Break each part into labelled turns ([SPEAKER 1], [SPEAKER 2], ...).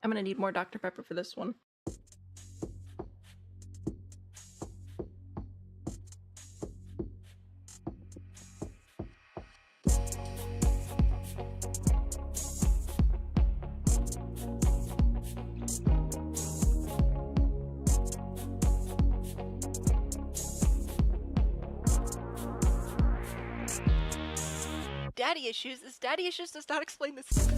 [SPEAKER 1] I'm gonna need more Dr. Pepper for this one. Daddy issues. This daddy issues does not explain this.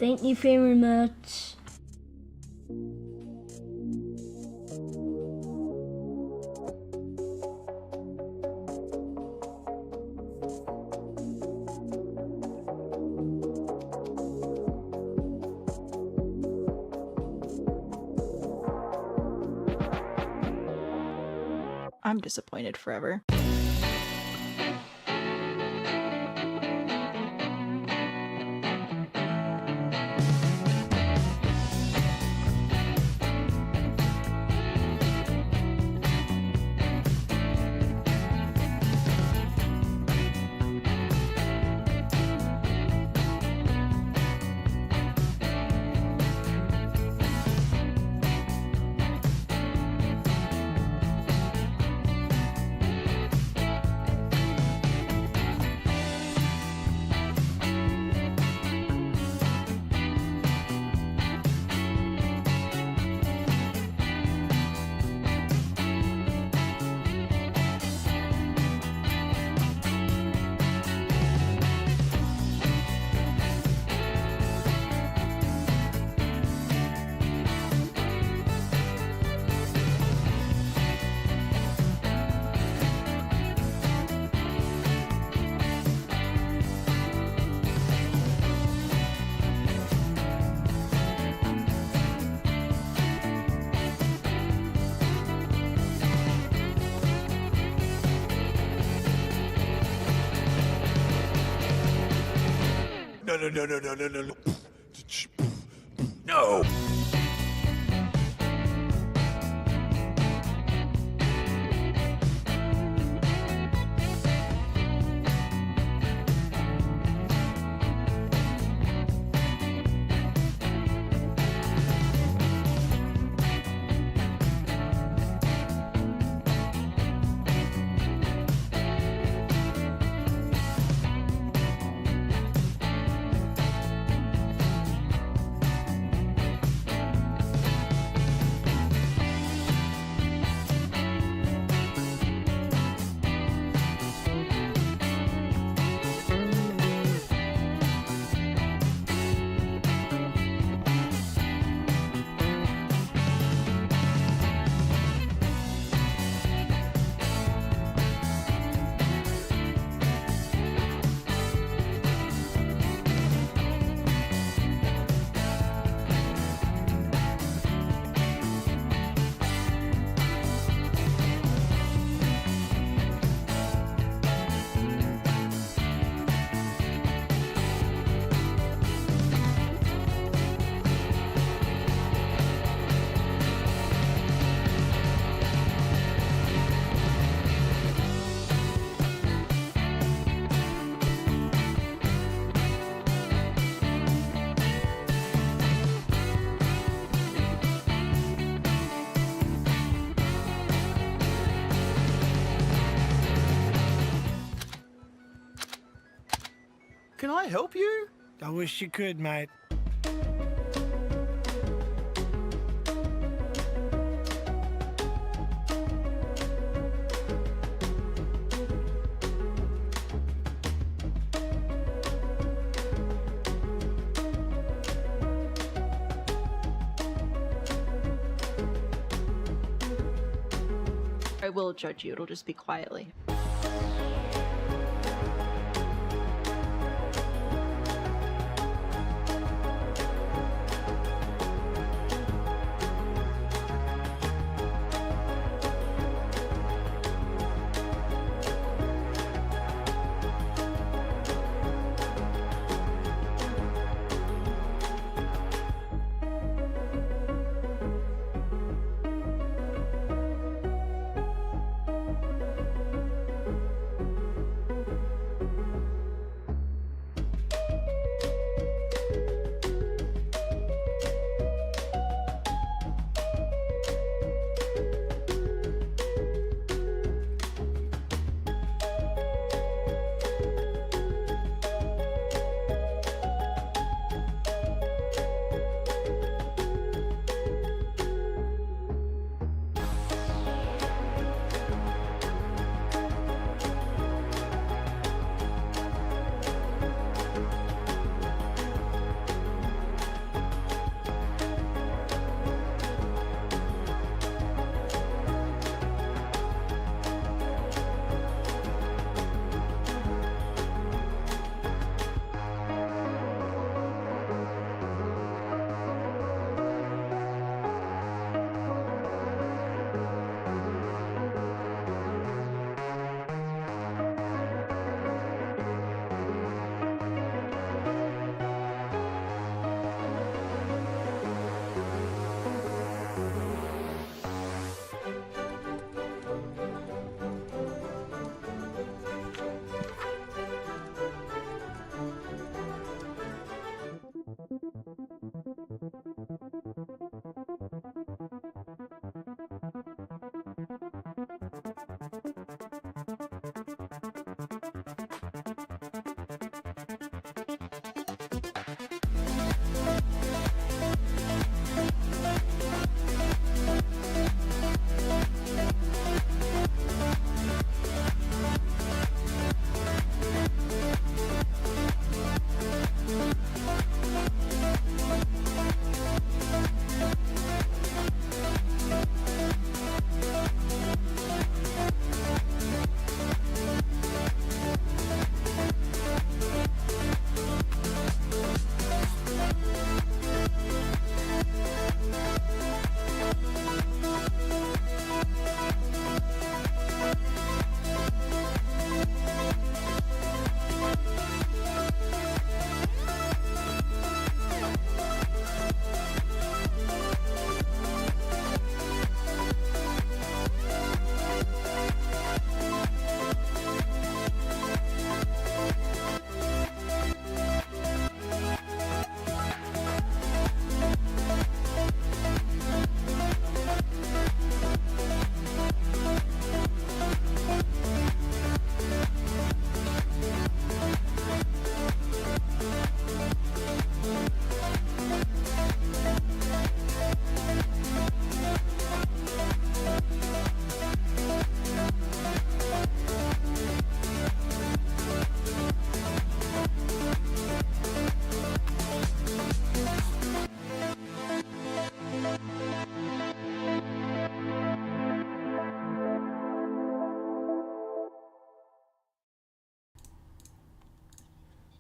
[SPEAKER 2] Thank you very much.
[SPEAKER 1] I'm disappointed forever.
[SPEAKER 3] No. No. Can I help you?
[SPEAKER 4] I wish you could, mate.
[SPEAKER 1] I will judge you, it'll just be quietly.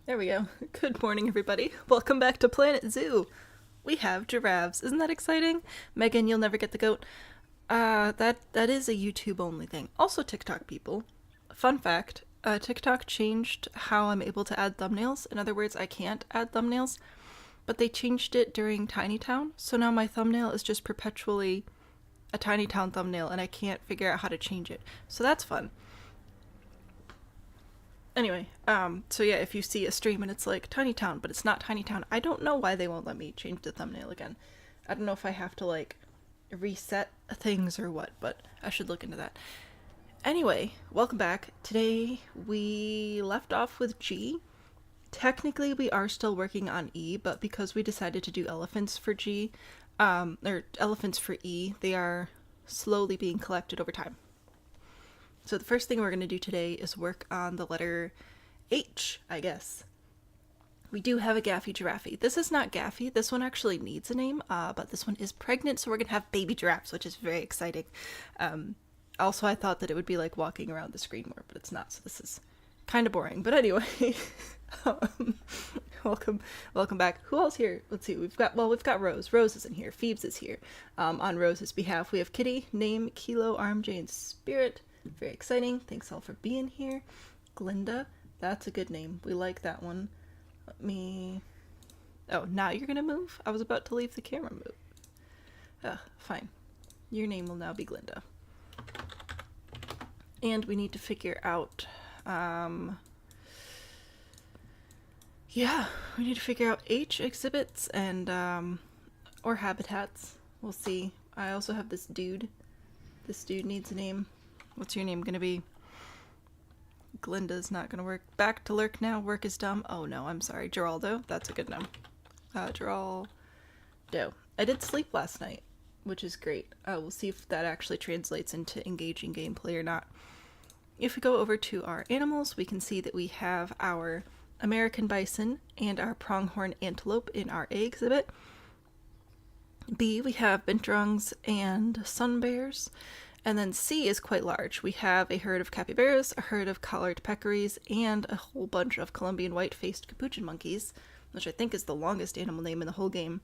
[SPEAKER 5] There we go. Good morning, everybody. Welcome back to Planet Zoo. We have giraffes. Isn't that exciting? Megan, you'll never get the goat. That is a YouTube only thing. Also TikTok people. Fun fact, TikTok changed how I'm able to add thumbnails. In other words, I can't add thumbnails, but they changed it during Tiny Town. So now my thumbnail is just perpetually a Tiny Town thumbnail and I can't figure out how to change it. So that's fun. Anyway, so yeah, if you see a stream and it's like Tiny Town, but it's not Tiny Town, I don't know why they won't let me change the thumbnail again. I don't know if I have to like reset things or what, but I should look into that. Anyway, welcome back. Today we left off with G, Technically, we are still working on E, but because we decided to do elephants for G, or elephants for E, they are slowly being collected over time. So the first thing we're going to do today is work on the letter H, I guess. We do have a Gaffy Giraffe. This is not Gaffy. This one actually needs a name, but this one is pregnant, so we're going to have baby giraffes, which is very exciting. Also, I thought that it would be like walking around the screen more, but it's not, so this is kind of boring. But anyway, welcome back. Who else here? Let's see. We've got Rose. Rose is in here. Phoebes is here. On Rose's behalf, we have Kitty, Name, Kilo, Arm, Jane, Spirit. Very exciting. Thanks all for being here. Glinda. That's a good name. We like that one. Let me... Oh, now you're gonna move? I was about to leave the camera move. Fine. Your name will now be Glinda. And we need to figure out... Yeah, we need to figure out H exhibits and, or habitats. We'll see. I also have this dude. This dude needs a name. What's your name gonna be? Glinda's not gonna work. Back to lurk now. Work is dumb. Oh no, I'm sorry. Geraldo. That's a good name. Geraldo. I did sleep last night, which is great. We'll see if that actually translates into engaging gameplay or not. If we go over to our animals, we can see that we have our American bison and our pronghorn antelope in our A exhibit. B, we have binturongs and sun bears. And then C is quite large. We have a herd of capybaras, a herd of collared peccaries, and a whole bunch of Colombian white-faced capuchin monkeys, which I think is the longest animal name in the whole game.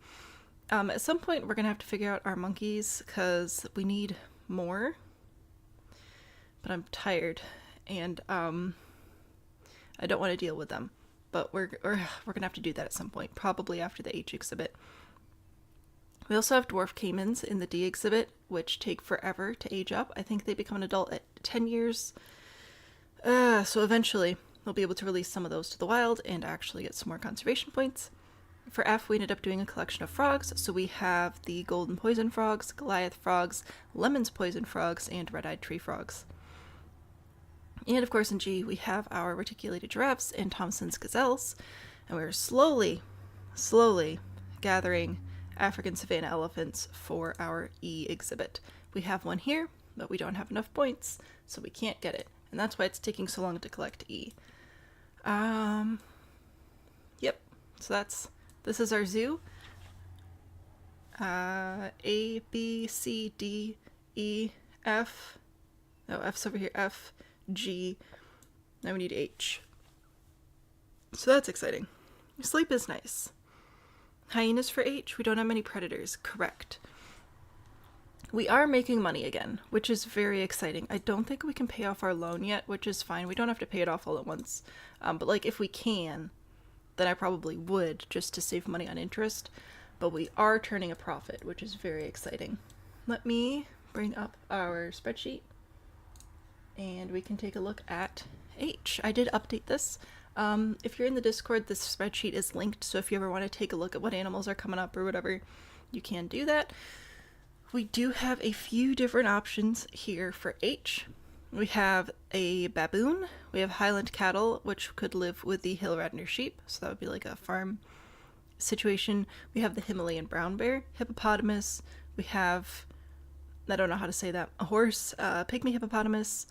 [SPEAKER 5] At some point, we're going to have to figure out our monkeys, because we need more. But I'm tired, and I don't want to deal with them. But we're going to have to do that at some point, probably after the H exhibit. We also have dwarf caimans in the D exhibit, which take forever to age up. I think they become an adult at 10 years. So eventually, we'll be able to release some of those to the wild and actually get some more conservation points. For F, we ended up doing a collection of frogs. So we have the golden poison frogs, Goliath frogs, Lemon's poison frogs, and red-eyed tree frogs. And of course in G, we have our reticulated giraffes and Thompson's gazelles. And we're slowly gathering African savanna elephants for our E exhibit. We have one here, but we don't have enough points, so we can't get it. And that's why it's taking so long to collect E. Yep. So this is our zoo. A, B, C, D, E, F. No, F's over here. F, G. Now we need H. So that's exciting. Sleep is nice. Hyenas for H. We don't have many predators. Correct. We are making money again, which is very exciting. I don't think we can pay off our loan yet, which is fine. We don't have to pay it off all at once. But like if we can, then I probably would just to save money on interest. But we are turning a profit, which is very exciting. Let me bring up our spreadsheet and we can take a look at H. I did update this. If you're in the Discord, this spreadsheet is linked, so if you ever want to take a look at what animals are coming up or whatever, you can do that. We do have a few different options here for H. We have a baboon, we have Highland cattle, which could live with the hill Radnor sheep, so that would be like a farm situation. We have the Himalayan brown bear, hippopotamus, we have, I don't know how to say that, a horse, pygmy hippopotamus,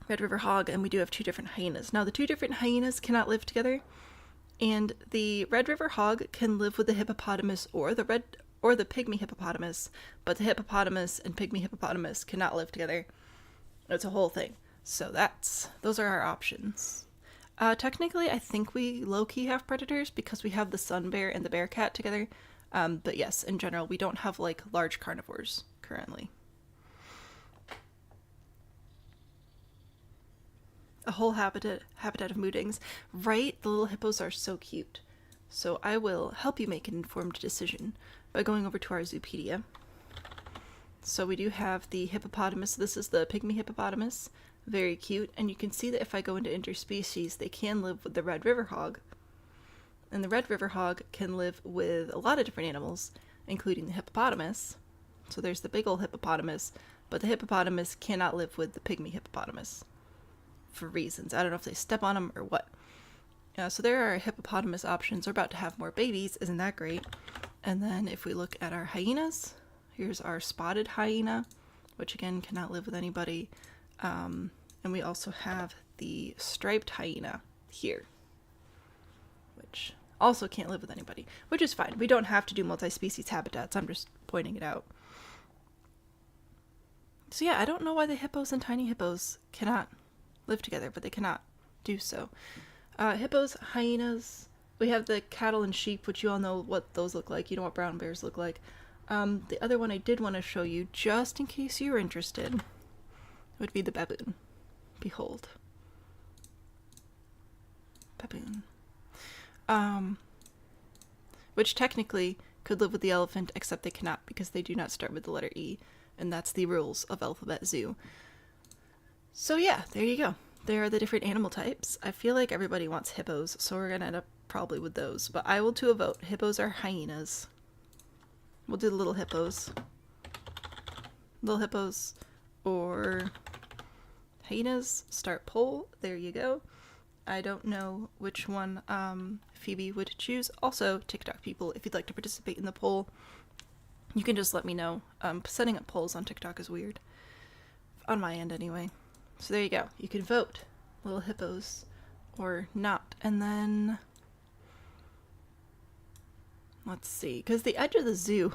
[SPEAKER 5] Red River hog, and we do have two different hyenas. Now the two different hyenas cannot live together, and the Red River hog can live with the hippopotamus or the pygmy hippopotamus, but the hippopotamus and pygmy hippopotamus cannot live together. It's a whole thing. So those are our options. Technically, I think we low-key have predators because we have the sun bear and the bear cat together. But yes, in general, we don't have like large carnivores currently. A whole habitat of moodings. Right? The little hippos are so cute. So I will help you make an informed decision by going over to our Zoopedia. So we do have the hippopotamus. This is the pygmy hippopotamus. Very cute. And you can see that if I go into interspecies, they can live with the Red River hog. And the Red River hog can live with a lot of different animals, including the hippopotamus. So there's the big old hippopotamus, but the hippopotamus cannot live with the pygmy hippopotamus. For reasons. I don't know if they step on them or what. So there are our hippopotamus options. We're about to have more babies. Isn't that great? And then if we look at our hyenas, here's our spotted hyena, which again cannot live with anybody. And we also have the striped hyena here, which also can't live with anybody, which is fine. We don't have to do multi-species habitats. I'm just pointing it out. So yeah, I don't know why the hippos and tiny hippos cannot live together, but they cannot do so. Hippos, hyenas, we have the cattle and sheep, which you all know what those look like. You know what brown bears look like. The other one I did want to show you, just in case you're interested, would be the baboon. Behold. Baboon. Which technically could live with the elephant, except they cannot because they do not start with the letter E, and that's the rules of Alphabet Zoo. So yeah, there you go. There are the different animal types. I feel like everybody wants hippos, so we're gonna end up probably with those. But I will do a vote. Hippos are hyenas. We'll do the little hippos. Little hippos or hyenas. Start poll. There you go. I don't know which one Phoebe would choose. Also, TikTok people, if you'd like to participate in the poll, you can just let me know. Setting up polls on TikTok is weird. On my end, anyway. So there you go. You can vote. Little hippos or not. And then let's see. Because the edge of the zoo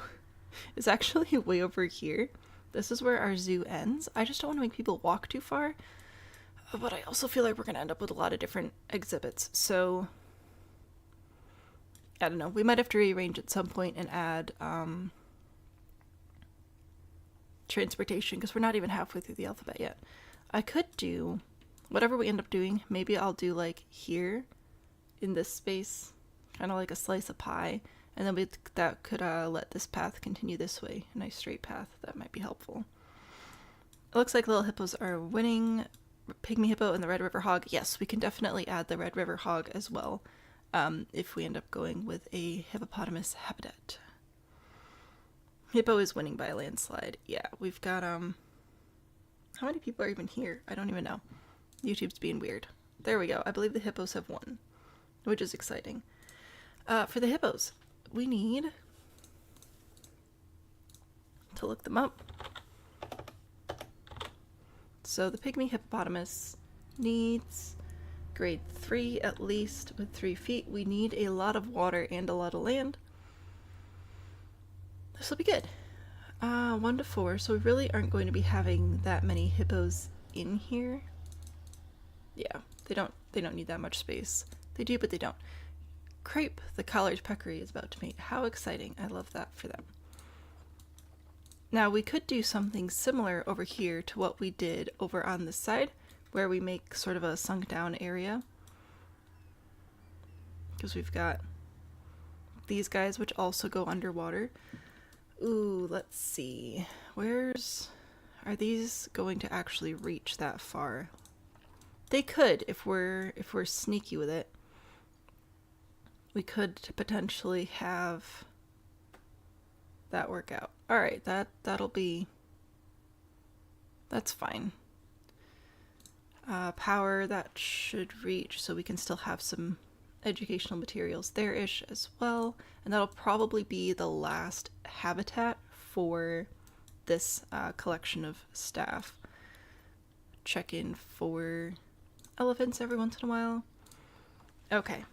[SPEAKER 5] is actually way over here. This is where our zoo ends. I just don't want to make people walk too far. But I also feel like we're going to end up with a lot of different exhibits. So I don't know. We might have to rearrange at some point and add transportation, because we're not even halfway through the alphabet yet. I could do whatever we end up doing. Maybe I'll do like here in this space, kind of like a slice of pie, and then that could let this path continue this way, a nice straight path. That might be helpful. It looks like little hippos are winning. Pygmy hippo and the red river hog. Yes, we can definitely add the red river hog as well, if we end up going with a hippopotamus habitat. Hippo is winning by a landslide. Yeah, we've got how many people are even here? I don't even know. YouTube's being weird. There we go. I believe the hippos have won, which is exciting. For the hippos, we need to look them up. So the pygmy hippopotamus needs grade 3 at least with 3 feet. We need a lot of water and a lot of land. This will be good. 1 to 4, so we really aren't going to be having that many hippos in here. Yeah, they don't need that much space. They do, but they don't. Crepe, the collared peccary, is about to mate. How exciting. I love that for them. Now we could do something similar over here to what we did over on this side, where we make sort of a sunk down area. Because we've got these guys, which also go underwater. Ooh, let's see. Are these going to actually reach that far? They could, if we're sneaky with it. We could potentially have that work out. All right, that's fine. Power, that should reach, so we can still have some educational materials there-ish as well. And that'll probably be the last habitat for this collection of staff. Check in for elephants every once in a while. Okay.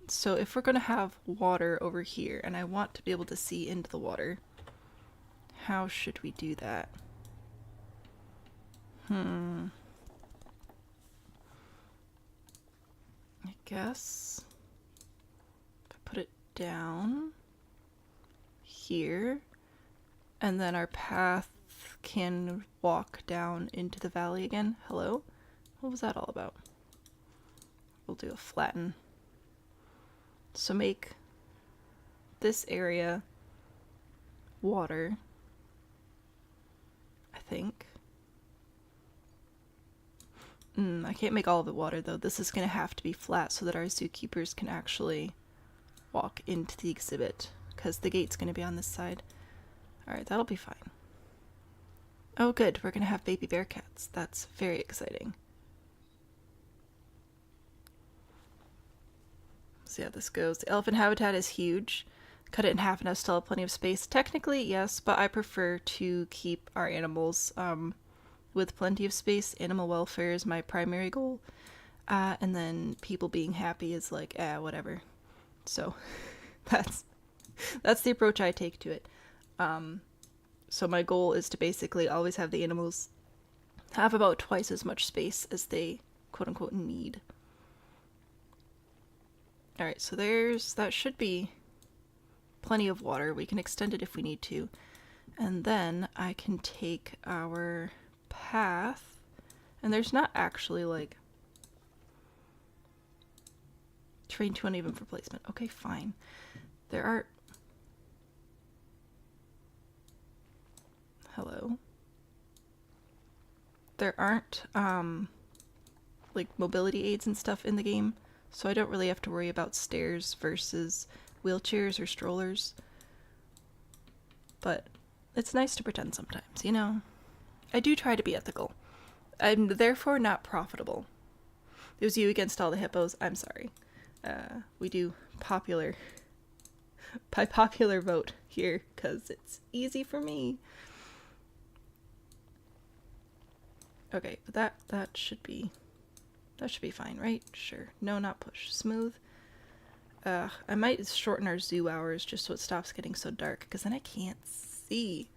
[SPEAKER 5] So if we're going to have water over here, and I want to be able to see into the water, how should we do that? I guess if I put it down here, and then our path can walk down into the valley again. Hello? What was that all about? We'll do a flatten. So make this area water, I think. I can't make all of it water though. This is going to have to be flat so that our zookeepers can actually walk into the exhibit, because the gate's going to be on this side. Alright, that'll be fine. Oh good, we're going to have baby bear cats. That's very exciting. see how this goes. The elephant habitat is huge. Cut it in half and I still have plenty of space. Technically, yes, but I prefer to keep our animals with plenty of space. Animal welfare is my primary goal. And then people being happy is like, whatever. So that's the approach I take to it. So my goal is to basically always have the animals have about twice as much space as they quote unquote need. Alright, so that should be plenty of water. We can extend it if we need to. And then I can take our path, and there's not actually like terrain too uneven for placement. Okay, fine. There are... Hello? There aren't like mobility aids and stuff in the game, so I don't really have to worry about stairs versus wheelchairs or strollers. But it's nice to pretend sometimes, you know? I do try to be ethical. I'm therefore not profitable. It was you against all the hippos. I'm sorry. We do by popular vote here, because it's easy for me. Okay, but that should be fine, right? Sure. No, not push. Smooth. I might shorten our zoo hours just so it stops getting so dark, because then I can't see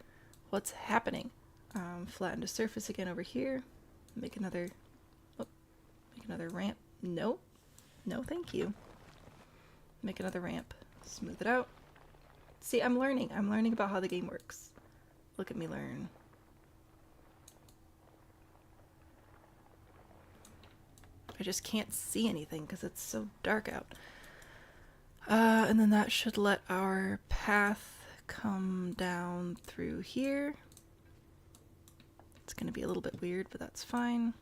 [SPEAKER 5] what's happening. Flatten the surface again over here. Make another ramp. Nope. No, thank you. Make another ramp. Smooth it out. See, I'm learning. I'm learning about how the game works. Look at me learn. I just can't see anything because it's so dark out. And then that should let our path come down through here. It's going to be a little bit weird, but that's fine.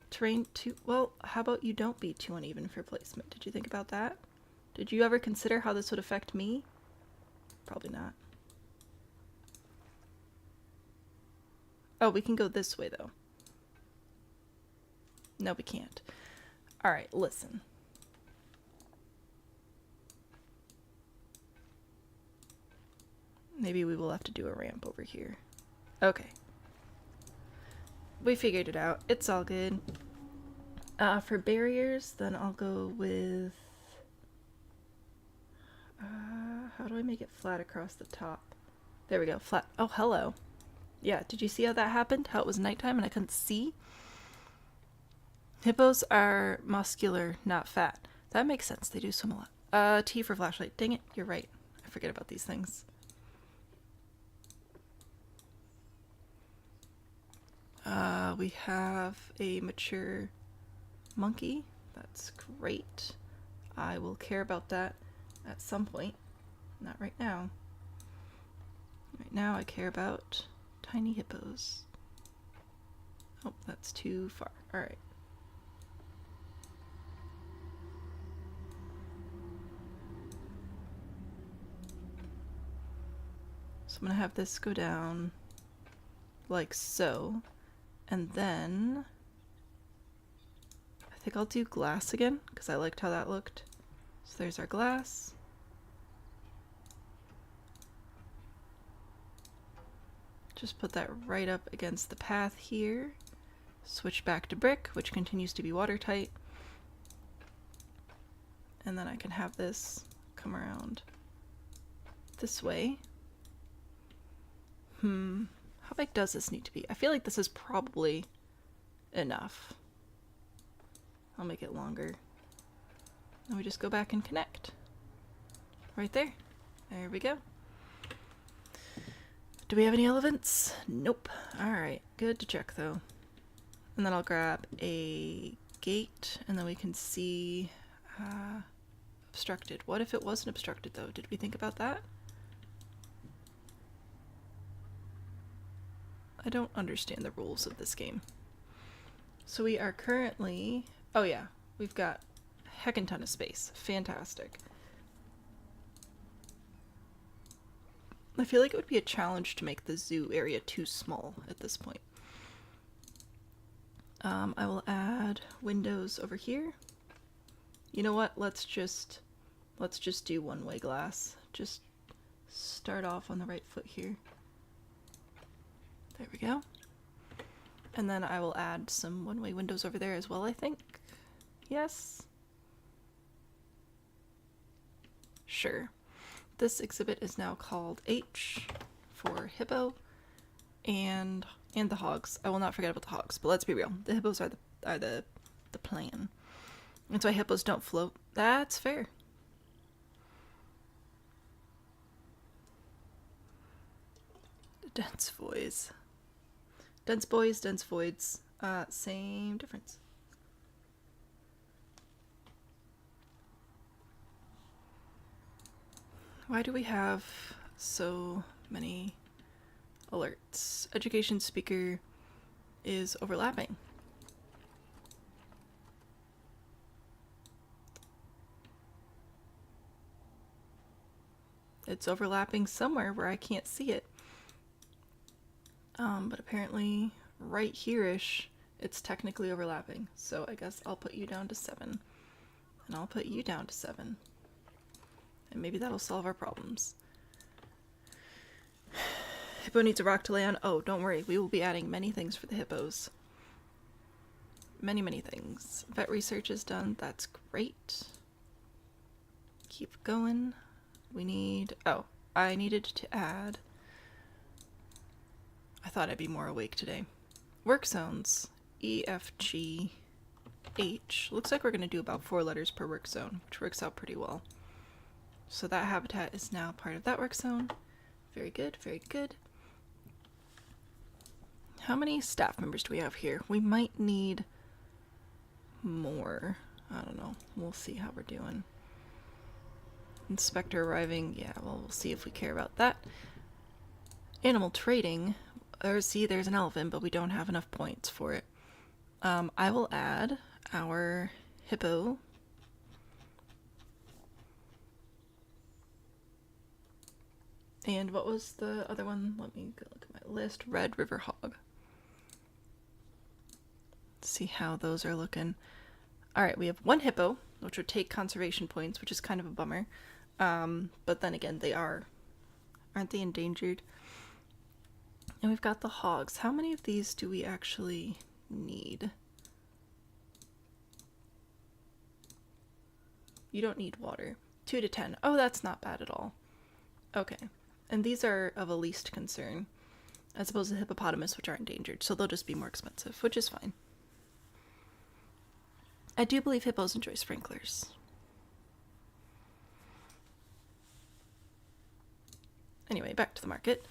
[SPEAKER 5] Terrain too... Well, how about you don't be too uneven for placement? Did you think about that? Did you ever consider how this would affect me? Probably not. Oh, we can go this way, though. No, we can't. Alright, listen. Maybe we will have to do a ramp over here. Okay. We figured it out. It's all good. For barriers, then I'll go with... how do I make it flat across the top? There we go, flat. Oh, hello. Yeah, did you see how that happened? How it was nighttime and I couldn't see? Hippos are muscular, not fat. That makes sense. They do swim a lot. T for flashlight. Dang it, you're right. I forget about these things. We have a mature monkey. That's great. I will care about that at some point. Not right now. Right now I care about tiny hippos. Oh, that's too far. Alright. So I'm gonna have this go down like so. And then I think I'll do glass again because I liked how that looked. So there's our glass. Just put that right up against the path here. Switch back to brick, which continues to be watertight. And then I can have this come around this way. How big does this need to be? I feel like this is probably enough. I'll make it longer. Then we just go back and connect. Right there. There we go. Do we have any elephants? Nope. Alright, good to check though. And then I'll grab a gate and then we can see obstructed. What if it wasn't obstructed though? Did we think about that? I don't understand the rules of this game. So we are currently... Oh yeah, we've got a heckin' ton of space. Fantastic. I feel like it would be a challenge to make the zoo area too small at this point. I will add windows over here. You know what? Let's just do one-way glass. Just start off on the right foot here. There we go. And then I will add some one-way windows over there as well, I think. Yes. Sure. This exhibit is now called H for hippo and the hogs. I will not forget about the hogs, but let's be real. The hippos are the plan. That's why hippos don't float. That's fair. Dense voids. Dense boys, dense voids. Same difference. Why do we have so many alerts? Education speaker is overlapping. It's overlapping somewhere where I can't see it. But apparently right here-ish, it's technically overlapping. So I guess I'll put you down to 7. And I'll put you down to 7. And maybe that'll solve our problems. Hippo needs a rock to lay on. Oh, don't worry. We will be adding many things for the hippos. Many, many things. Vet research is done. That's great. Keep going. We need... Oh, I needed to add... I thought I'd be more awake today. Work zones. E, F, G, H. Looks like we're going to do about 4 letters per work zone, which works out pretty well. So that habitat is now part of that work zone. Very good, very good. How many staff members do we have here? We might need more. I don't know. We'll see how we're doing. Inspector arriving. Yeah, well, we'll see if we care about that. Animal trading. See, there's an elephant, but we don't have enough points for it. I will add our hippo. And what was the other one? Let me go look at my list. Red River Hog. See how those are looking. Alright, we have 1 hippo, which would take conservation points, which is kind of a bummer. But then again, aren't they endangered? And we've got the hogs. How many of these do we actually need? You don't need water. 2 to 10. Oh, that's not bad at all. Okay. And these are of a least concern, as opposed to hippopotamus, which are endangered, so they'll just be more expensive, which is fine. I do believe hippos enjoy sprinklers. Anyway, back to the market.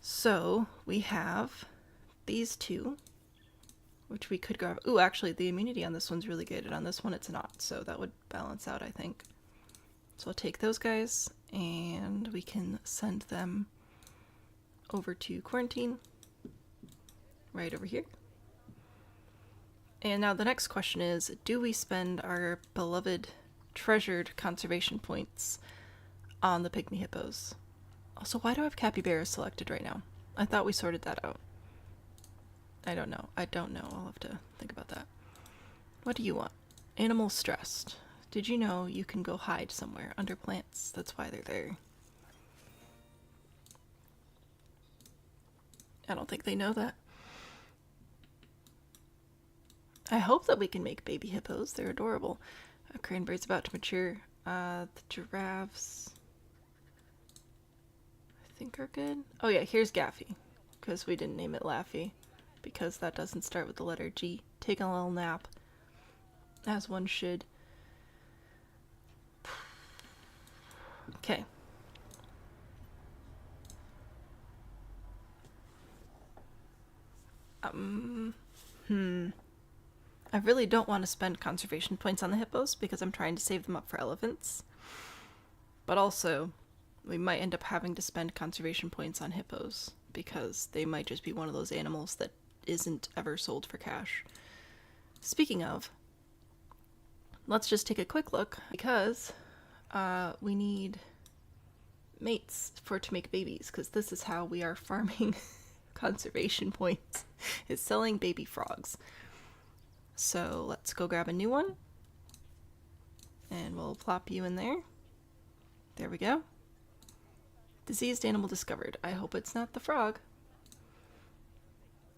[SPEAKER 5] So, we have these 2, which we could grab. Ooh, actually, the immunity on this one's really good, and on this one it's not, so that would balance out, I think. So I'll take those guys, and we can send them over to quarantine, right over here. And now the next question is, do we spend our beloved, treasured conservation points on the pygmy hippos? Also, why do I have capybaras selected right now? I thought we sorted that out. I don't know. I'll have to think about that. What do you want? Animals stressed. Did you know you can go hide somewhere under plants? That's why they're there. I don't think they know that. I hope that we can make baby hippos. They're adorable. A crane bird's about to mature. The giraffes, I think, are good. Oh yeah, here's Gaffy, because we didn't name it Laffy, because that doesn't start with the letter G. Taking a little nap, as one should. Okay. I really don't want to spend conservation points on the hippos because I'm trying to save them up for elephants. But also, we might end up having to spend conservation points on hippos because they might just be one of those animals that isn't ever sold for cash. Speaking of, let's just take a quick look because we need mates to make babies, because this is how we are farming conservation points, is selling baby frogs. So let's go grab a new one. And we'll plop you in there. There we go. Diseased animal discovered. I hope it's not the frog.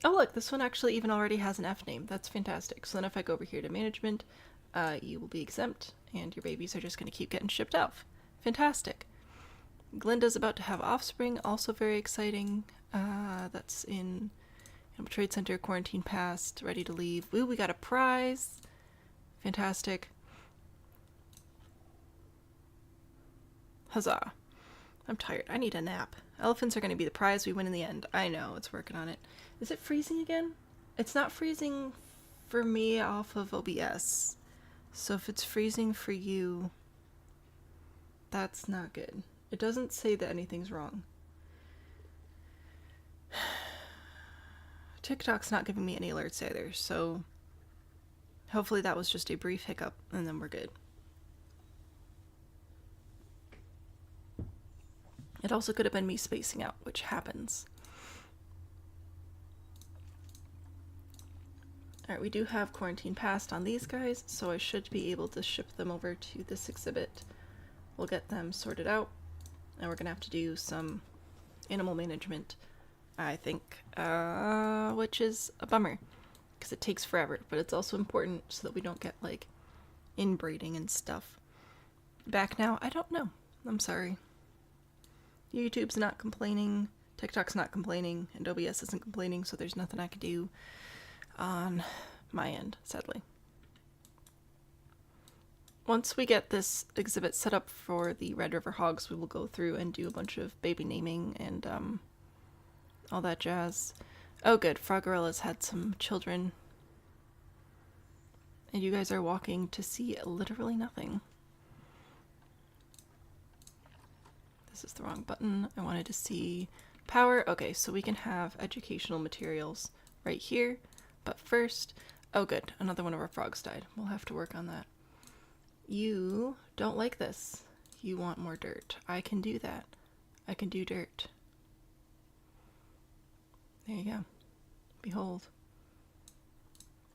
[SPEAKER 5] Oh look, this one actually even already has an F name. That's fantastic. So then if I go over here to management, you will be exempt, and your babies are just going to keep getting shipped off. Fantastic. Glinda's about to have offspring, also very exciting. That's in Animal Trade Center, quarantine passed, ready to leave. Ooh, we got a prize. Fantastic. Huzzah. I'm tired. I need a nap. Elephants are going to be the prize we win in the end. I know, it's working on it. Is it freezing again? It's not freezing for me off of OBS. So if it's freezing for you, that's not good. It doesn't say that anything's wrong. TikTok's not giving me any alerts either, so hopefully that was just a brief hiccup and then we're good. It also could have been me spacing out, which happens. Alright, we do have quarantine passed on these guys, so I should be able to ship them over to this exhibit. We'll get them sorted out, and we're gonna have to do some animal management, I think, which is a bummer, because it takes forever, but it's also important so that we don't get, like, inbreeding and stuff. Back now? I don't know. I'm sorry. YouTube's not complaining, TikTok's not complaining, and OBS isn't complaining, so there's nothing I can do on my end, sadly. Once we get this exhibit set up for the Red River Hogs, we will go through and do a bunch of baby naming and all that jazz. Oh good, Froggorilla's had some children. And you guys are walking to see literally nothing. This is the wrong button. I wanted to see power. Okay, so we can have educational materials right here. But first, oh good, another one of our frogs died. We'll have to work on that. You don't like this. You want more dirt. I can do that. I can do dirt. There you go. Behold.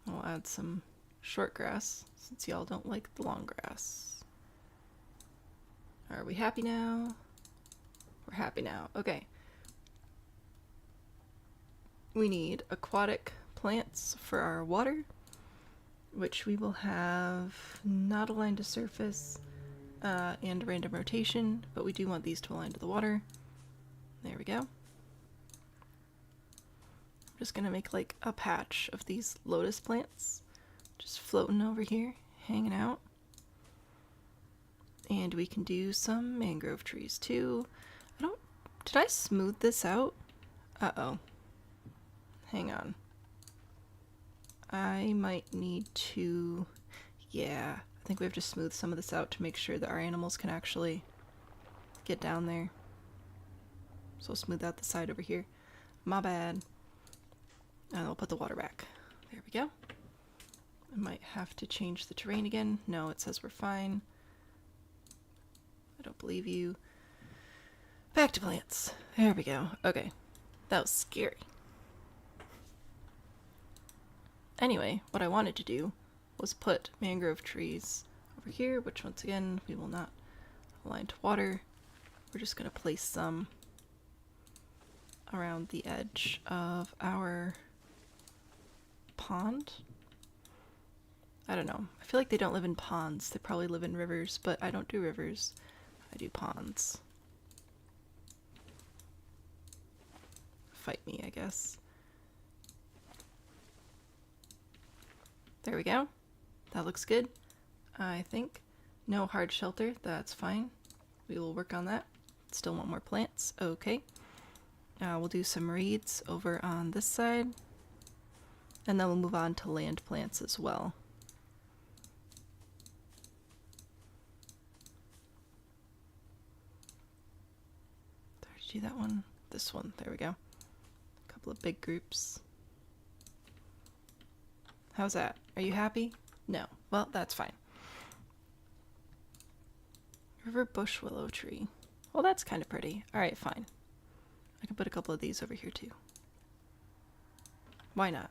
[SPEAKER 5] I'll add some short grass since y'all don't like the long grass. Are we happy now? We're happy now. Okay. We need aquatic plants for our water, which we will have not aligned to surface and random rotation, but we do want these to align to the water. There we go. I'm just gonna make like a patch of these lotus plants just floating over here, hanging out. And we can do some mangrove trees too. Did I smooth this out? Uh-oh. Hang on. I might need to... Yeah, I think we have to smooth some of this out to make sure that our animals can actually get down there. So I'll smooth out the side over here. My bad. And I'll put the water back. There we go. I might have to change the terrain again. No, it says we're fine. I don't believe you. Back to plants. There we go. Okay. That was scary. Anyway, what I wanted to do was put mangrove trees over here, which once again, we will not align to water. We're just going to place some around the edge of our pond. I don't know. I feel like they don't live in ponds. They probably live in rivers, but I don't do rivers. I do ponds. Fight me, I guess. There we go. That looks good, I think. No hard shelter, that's fine. We will work on that. Still want more plants, okay. We'll do some reeds over on this side. And then we'll move on to land plants as well. Did I already do that one? This one, there we go. A couple of big groups. How's that? Are you happy? No. Well, that's fine. River bush willow tree. Well, that's kind of pretty. Alright, fine. I can put a couple of these over here too. Why not?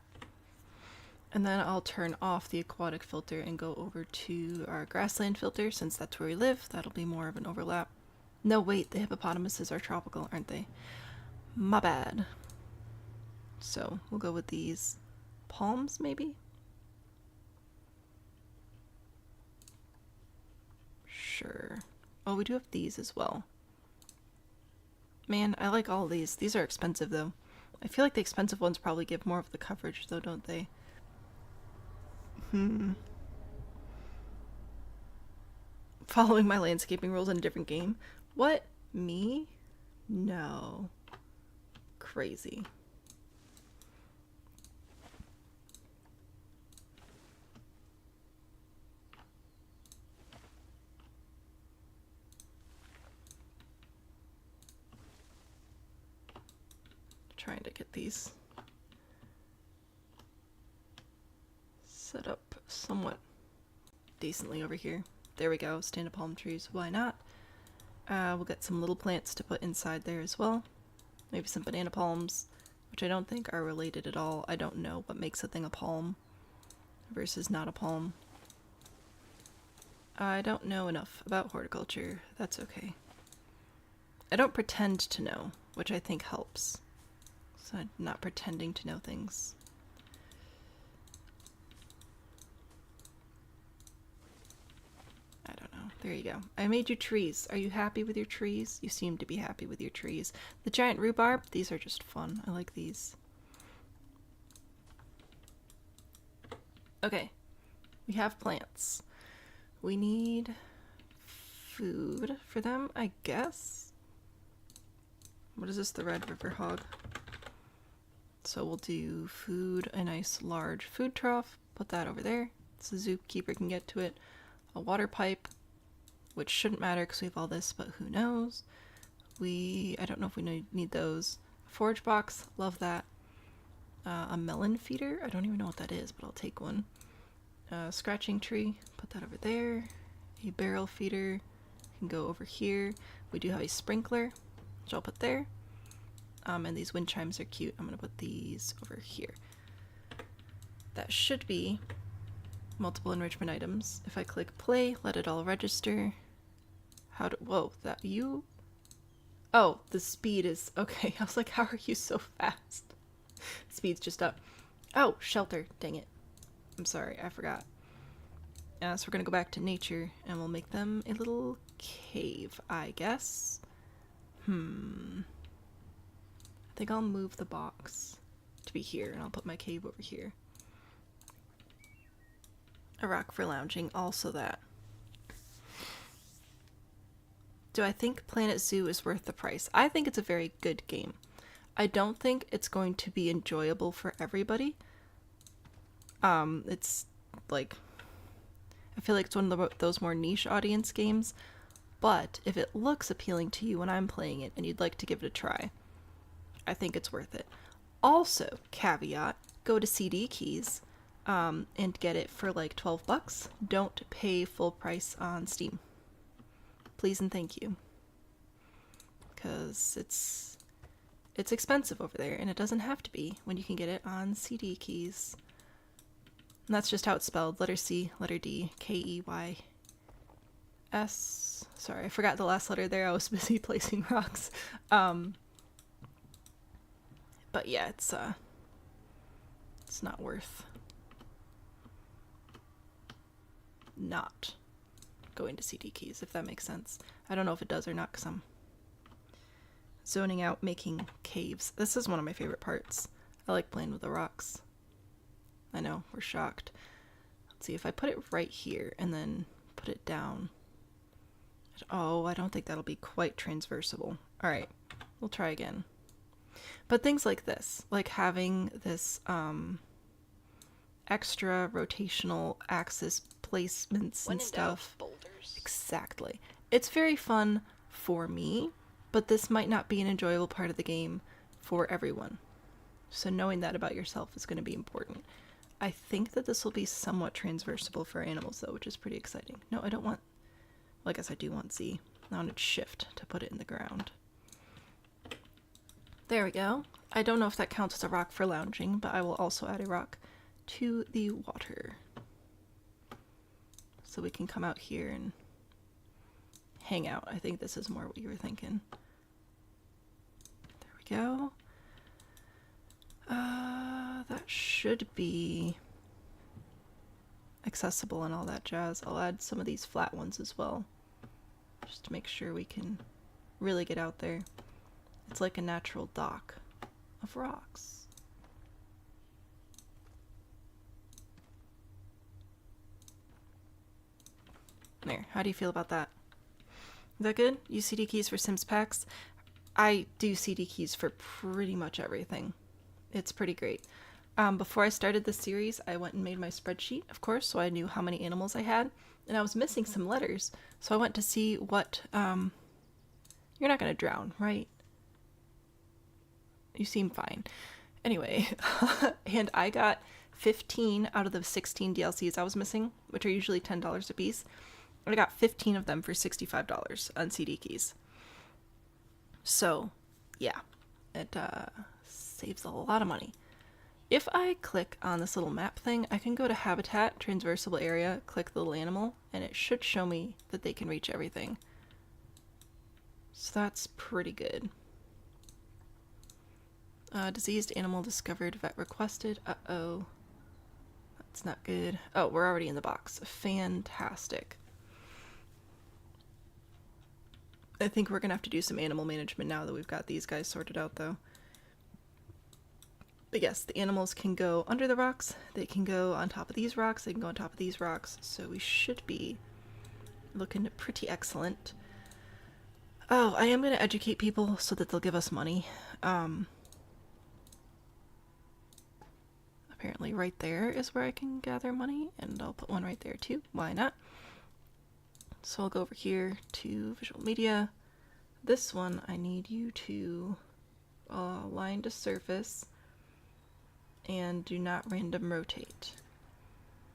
[SPEAKER 5] And then I'll turn off the aquatic filter and go over to our grassland filter, since that's where we live. That'll be more of an overlap. No, wait, the hippopotamuses are tropical, aren't they? My bad. So we'll go with these palms, maybe? Sure. Oh, we do have these as well. Man, I like all these. These are expensive, though. I feel like the expensive ones probably give more of the coverage, though, don't they? Following my landscaping rules in a different game. What? Me? No. Crazy. Trying to get these set up somewhat decently over here. There we go, stand-up palm trees, why not? We'll get some little plants to put inside there as well. Maybe some banana palms, which I don't think are related at all. I don't know what makes a thing a palm versus not a palm. I don't know enough about horticulture. That's okay. I don't pretend to know, which I think helps. So I'm not pretending to know things. I don't know. There you go. I made you trees. Are you happy with your trees? You seem to be happy with your trees. The giant rhubarb, these are just fun. I like these. Okay. We have plants. We need food for them, I guess. What is this? The Red River Hog. So we'll do food, a nice large food trough. Put that over there so the zookeeper can get to it. A water pipe, which shouldn't matter because we have all this, but who knows. I don't know if we need those. Forage box, love that. A melon feeder, I don't even know what that is, but I'll take one. Scratching tree, put that over there. A barrel feeder can go over here. We do have a sprinkler, which I'll put there. And these wind chimes are cute. I'm gonna put these over here. That should be multiple enrichment items. If I click play, let it all register. Whoa, that you? Oh, the speed is, okay. I was like, how are you so fast? Speed's just up. Oh, shelter, dang it. I'm sorry, I forgot. So we're gonna go back to nature and we'll make them a little cave, I guess. I think I'll move the box to be here and I'll put my cave over here. A rock for lounging, also that. Do I think Planet Zoo is worth the price? I think it's a very good game. I don't think it's going to be enjoyable for everybody. It's like, I feel like it's one of those more niche audience games, but if it looks appealing to you when I'm playing it and you'd like to give it a try, I think it's worth it. Also, caveat, go to CD Keys and get it for like $12. Don't pay full price on Steam. Please and thank you. Because it's expensive over there, and it doesn't have to be when you can get it on CD Keys. And that's just how it's spelled. Letter C, letter D, Keys. Sorry, I forgot the last letter there. I was busy placing rocks. But yeah, it's not worth not going to CD Keys, if that makes sense. I don't know if it does or not, because I'm zoning out making caves. This is one of my favorite parts. I like playing with the rocks. I know, we're shocked. Let's see, if I put it right here and then put it down. Oh, I don't think that'll be quite transversable. Alright, we'll try again. But things like this, like having this extra rotational axis placements and stuff.
[SPEAKER 1] Boulders.
[SPEAKER 5] Exactly. It's very fun for me, but this might not be an enjoyable part of the game for everyone. So knowing that about yourself is going to be important. I think that this will be somewhat transversable for animals though, which is pretty exciting. No, I don't want, well, I guess I do want Z. I wanted shift to put it in the ground. There we go. I don't know if that counts as a rock for lounging, but I will also add a rock to the water. So we can come out here and hang out. I think this is more what you were thinking. There we go. That should be accessible and all that jazz. I'll add some of these flat ones as well, just to make sure we can really get out there. It's like a natural dock of rocks. There, how do you feel about that? Is that good? Use CD keys for Sims packs? I do CD keys for pretty much everything. It's pretty great. Before I started this series, I went and made my spreadsheet, of course, so I knew how many animals I had, and I was missing some letters, so I went to see what, you're not gonna drown, right? You seem fine. Anyway, and I got 15 out of the 16 DLCs I was missing, which are usually $10 a piece. I got 15 of them for $65 on CD keys. So, yeah, it saves a lot of money. If I click on this little map thing, I can go to Habitat, Transversable Area, click the little animal, and it should show me that they can reach everything. So that's pretty good. Diseased animal discovered, vet requested. Uh-oh. That's not good. Oh, we're already in the box. Fantastic. I think we're gonna have to do some animal management now that we've got these guys sorted out, though. But yes, the animals can go under the rocks, they can go on top of these rocks, they can go on top of these rocks, so we should be looking pretty excellent. Oh, I am going to educate people so that they'll give us money. Apparently right there is where I can gather money, and I'll put one right there too. Why not? So I'll go over here to visual media. This one I need you to align to surface and do not random rotate.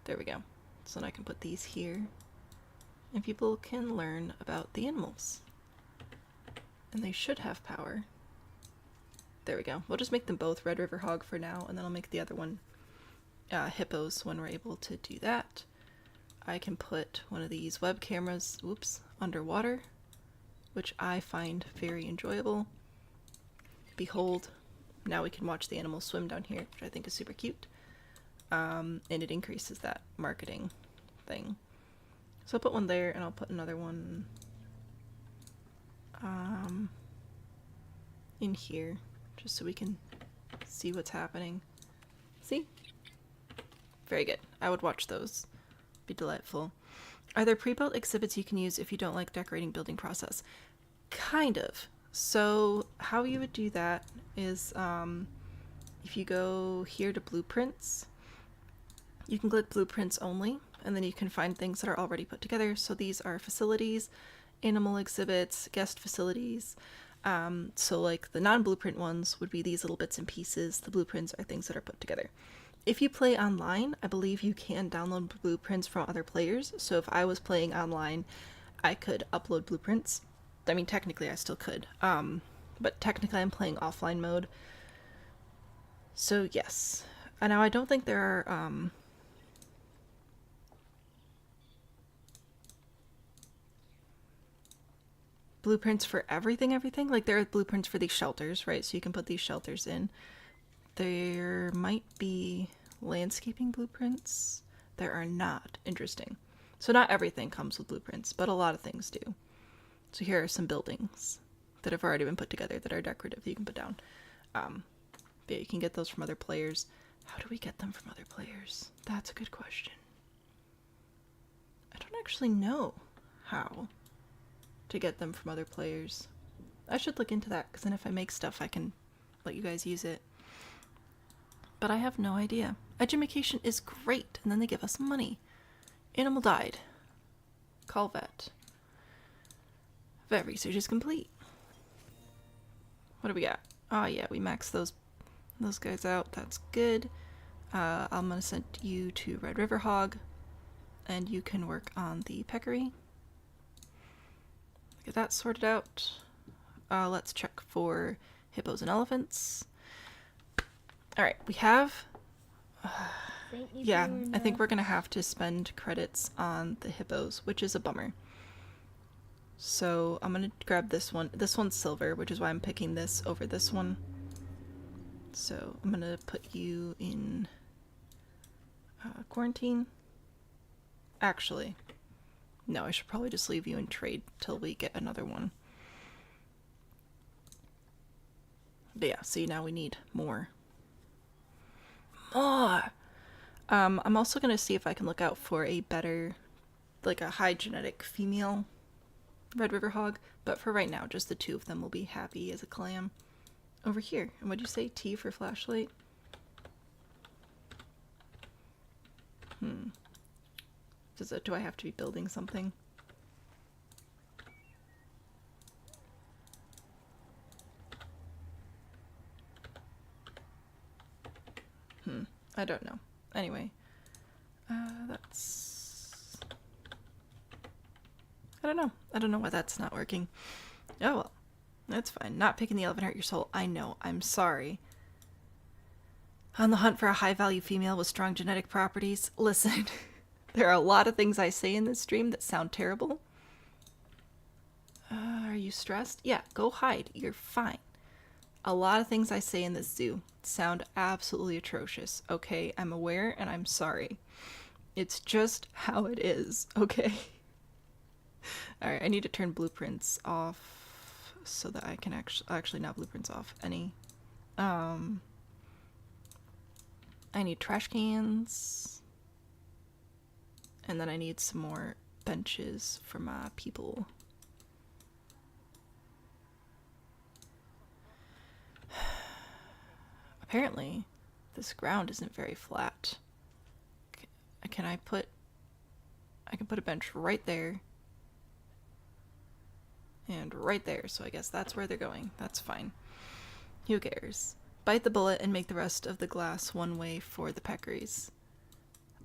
[SPEAKER 5] There we go. So then I can put these here and people can learn about the animals. And they should have power. There we go. We'll just make them both Red River Hog for now, and then I'll make the other one hippos when we're able to do that. I can put one of these web cameras, underwater, which I find very enjoyable. Behold, now we can watch the animals swim down here, which I think is super cute. And it increases that marketing thing. So I'll put one there, and I'll put another one in here, just so we can see what's happening. See? Very good. I would watch those. Be delightful. Are there pre-built exhibits you can use if you don't like decorating building process? Kind of. So how you would do that is if you go here to blueprints, you can click blueprints only, and then you can find things that are already put together. So these are facilities, animal exhibits, guest facilities. So like the non-blueprint ones would be these little bits and pieces. The blueprints are things that are put together. If you play online, I believe you can download blueprints from other players. So if I was playing online, I could upload blueprints. I mean, technically I still could. But technically I'm playing offline mode. So yes. Now I don't think there are blueprints for everything. Like there are blueprints for these shelters, right? So you can put these shelters in. There might be landscaping blueprints. There are not. Interesting. So not everything comes with blueprints, but a lot of things do. So here are some buildings that have already been put together that are decorative that you can put down. Yeah, you can get those from other players. How do we get them from other players? That's a good question. I don't actually know how to get them from other players. I should look into that, because then if I make stuff, I can let you guys use it. But I have no idea. Edumacation is great, and then they give us money. Animal died. Call vet. Vet research is complete. What do we got? Oh yeah, we maxed those guys out. That's good. I'm gonna send you to Red River Hog, and you can work on the peccary. Get that sorted out. Let's check for hippos and elephants. Alright, we have
[SPEAKER 2] Thank you
[SPEAKER 5] Yeah,
[SPEAKER 2] very
[SPEAKER 5] I think
[SPEAKER 2] much.
[SPEAKER 5] we're gonna have to spend credits on the hippos, which is a bummer. So I'm gonna grab this one. This one's silver, which is why I'm picking this over this one. So I'm gonna put you in quarantine. Actually, no, I should probably just leave you in trade till we get another one. But yeah, see, now we need more. More! I'm also gonna see if I can look out for a better, like a high genetic female Red River Hog, but for right now, just the two of them will be happy as a clam. Over here. And what'd you say? T for flashlight? Do I have to be building something? I don't know. Anyway, that's... I don't know. I don't know why that's not working. Oh well. That's fine. Not picking the elephant hurt your soul. I know. I'm sorry. On the hunt for a high-value female with strong genetic properties. Listen, there are a lot of things I say in this stream that sound terrible. Are you stressed? Yeah, go hide. You're fine. A lot of things I say in this zoo sound absolutely atrocious. Okay, I'm aware and I'm sorry. It's just how it is, okay? Alright, I need to turn blueprints off so that I can actually not blueprints off. I need trash cans. And then I need some more benches for my people. Apparently, this ground isn't very flat. I can put a bench right there. And right there, so I guess that's where they're going. That's fine. Who cares? Bite the bullet and make the rest of the glass one way for the peccaries.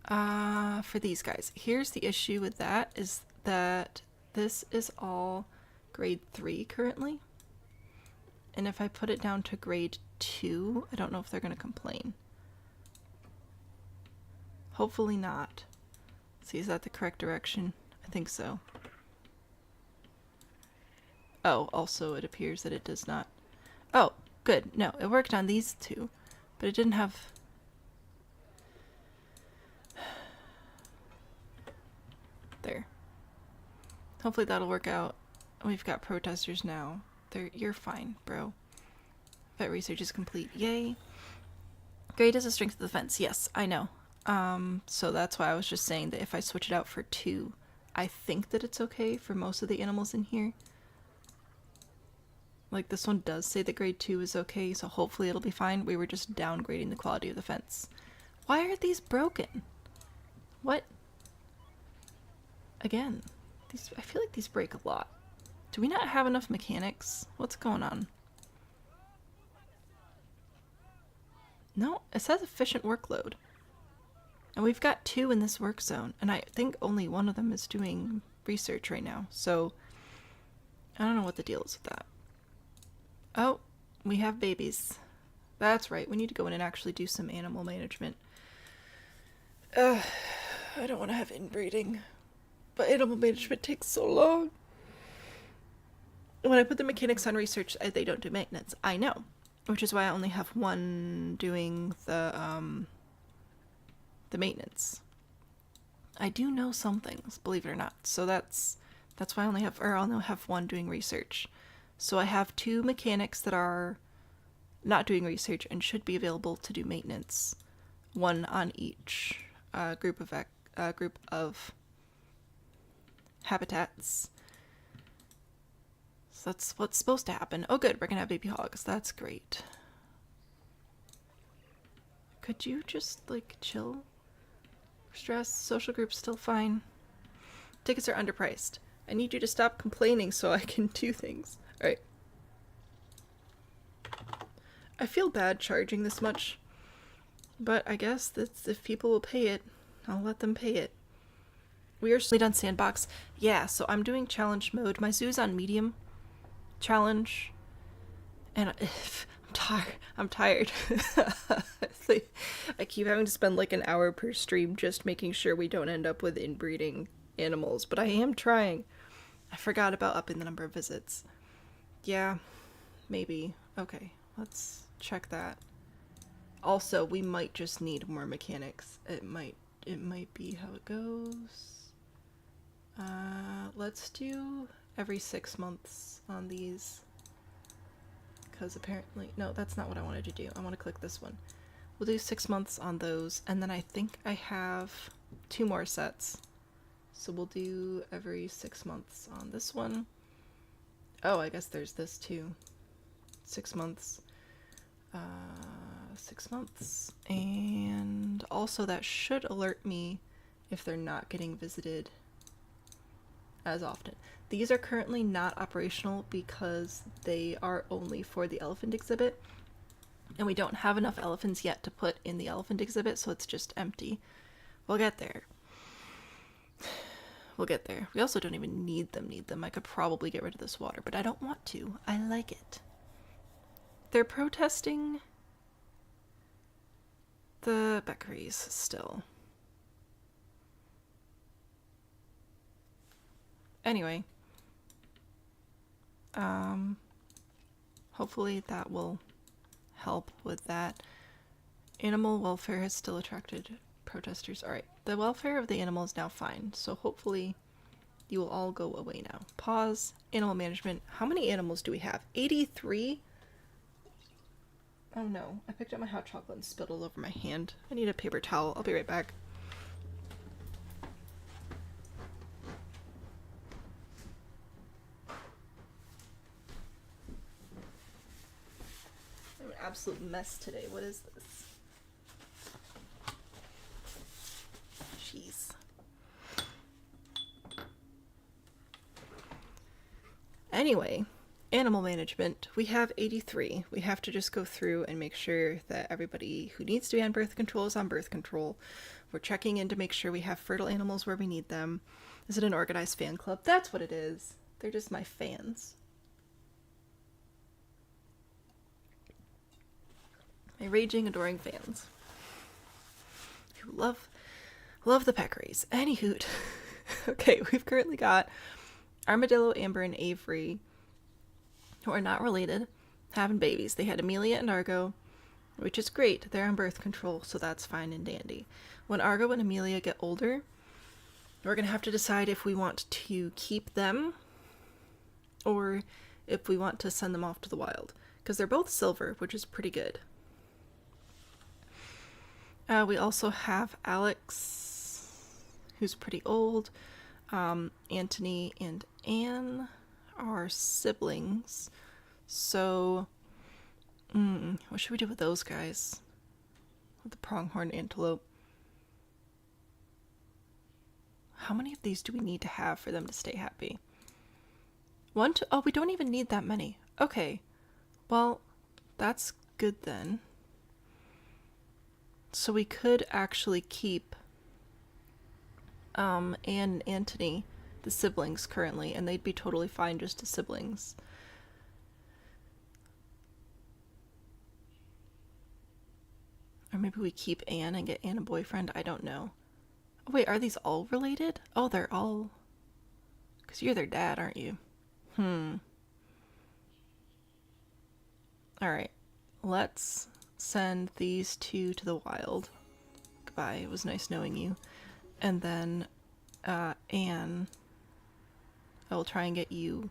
[SPEAKER 5] For these guys. Here's the issue with that, is that this is all grade 3 currently. And if I put it down to grade 2, I don't know if they're going to complain. Hopefully not. See, is that the correct direction? I think so. Oh, also it appears that it does not. Oh, good. No, it worked on these two, but it didn't have... There. Hopefully that'll work out. We've got protesters now. You're fine, bro. Vet research is complete. Yay. Grade is a strength of the fence. Yes, I know. So that's why I was just saying that if I switch it out for 2, I think that it's okay for most of the animals in here. Like, this one does say that grade 2 is okay, so hopefully it'll be fine. We were just downgrading the quality of the fence. Why are these broken? What? Again, I feel like these break a lot. Do we not have enough mechanics? What's going on? No, it says efficient workload. And we've got 2 in this work zone, and I think only one of them is doing research right now, so I don't know what the deal is with that. Oh, we have babies. That's right, we need to go in and actually do some animal management. I don't want to have inbreeding, but animal management takes so long. When I put the mechanics on research, they don't do maintenance. I know, which is why I only have one doing the maintenance. I do know some things, believe it or not. So that's why I only have one doing research. So I have 2 mechanics that are not doing research and should be available to do maintenance. One on each group of habitats. So that's what's supposed to happen. Oh good, we're gonna have baby hogs. That's great. Could you just, like, chill? Stress, social group's still fine. Tickets are underpriced. I need you to stop complaining so I can do things. Alright. I feel bad charging this much, but I guess that's, if people will pay it, I'll let them pay it. We are still done sandbox. Yeah, so I'm doing challenge mode. My zoo's on medium challenge, and I'm I'm tired. I keep having to spend like an hour per stream just making sure we don't end up with inbreeding animals, but I am trying. I forgot about upping the number of visits. Yeah, maybe. Okay, let's check that. Also, we might just need more mechanics. It might be how it goes. Let's do every 6 months on these. Because apparently, no, that's not what I wanted to do. I want to click this one. We'll do 6 months on those, and then I think I have 2 more sets. So we'll do every 6 months on this one. Oh, I guess there's this too. 6 months. 6 months. And also that should alert me if they're not getting visited as often. These are currently not operational because they are only for the elephant exhibit. And we don't have enough elephants yet to put in the elephant exhibit, so it's just empty. We'll get there. We'll get there. We also don't even need them. I could probably get rid of this water, but I don't want to. I like it. They're protesting the becqueries still. Anyway. Hopefully that will help with that. Animal welfare has still attracted protesters. Alright, the welfare of the animal is now fine, so hopefully you will all go away now. Pause. Animal management. How many animals do we have? 83? Oh no, I picked up my hot chocolate and spilled all over my hand. I need a paper towel. I'll be right back. I'm an absolute mess today. What is this? Jeez. Anyway, animal management. We have 83. We have to just go through and make sure that everybody who needs to be on birth control is on birth control. We're checking in to make sure we have fertile animals where we need them. Is it an organized fan club? That's what it is. They're just my fans. My raging, adoring fans. Who love the peccaries. Anywho. Okay, we've currently got Armadillo, Amber, and Avery, who are not related, having babies. They had Amelia and Argo, which is great. They're on birth control, so that's fine and dandy. When Argo and Amelia get older, we're going to have to decide if we want to keep them or if we want to send them off to the wild. Because they're both silver, which is pretty good. We also have Alex, who's pretty old. Anthony and Anne are siblings. So, what should we do with those guys? With the pronghorn antelope. How many of these do we need to have for them to stay happy? 1, 2, oh, we don't even need that many. Okay. Well, that's good then. So we could actually keep Anne and Anthony, the siblings currently, and they'd be totally fine just as siblings. Or maybe we keep Anne and get Anne a boyfriend. I don't know. Oh, wait, are these all related? Oh, they're all... Because you're their dad, aren't you? Alright. Let's send these 2 to the wild. Goodbye, it was nice knowing you. And then, Anne, I will try and get you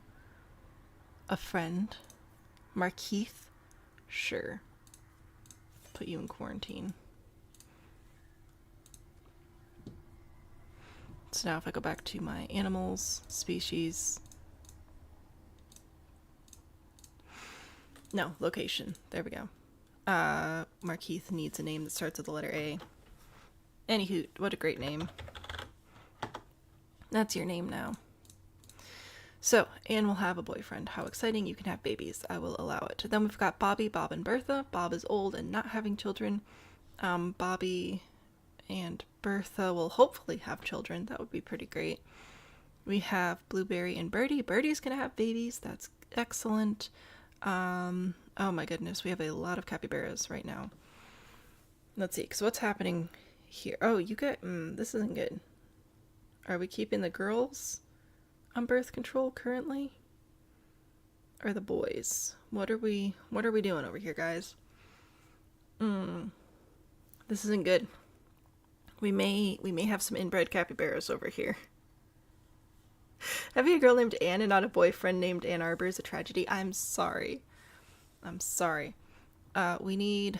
[SPEAKER 5] a friend. Markeith? Sure. Put you in quarantine. So now if I go back to my animals, species. No, location. There we go. Markeith needs a name that starts with the letter A. Anywho, what a great name. That's your name now. So, Anne will have a boyfriend. How exciting, you can have babies. I will allow it. Then we've got Bobby, Bob, and Bertha. Bob is old and not having children. Bobby and Bertha will hopefully have children. That would be pretty great. We have Blueberry and Birdie. Birdie's gonna have babies. That's excellent. Oh my goodness, we have a lot of capybaras right now. Let's see, because what's happening here? Oh, you get, this isn't good. Are we keeping the girls on birth control currently? Or the boys? What are we doing over here, guys? This isn't good. We may have some inbred capybaras over here. Having a girl named Anne and not a boyfriend named Ann Arbor is a tragedy. I'm sorry. We need...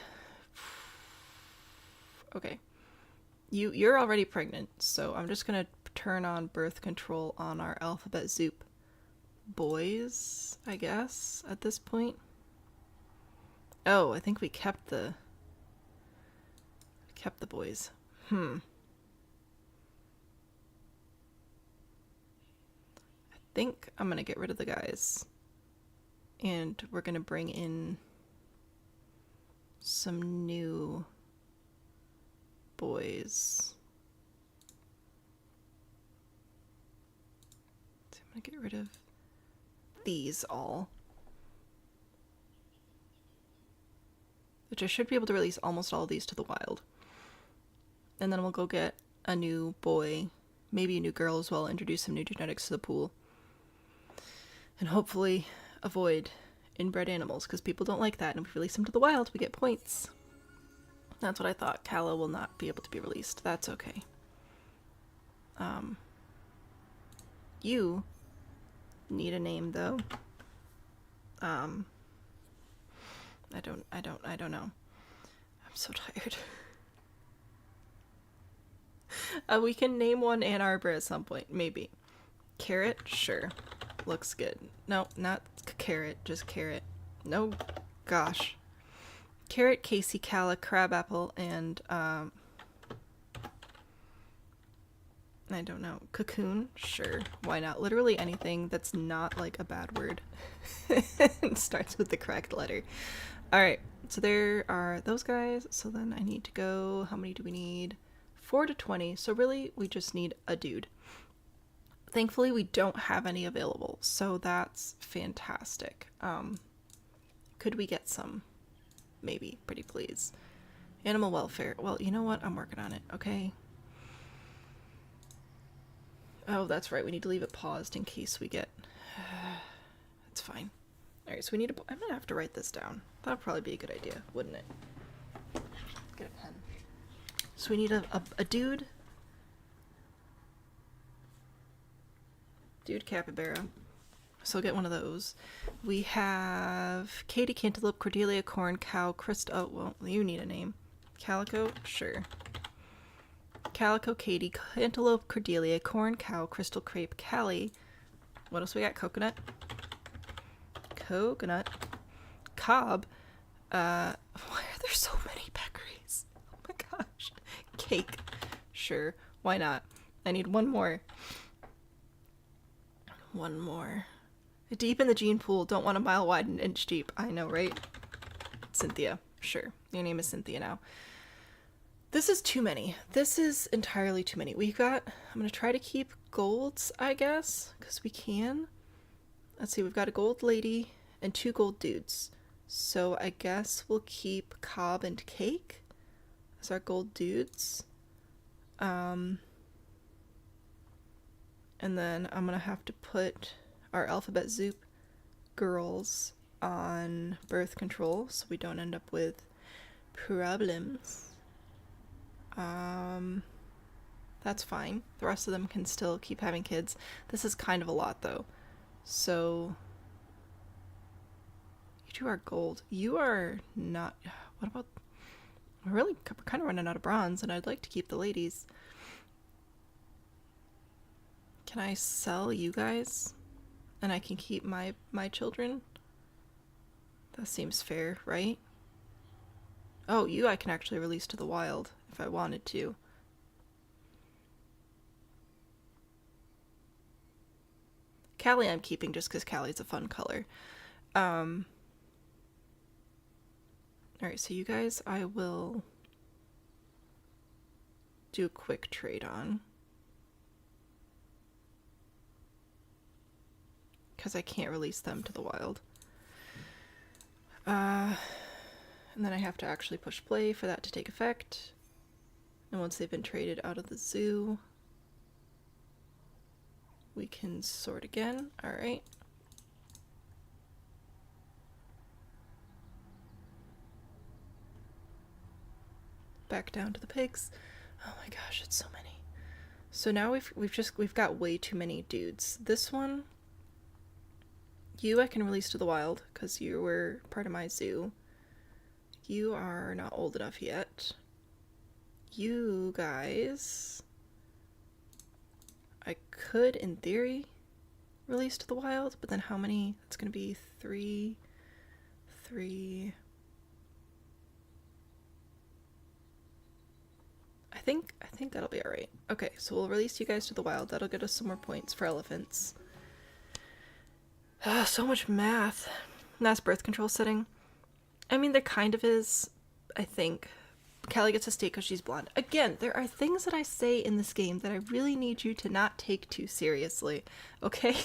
[SPEAKER 5] Okay. You're already pregnant, so I'm just gonna turn on birth control on our alphabet zoop boys, I guess, at this point. Oh, I think we kept the boys. I think I'm gonna get rid of the guys. And we're gonna bring in some new boys. So I'm gonna get rid of these all. Which I should be able to release almost all of these to the wild. And then we'll go get a new boy, maybe a new girl as well, introduce some new genetics to the pool. And hopefully avoid inbred animals, because people don't like that, and if we release them to the wild, we get points. That's what I thought. Calla will not be able to be released. That's okay. You need a name, though. I don't know. I'm so tired. We can name one Ann Arbor at some point, maybe. Carrot? Sure. Looks good. No, not carrot, just carrot. No, gosh. Carrot, Casey, Calla, Crabapple, and, I don't know. Cocoon? Sure. Why not? Literally anything that's not, like, a bad word. It starts with the correct letter. Alright, so there are those guys. So then I need to go... How many do we need? 4 to 20. So really, we just need a dude. Thankfully, we don't have any available, so that's fantastic. Could we get some? Maybe, pretty please. Animal welfare. Well, you know what? I'm working on it, okay? Oh, that's right. We need to leave it paused in case we get... It's fine. Alright, so we need a... I'm gonna have to write this down. That would probably be a good idea, wouldn't it? Get a pen. So we need a dude... Dude capybara. So I'll get one of those. We have Katie, Cantaloupe, Cordelia, Corn, Cow, Crystal. Oh, well, you need a name. Calico? Sure. Calico, Katie, Cantaloupe, Cordelia, Corn, Cow, Crystal, Crepe, Callie. What else we got? Coconut? Coconut. Cobb. Why are there so many peccaries? Oh my gosh. Cake. Sure. Why not? I need one more. One more. Deep in the gene pool. Don't want a mile wide and inch deep. I know, right? Cynthia. Sure. Your name is Cynthia now. This is too many. This is entirely too many. We've got... I'm going to try to keep golds, I guess, because we can. Let's see. We've got a gold lady and 2 gold dudes. So I guess we'll keep Cobb and Cake as our gold dudes. And then I'm going to have to put our alphabet zoop girls on birth control so we don't end up with problems. That's fine. The rest of them can still keep having kids. This is kind of a lot, though. So, you two are gold. You are not... What about... We're kind of running out of bronze, and I'd like to keep the ladies. Can I sell you guys? And I can keep my children? That seems fair, right? Oh, you I can actually release to the wild if I wanted to. Callie I'm keeping just because Callie's a fun color. Alright, so you guys I will do a quick trade on. Because I can't release them to the wild. And then I have to actually push play for that to take effect. And once they've been traded out of the zoo, we can sort again. Alright. Back down to the pigs. Oh my gosh, it's so many. So now we've got way too many dudes. This one, you I can release to the wild because you were part of my zoo. You are not old enough yet. You guys, I could in theory release to the wild, but then how many? It's gonna be three. I think that'll be alright. Okay, so we'll release you guys to the wild. That'll get us some more points for elephants. So much math. Mass birth control setting. I mean, there kind of is, I think. Callie gets a steak because she's blonde. Again, there are things that I say in this game that I really need you to not take too seriously. Okay?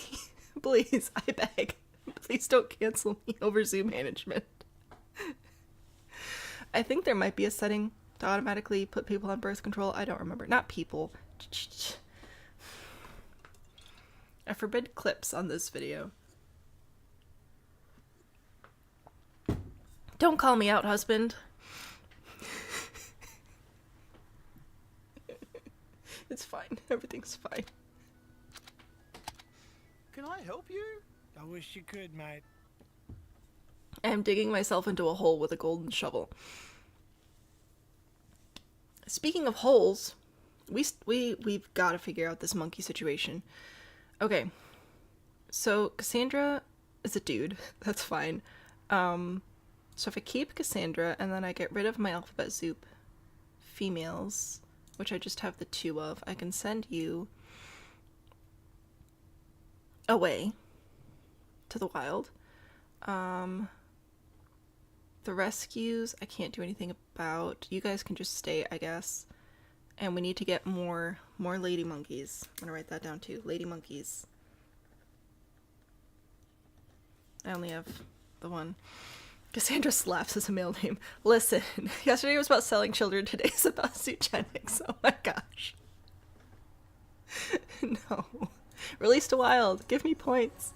[SPEAKER 5] Please, I beg. Please don't cancel me over zoo management. I think there might be a setting to automatically put people on birth control. I don't remember. Not people. I forbid clips on this video. Don't call me out, husband. It's fine. Everything's fine.
[SPEAKER 3] Can I help you? I wish you could, mate.
[SPEAKER 5] I'm digging myself into a hole with a golden shovel. Speaking of holes, we've got to figure out this monkey situation. Okay, so Cassandra is a dude. That's fine. So if I keep Cassandra and then I get rid of my alphabet soup females, which I just have the 2 of, I can send you away to the wild. The rescues, I can't do anything about. You guys can just stay, I guess. And we need to get more lady monkeys. I'm gonna write that down too. Lady monkeys. I only have the one. Cassandra Slaps is a male name. Listen, yesterday was about selling children, today's about eugenics. Oh my gosh. No. Release to wild. Give me points.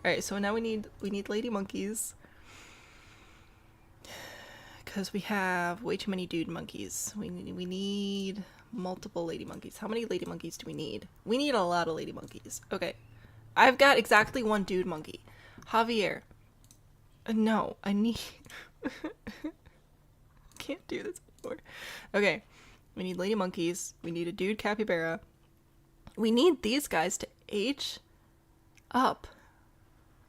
[SPEAKER 5] Alright, so now we need lady monkeys. Because we have way too many dude monkeys. We need multiple lady monkeys. How many lady monkeys do we need? We need a lot of lady monkeys. Okay. I've got exactly 1 dude monkey. Javier. No, I need... Can't do this anymore. Okay. We need lady monkeys. We need a dude capybara. We need these guys to age up.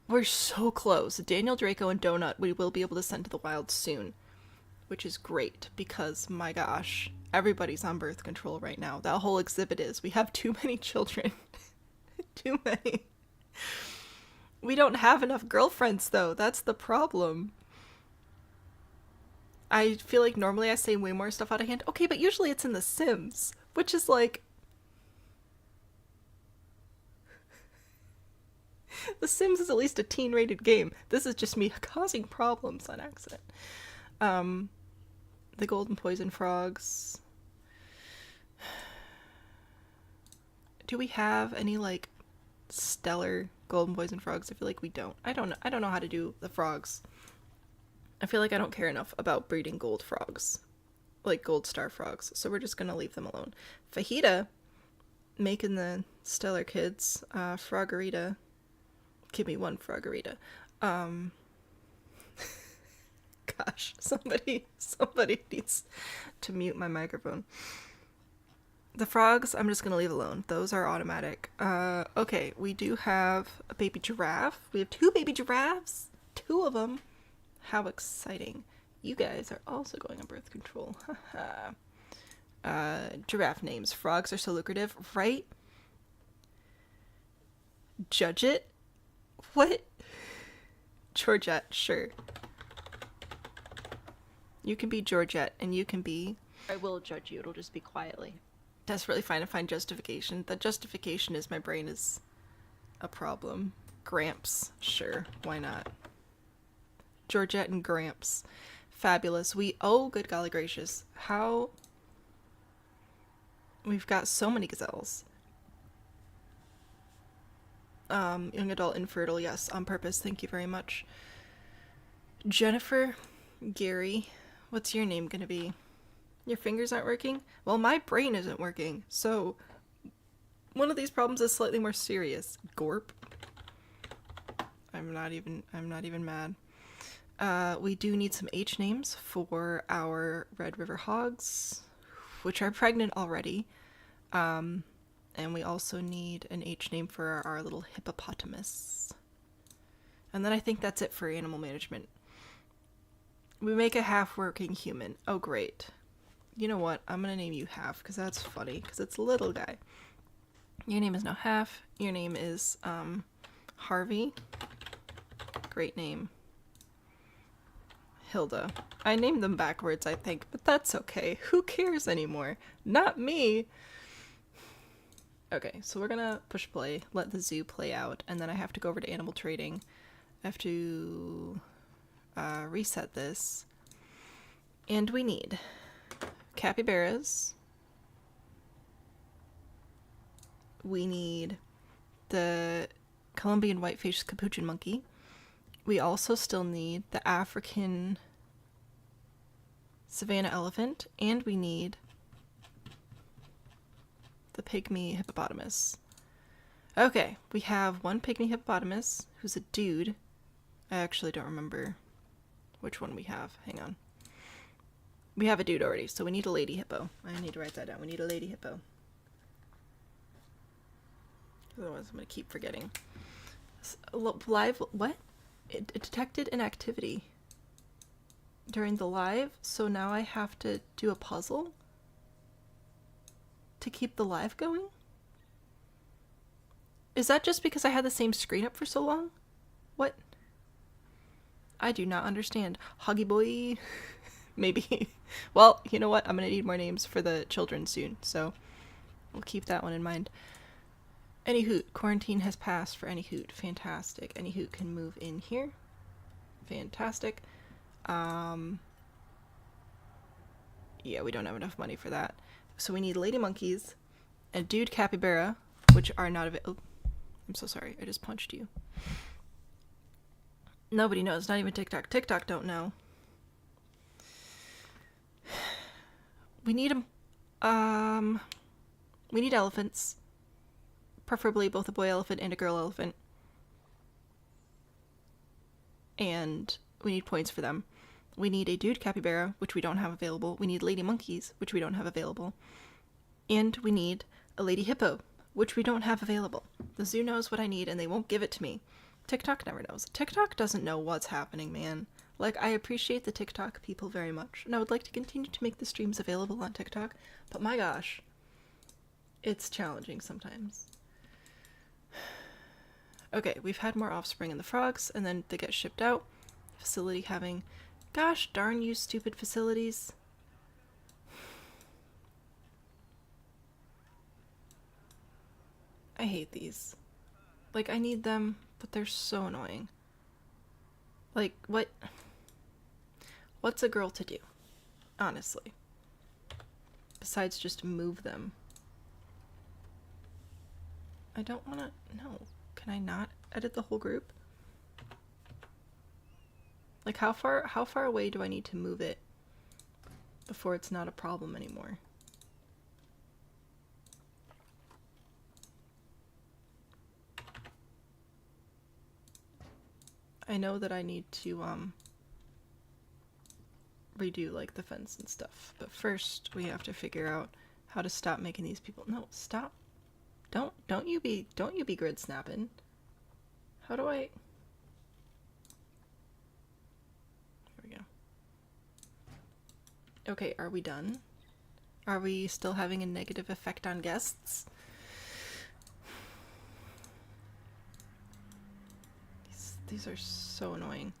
[SPEAKER 5] We're so close. Daniel, Draco, and Donut we will be able to send to the wild soon. Which is great, because, my gosh, everybody's on birth control right now. That whole exhibit is. We have too many children. Too many. We don't have enough girlfriends, though. That's the problem. I feel like normally I say way more stuff out of hand. Okay, but usually it's in The Sims, which is like... The Sims is at least a teen-rated game. This is just me causing problems on accident. The golden poison frogs. Do we have any, like, stellar golden poison frogs? I feel like we don't. I don't know how to do the frogs. I feel like I don't care enough about breeding gold frogs. Like gold star frogs. So we're just gonna leave them alone. Fajita, making the stellar kids. Froggerita. Give me 1 Froggerita. Gosh, somebody needs to mute my microphone. The frogs, I'm just gonna leave alone. Those are automatic. Okay, we do have a baby giraffe. We have 2 baby giraffes. 2 of them. How exciting. You guys are also going on birth control. Giraffe names. Frogs are so lucrative, right? Judge it? What? Georgette, sure. You can be Georgette, and you can be...
[SPEAKER 1] I will judge you. It'll just be quietly.
[SPEAKER 5] That's really fine to find justification. The justification is my brain is a problem. Gramps, sure, why not? Georgette and Gramps. Fabulous. Oh, good golly gracious. How... We've got so many gazelles. Young adult infertile, yes, on purpose. Thank you very much. Jennifer, Gary, what's your name gonna be? Your fingers aren't working? Well, my brain isn't working, so one of these problems is slightly more serious. Gorp. I'm not even mad. We do need some H names for our Red River hogs, which are pregnant already. And we also need an H name for our little hippopotamus. And then I think that's it for animal management. We make a half-working human. Oh, great. You know what? I'm gonna name you Half, because that's funny, because it's a little guy. Your name is now Half. Your name is, Harvey. Great name. Hilda. I named them backwards, I think, but that's okay. Who cares anymore? Not me! Okay, so we're gonna push play, let the zoo play out, and then I have to go over to animal trading. I have to reset this. And we need capybaras. We need the Colombian white-faced capuchin monkey. We also still need the African savanna elephant, and we need the pygmy hippopotamus. Okay, we have one pygmy hippopotamus who's a dude. I actually don't remember which one we have. Hang on. We have a dude already, so we need a lady hippo. I need to write that down. We need a lady hippo. Otherwise I'm gonna keep forgetting. Live, what? It detected an activity during the live, so now I have to do a puzzle to keep the live going? Is that just because I had the same screen up for so long? What? I do not understand. Huggy boy. Maybe. Well, you know what? I'm gonna need more names for the children soon, so we'll keep that one in mind. Any hoot. Quarantine has passed for any hoot. Fantastic. Any hoot can move in here. Fantastic. Yeah, we don't have enough money for that. So we need lady monkeys and dude capybara, which are not available. Oh, I'm so sorry. I just punched you. Nobody knows. Not even TikTok. TikTok don't know. We need them. We need elephants. Preferably both a boy elephant and a girl elephant. And we need points for them. We need a dude capybara, which we don't have available. We need lady monkeys, which we don't have available. And we need a lady hippo, which we don't have available. The zoo knows what I need and they won't give it to me. TikTok never knows. TikTok doesn't know what's happening, man. Like, I appreciate the TikTok people very much, and I would like to continue to make the streams available on TikTok, but my gosh, it's challenging sometimes. Okay, we've had more offspring in the frogs, and then they get shipped out. Facility having... Gosh darn you stupid facilities. I hate these. Like, I need them, but they're so annoying. Like, what? What's a girl to do? Honestly. Besides just move them. I don't wanna... No. Can I not edit the whole group? Like, how far away do I need to move it before it's not a problem anymore? I know that I need to, redo, like, the fence and stuff, but first we have to figure out how to stop making these people... No, stop. Don't you be grid snapping. How do I... Okay, are we done? Are we still having a negative effect on guests? These are so annoying.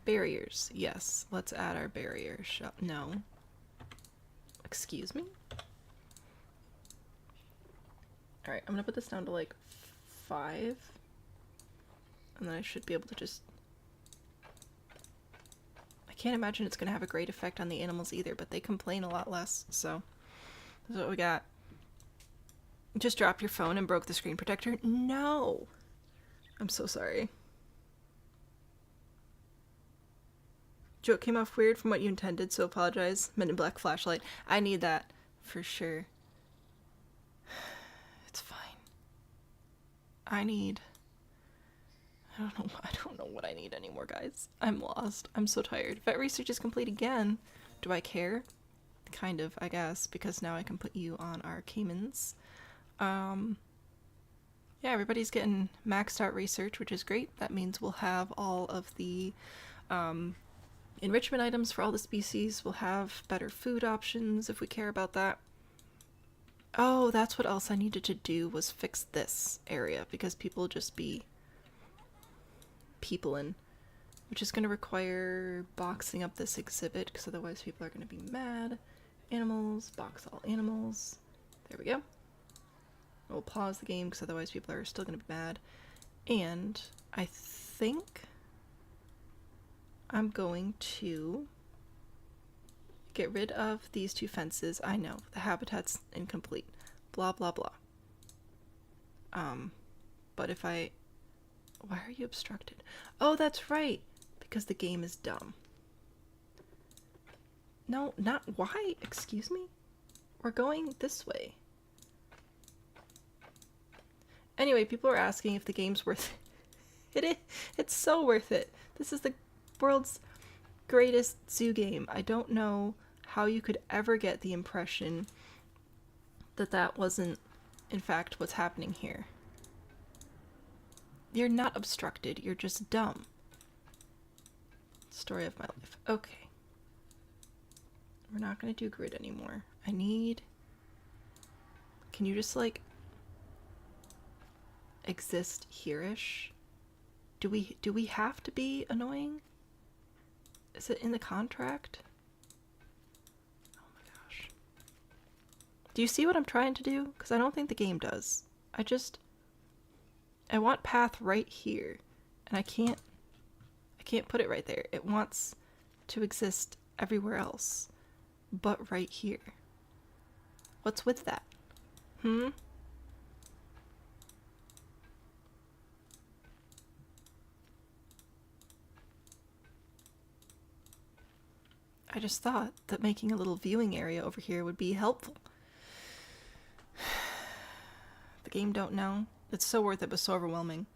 [SPEAKER 5] Barriers. Yes, let's add our barrier shop. No. Excuse me? Alright, I'm gonna put this down to like 5. And then I should be able to just can't imagine it's going to have a great effect on the animals either, but they complain a lot less, so this is what we got. Just dropped your phone and broke the screen protector? No! I'm so sorry. Joke came off weird from what you intended, so apologize. Men in Black flashlight. I need that for sure. It's fine. I don't know what I need anymore, guys. I'm lost. I'm so tired. Vet research is complete again. Do I care? Kind of, I guess, because now I can put you on our caimans. Yeah, everybody's getting maxed out research, which is great. That means we'll have all of the enrichment items for all the species. We'll have better food options if we care about that. Oh, that's what else I needed to do, was fix this area, because people just be peopling, which is going to require boxing up this exhibit, because otherwise people are going to be mad. Animals, box all animals. There we go. We'll pause the game because otherwise people are still going to be mad. And I think I'm going to get rid of these two fences. I know, the habitat's incomplete. Blah, blah, blah. But if I... Why are you obstructed? Oh, that's right! Because the game is dumb. No, not why? Excuse me? We're going this way. Anyway, people are asking if the game's worth it. It's so worth it. This is the world's greatest zoo game. I don't know how you could ever get the impression that that wasn't, in fact, what's happening here. You're not obstructed. You're just dumb. Story of my life. Okay. We're not going to do grid anymore. I need... Can you just, like... exist here-ish? Do we have to be annoying? Is it in the contract? Oh my gosh. Do you see what I'm trying to do? Because I don't think the game does. I want path right here, and I can't put it right there. It wants to exist everywhere else, but right here. What's with that? I just thought that making a little viewing area over here would be helpful. The game don't know. It's so worth it, but so overwhelming.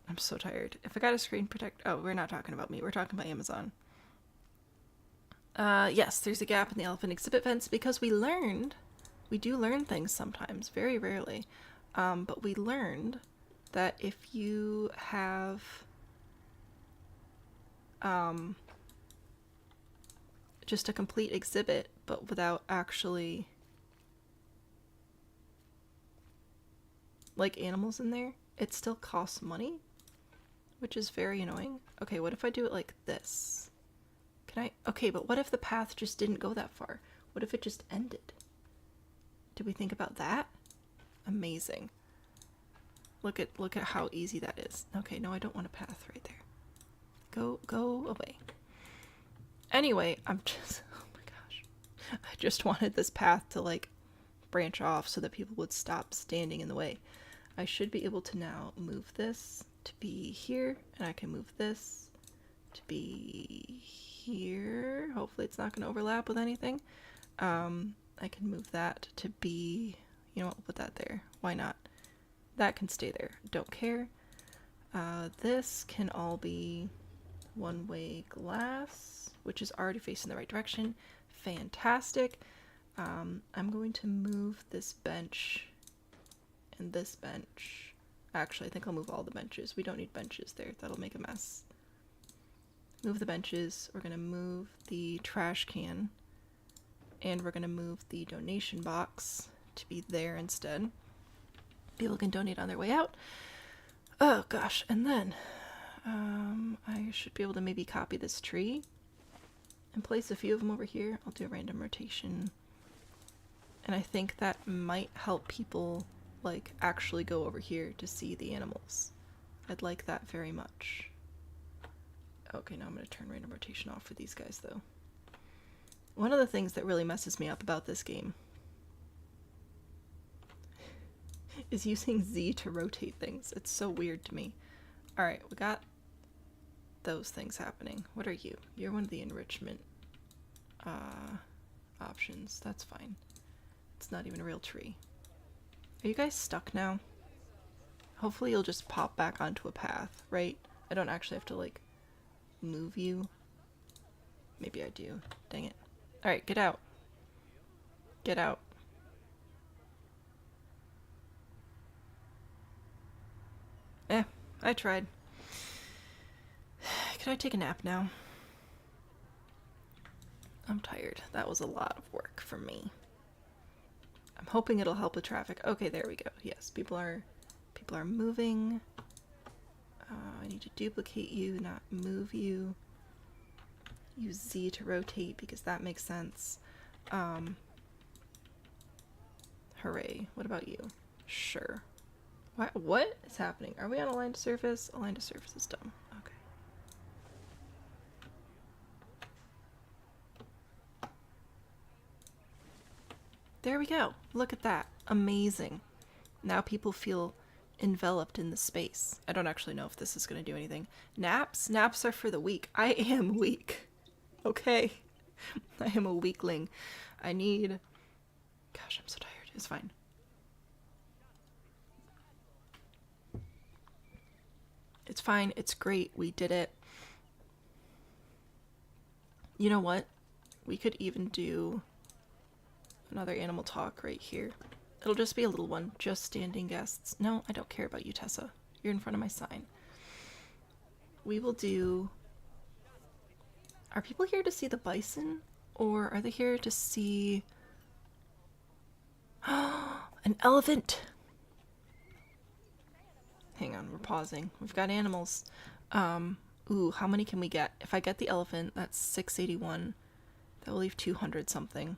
[SPEAKER 5] I'm so tired. If I got a screen protect... Oh, we're not talking about me. We're talking about Amazon. Yes, there's a gap in the elephant exhibit fence because we do learn things sometimes, very rarely. But we learned that if you have... just a complete exhibit, but without actually like animals in there, it still costs money, which is very annoying. Okay, what if I do it like this? Can I? Okay, but what if the path just didn't go that far? What if it just ended? Did we think about that? Amazing. Look at how easy that is. Okay, no, I don't want a path right there. Go away. Anyway, oh my gosh. I just wanted this path to, like, branch off so that people would stop standing in the way. I should be able to now move this to be here, and I can move this to be here. Hopefully it's not going to overlap with anything. I can move that to be, you know what, we'll put that there. Why not? That can stay there. Don't care. This can all be one-way glass, which is already facing the right direction. Fantastic. I'm going to move this bench and this bench. Actually, I think I'll move all the benches. We don't need benches there. That'll make a mess. Move the benches. We're going to move the trash can. And we're going to move the donation box to be there instead. People can donate on their way out. Oh gosh, and then I should be able to maybe copy this tree and place a few of them over here. I'll do a random rotation. And I think that might help people, like, actually go over here to see the animals. I'd like that very much. Okay, now I'm going to turn random rotation off for these guys, though. One of the things that really messes me up about this game is using Z to rotate things. It's so weird to me. Alright, we got those things happening. What are you? You're one of the enrichment options. That's fine. It's not even a real tree. Are you guys stuck now? Hopefully you'll just pop back onto a path, right? I don't actually have to, like, move you. Maybe I do. Dang it. Alright, get out. Get out. I tried. Can I take a nap now? I'm tired. That was a lot of work for me. I'm hoping it'll help with traffic. Okay, there we go. Yes, people are moving. I need to duplicate you, not move you. Use Z to rotate because that makes sense. Hooray. What about you? Sure. What is happening? Are we on aligned to surface? Aligned to surface is dumb. Okay. There we go. Look at that. Amazing. Now people feel enveloped in the space. I don't actually know if this is going to do anything. Naps? Naps are for the weak. I am weak. Okay. I am a weakling. I need... Gosh, I'm so tired. It's fine. It's fine. It's great. We did it. You know what? We could even do another animal talk right here. It'll just be a little one. Just standing guests. No, I don't care about you, Tessa. You're in front of my sign. We will do... Are people here to see the bison? Or are they here to see... an elephant! Hang on, we're pausing. We've got animals. Ooh, how many can we get? If I get the elephant, that's 681. That will leave 200 something.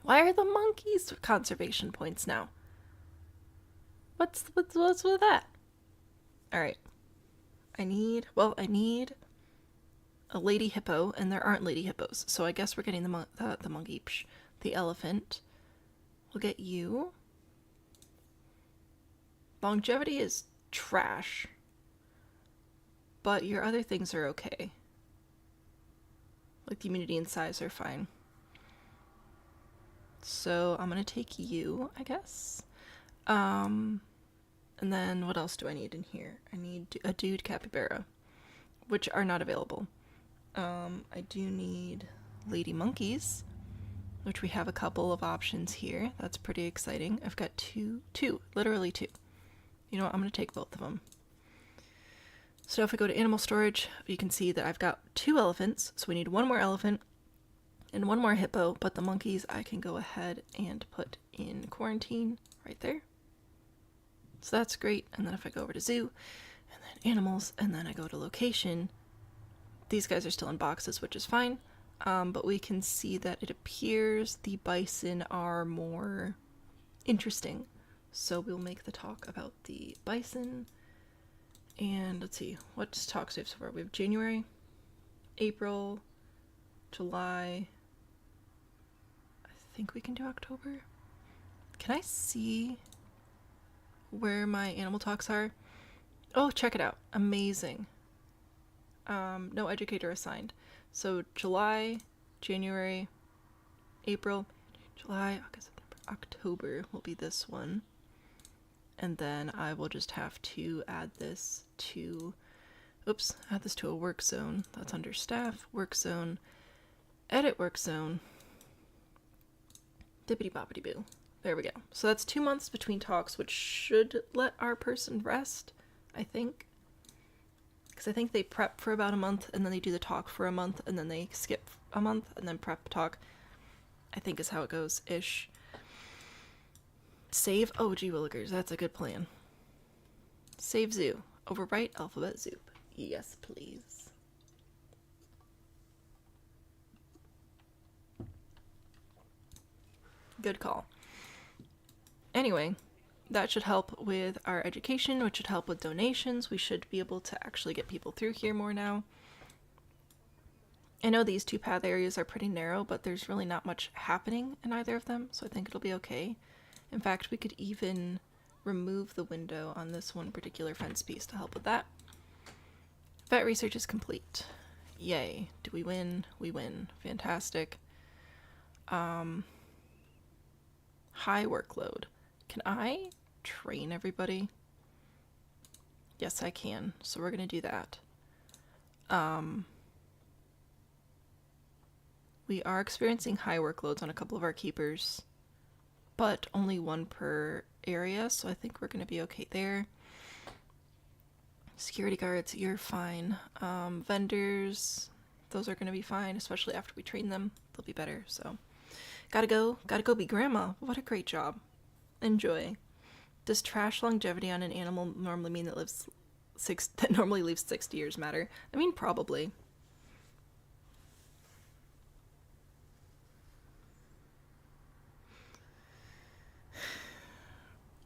[SPEAKER 5] Why are the monkeys conservation points now? What's with that? Alright. I need a lady hippo, and there aren't lady hippos, so I guess we're getting the monkey, the elephant. We'll get you. Longevity is trash, but your other things are okay. Like the immunity and size are fine. So I'm gonna take you, I guess. And then what else do I need in here? I need a dude capybara, which are not available. I do need lady monkeys, which we have a couple of options here. That's pretty exciting. I've got literally two. You know what? I'm going to take both of them. So if I go to animal storage, you can see that I've got 2 elephants. So we need 1 more elephant and 1 more hippo, but the monkeys I can go ahead and put in quarantine right there. So that's great. And then if I go over to zoo and then animals and then I go to location, these guys are still in boxes, which is fine. But we can see that it appears the bison are more interesting. So we'll make the talk about the bison. And let's see, what talks do we have so far? We have January, April, July. I think we can do October. Can I see where my animal talks are? Oh, check it out. Amazing. No educator assigned. So July, January, April, July, August, September, October will be this one. And then I will just have to add this to, add this to a work zone. That's under staff, work zone, edit work zone, dippity boppity boo. There we go. So that's 2 months between talks, which should let our person rest, I think. Because I think they prep for about a month, and then they do the talk for a month, and then they skip a month, and then prep talk. I think is how it goes-ish. Save OG Willigers. That's a good plan. Save zoo. Overwrite alphabet soup. Yes, please. Good call. Anyway, That should help with our education, which should help with donations. We should be able to actually get people through here more now. I know these two path areas are pretty narrow, but there's really not much happening in either of them, so I think it'll be okay. In fact, we could even remove the window on this one particular fence piece to help with that. Vet research is complete. Yay. Do we win? We win. Fantastic. High workload. Can I train everybody? Yes, I can. So we're going to do that. We are experiencing high workloads on a couple of our keepers, but only one per area, so I think we're going to be okay there. Security guards, you're fine. Vendors, those are going to be fine, especially after we train them. They'll be better, so. Gotta go be grandma. What a great job. Enjoy. Does trash longevity on an animal normally mean that normally lives 60 years matter? I mean, probably.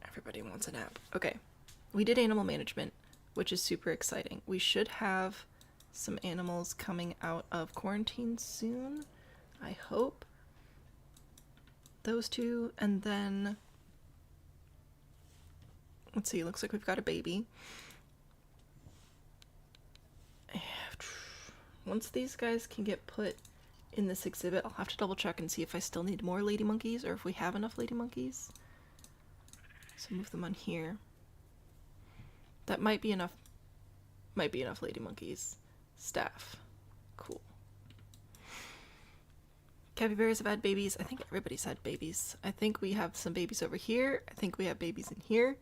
[SPEAKER 5] Everybody wants a nap. Okay. We did animal management, which is super exciting. We should have some animals coming out of quarantine soon, I hope. Those two, and then let's see, looks like we've got a baby. Once these guys can get put in this exhibit, I'll have to double check and see if I still need more lady monkeys or if we have enough lady monkeys. So move them on here. That might be enough. Might be enough lady monkeys. Staff. Cool. Capybaras have had babies. I think everybody's had babies. I think we have some babies over here. I think we have babies in here.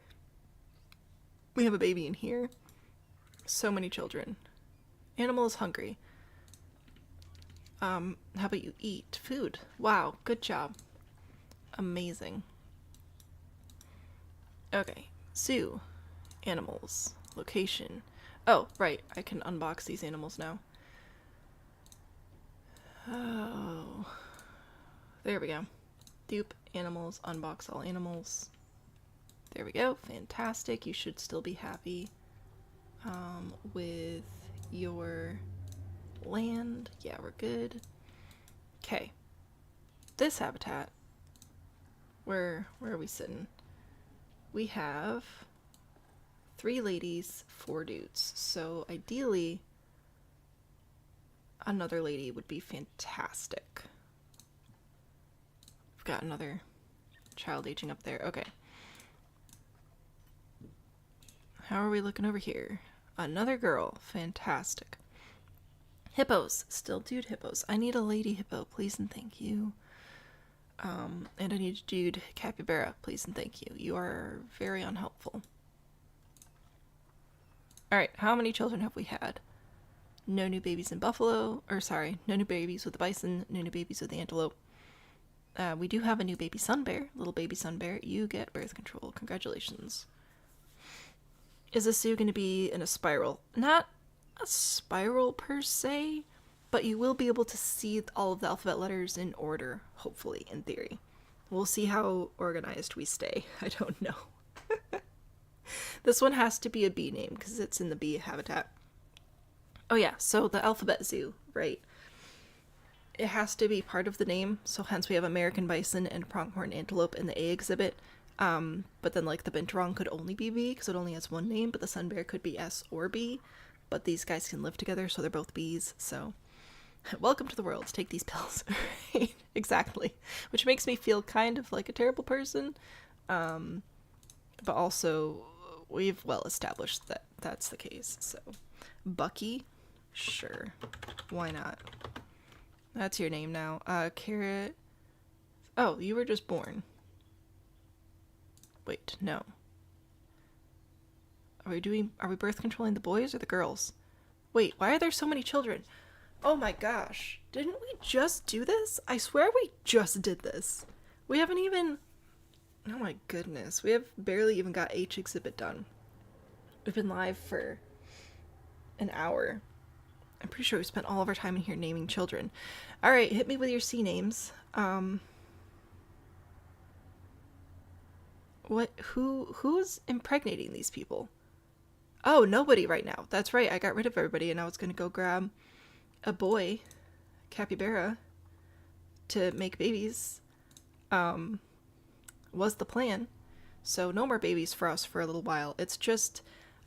[SPEAKER 5] We have a baby in here. So many children. Animal is hungry. How about you eat food? Wow, good job. Amazing. Okay, zoo. Animals. Location. Oh, right, I can unbox these animals now. Oh. There we go. Dupe, animals, unbox all animals. There we go, fantastic. You should still be happy with your land. Yeah, we're good. Okay. This habitat, where are we sitting? We have 3 ladies, 4 dudes. So ideally, another lady would be fantastic. We've got another child aging up there. Okay. How are we looking over here? Another girl. Fantastic. Hippos. Still dude hippos. I need a lady hippo, please and thank you. And I need a dude capybara, please and thank you. You are very unhelpful. Alright, how many children have we had? No new babies in buffalo. Or sorry, no new babies with the bison. No new babies with the antelope. We do have a new baby sun bear. Little baby sun bear. You get birth control. Congratulations. Is this zoo going to be in a spiral? Not a spiral per se, but you will be able to see all of the alphabet letters in order, hopefully, in theory. We'll see how organized we stay. I don't know. This one has to be a bee name because it's in the bee habitat. Oh yeah, so the alphabet zoo, right? It has to be part of the name, so hence we have American bison and pronghorn antelope in the A exhibit. But then like the binturong could only be B because it only has one name, but the sun bear could be S or B. But these guys can live together, so they're both bees, so welcome to the world, take these pills. Right? Exactly. Which makes me feel kind of like a terrible person. But also, we've well established that that's the case, so. Bucky? Sure. Why not? That's your name now. Carrot. Oh, you were just born. Wait, no. Are we birth controlling the boys or the girls? Wait, why are there so many children? Oh my gosh. Didn't we just do this? I swear we just did this. We haven't even... Oh my goodness. We have barely even got H exhibit done. We've been live for an hour. I'm pretty sure we spent all of our time in here naming children. Alright, hit me with your C names. What? Who's impregnating these people? Oh, nobody right now. That's right. I got rid of everybody, and I was gonna go grab a boy, capybara, to make babies. Was the plan. So no more babies for us for a little while. It's just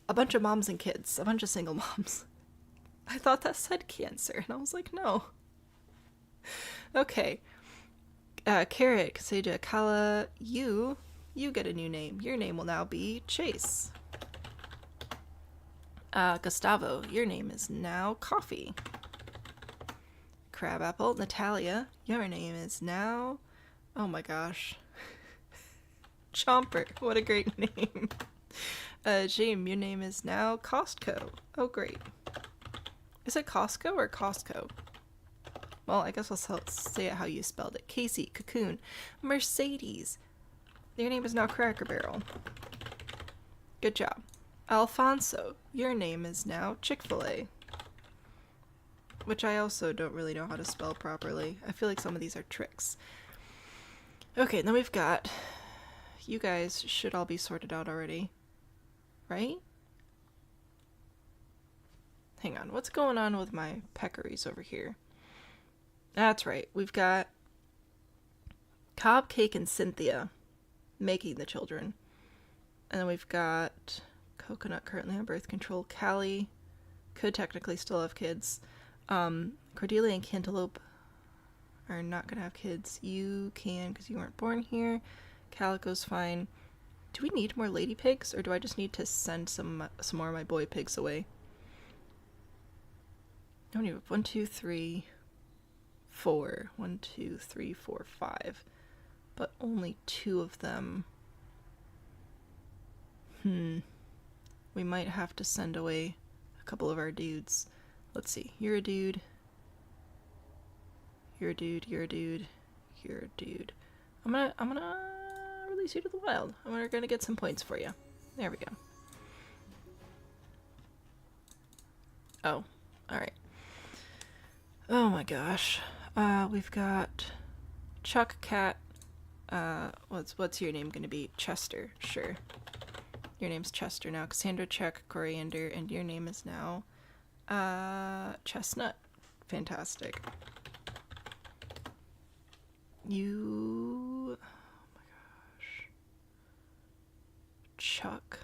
[SPEAKER 5] a bunch of moms and kids, a bunch of single moms. I thought that said cancer, and I was like, no. Okay. Carrot, Kaseja, Kala, you get a new name. Your name will now be Chase. Gustavo, your name is now Coffee. Crabapple, Natalia, your name is now... Oh my gosh. Chomper, what a great name. James, your name is now Costco. Oh, great. Is it Costco or Costco? Well, I guess I'll say it how you spelled it. Casey, Cocoon, Mercedes. Your name is now Cracker Barrel. Good job. Alfonso, your name is now Chick-fil-A. Which I also don't really know how to spell properly. I feel like some of these are tricks. Okay, then we've got... You guys should all be sorted out already. Right? Hang on, what's going on with my peccaries over here? That's right, we've got Cobb, Cake, and Cynthia making the children. And then we've got Coconut currently on birth control. Callie could technically still have kids. Cordelia and Cantaloupe are not going to have kids. You can because you weren't born here. Calico's fine. Do we need more lady pigs, or do I just need to send some more of my boy pigs away? I don't even... 1, 2, 3, 4. 1, 2, 3, 4, 5. But only 2 of them. We might have to send away a couple of our dudes. Let's see. You're a dude. You're a dude. You're a dude. You're a dude. I'm gonna release you to the wild. We're gonna get some points for you. There we go. Oh, alright. Oh my gosh. We've got Chuck, Cat. What's your name gonna be? Chester. Sure. Your name's Chester now. Cassandra, Chuck, Coriander, and your name is now Chestnut. Fantastic. You... Oh my gosh. Chuck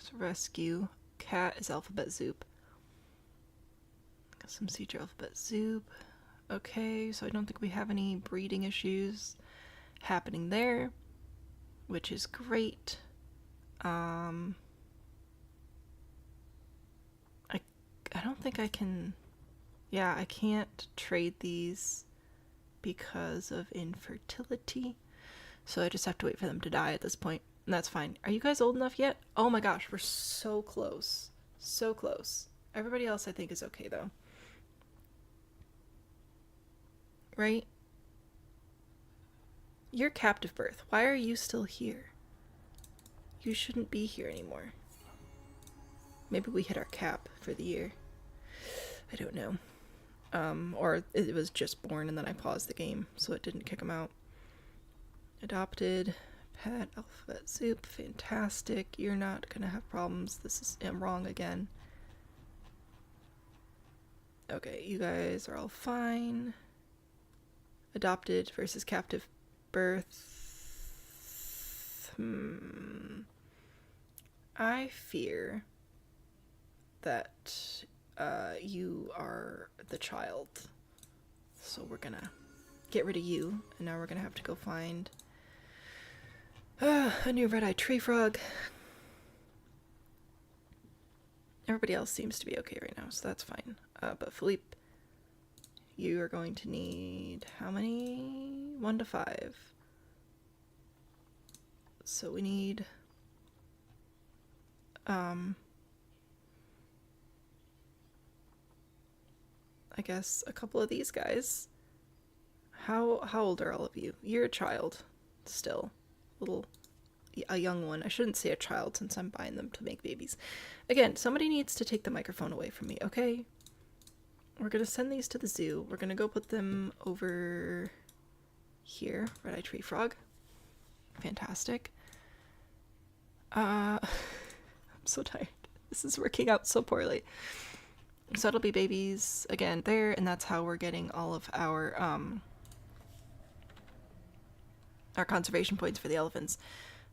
[SPEAKER 5] is Rescue. Cat is Alphabet Zoop. Got some Cedar Alphabet Zoop. Okay, so I don't think we have any breeding issues happening there, which is great. I don't think I can... Yeah, I can't trade these because of infertility. So I just have to wait for them to die at this point. And that's fine. Are you guys old enough yet? Oh my gosh, we're so close. So close. Everybody else I think is okay though. Right? You're captive birth. Why are you still here? You shouldn't be here anymore. Maybe we hit our cap for the year. I don't know. Or it was just born and then I paused the game, so it didn't kick him out. Adopted. Pet. Alphabet Soup. Fantastic. You're not gonna have problems. This is... I'm wrong again. Okay, you guys are all fine. Adopted versus captive birth. I fear that you are the child. So we're gonna get rid of you, and now we're gonna have to go find a new red-eyed tree frog. Everybody else seems to be okay right now, so that's fine. But Philippe, you are going to need how many? 1 to 5. So we need I guess a couple of these guys. How old are all of you? You're a child still. A young one. I shouldn't say a child since I'm buying them to make babies. Again, somebody needs to take the microphone away from me, okay? We're gonna send these to the zoo. We're gonna go put them over here. Red-eyed tree frog. Fantastic. I'm so tired. This is working out so poorly. So it'll be babies again there, and that's how we're getting all of our conservation points for the elephants.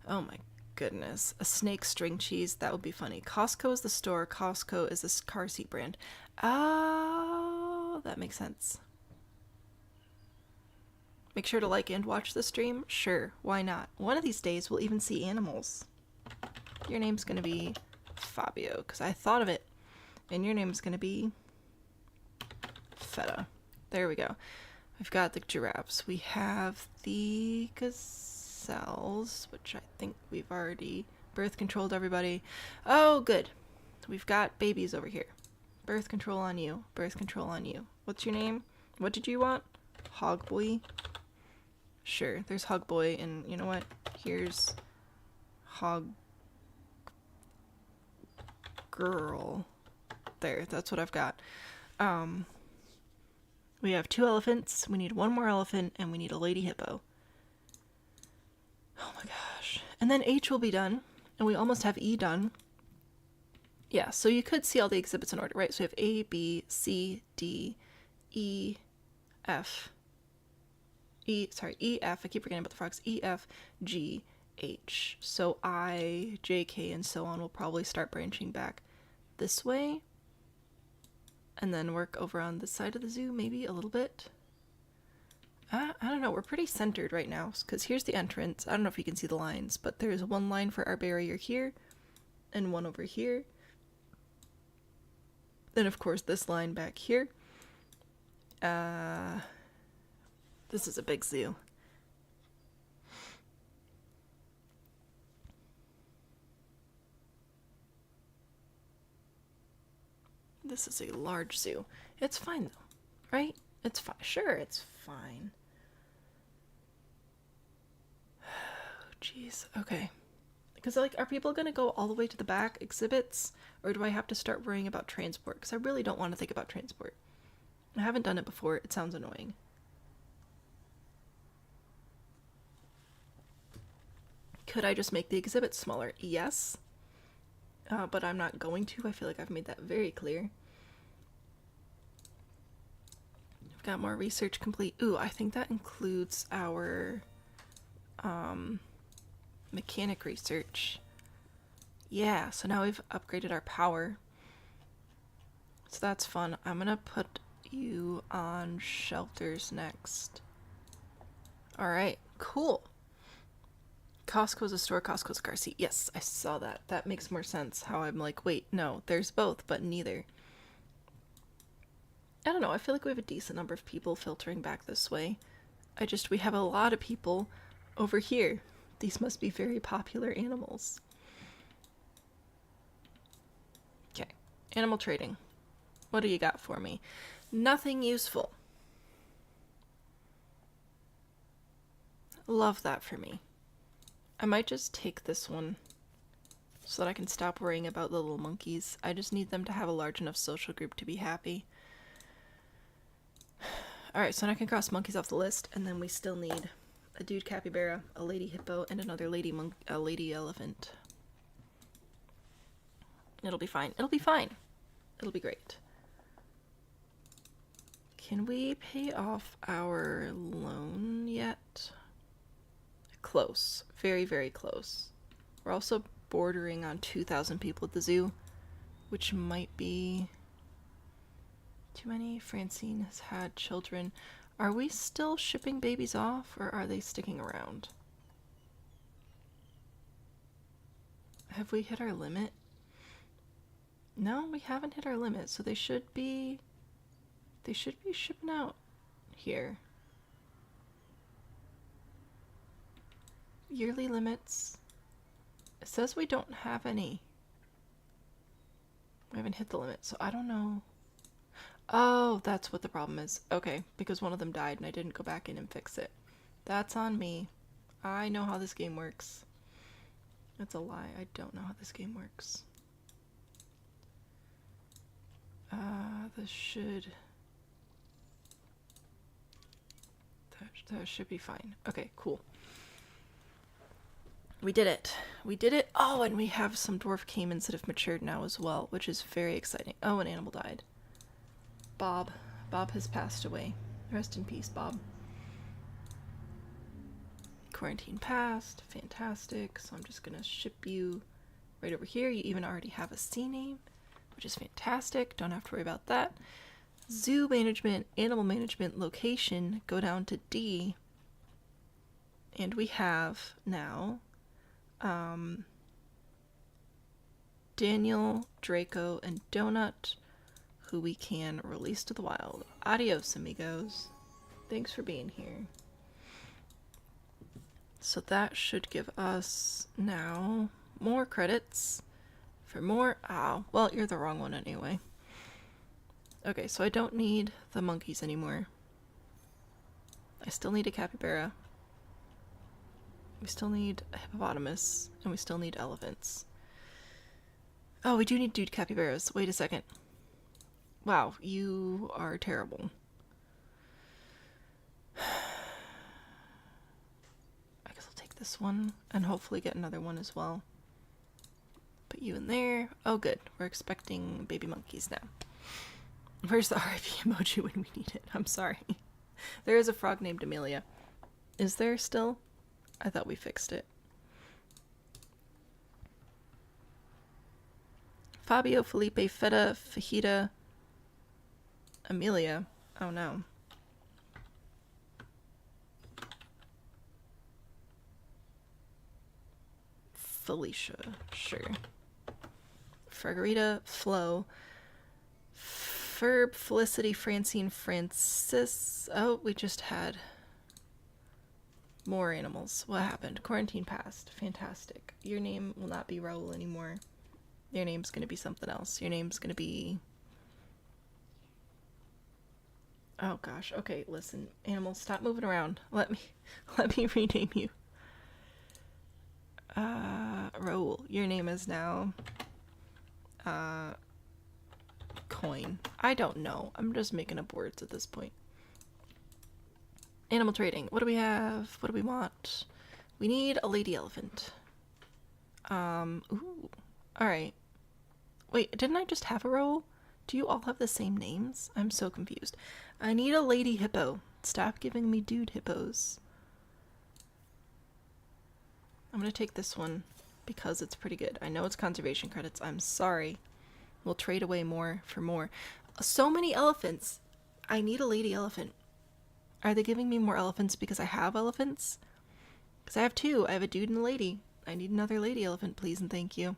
[SPEAKER 5] Oh my goodness. A snake string cheese, that would be funny. Costco is the store, Costco is this car seat brand. Oh, that makes sense. Make sure to like and watch the stream. Sure, why not? One of these days we'll even see animals. Your name's gonna be Fabio, because I thought of it. And your name's gonna be Feta. There we go. We've got the giraffes. We have the gazelles, which I think we've already birth controlled everybody. Oh, good. We've got babies over here. Birth control on you. Birth control on you. What's your name? What did you want? Hogboy? Sure, there's Hogboy, and you know what? Here's Hog Girl. There, that's what I've got. We have 2 elephants, we need 1 more elephant, and we need a lady hippo. Oh my gosh. And then H will be done, and we almost have E done. Yeah, so you could see all the exhibits in order, right? So we have A, B, C, D, E, F. E, F, I keep forgetting about the frogs. E, F, G, H. So I, J, K, and so on will probably start branching back this way. And then work over on this side of the zoo, maybe a little bit. I don't know, we're pretty centered right now, because here's the entrance. I don't know if you can see the lines, but there's 1 line for our barrier here, and 1 over here. Then, of course, this line back here. This is a big zoo. This is a large zoo. It's fine though, right? It's fine. Sure, it's fine. Jeez. Okay. Because, like, are people gonna go all the way to the back exhibits, or do I have to start worrying about transport? Because I really don't want to think about transport. I haven't done it before. It sounds annoying. Could I just make the exhibits smaller? Yes. But I'm not going to. I feel like I've made that very clear. I've got more research complete. Ooh, I think that includes our mechanic research. Yeah, so now we've upgraded our power. So that's fun. I'm gonna put you on shelters next. Alright, cool. Costco's a store, Costco's a car seat. Yes, I saw that. That makes more sense. How I'm like, wait, no, there's both, but neither. I don't know, I feel like we have a decent number of people filtering back this way. We have a lot of people over here. These must be very popular animals. Okay, animal trading. What do you got for me? Nothing useful. Love that for me. I might just take this one so that I can stop worrying about the little monkeys. I just need them to have a large enough social group to be happy. Alright, so now I can cross monkeys off the list, and then we still need a dude capybara, a lady hippo, and another lady elephant. It'll be fine. It'll be fine. It'll be great. Can we pay off our loan yet? Close. Very, very close. We're also bordering on 2,000 people at the zoo, which might be too many. Francine has had children. Are we still shipping babies off, or are they sticking around? Have we hit our limit? No, we haven't hit our limit, so they should be shipping out here. Yearly limits. It says we don't have any. We haven't hit the limit, so I don't know. Oh, that's what the problem is. Okay, because one of them died and I didn't go back in and fix it. That's on me. I know how this game works. That's a lie. I don't know how this game works. This should... That should be fine. Okay, cool. We did it. We did it. Oh, and we have some dwarf caimans that have matured now as well, which is very exciting. Oh, an animal died. Bob. Bob has passed away. Rest in peace, Bob. Quarantine passed. Fantastic. So I'm just gonna ship you right over here. You even already have a C name, which is fantastic. Don't have to worry about that. Zoo management, animal management, location, go down to D. And we have now Daniel, Draco, and Donut, who we can release to the wild. Adios, amigos. Thanks for being here. So that should give us now more credits for more. Oh, well, you're the wrong one anyway. Okay, so I don't need the monkeys anymore. I still need a capybara. We still need a hippopotamus, and we still need elephants. Oh, we do need dude capybaras. Wait a second. Wow, you are terrible. I guess I'll take this one, and hopefully get another one as well. Put you in there. Oh, good. We're expecting baby monkeys now. Where's the RIP emoji when we need it? I'm sorry. There is a frog named Amelia. Is there still? I thought we fixed it. Fabio, Felipe, Feta, Fajita, Amelia. Oh no. Felicia. Sure. Margarita, Flo. Ferb, Felicity, Francine, Francis. Oh, we just had more animals. What happened? Quarantine passed. Fantastic. Your name will not be Raul anymore. Your name's gonna be something else. Your name's gonna be... Oh gosh. Okay, listen. Animals, stop moving around. Let me rename you. Raul. Your name is now... Coin. I don't know. I'm just making up words at this point. Animal trading. What do we have? What do we want? We need a lady elephant. Ooh. Alright. Wait, didn't I just have a roll? Do you all have the same names? I'm so confused. I need a lady hippo. Stop giving me dude hippos. I'm gonna take this one because it's pretty good. I know it's conservation credits. I'm sorry. We'll trade away more for more. So many elephants. I need a lady elephant. Are they giving me more elephants because I have elephants? Because I have two. I have a dude and a lady. I need another lady elephant, please and thank you.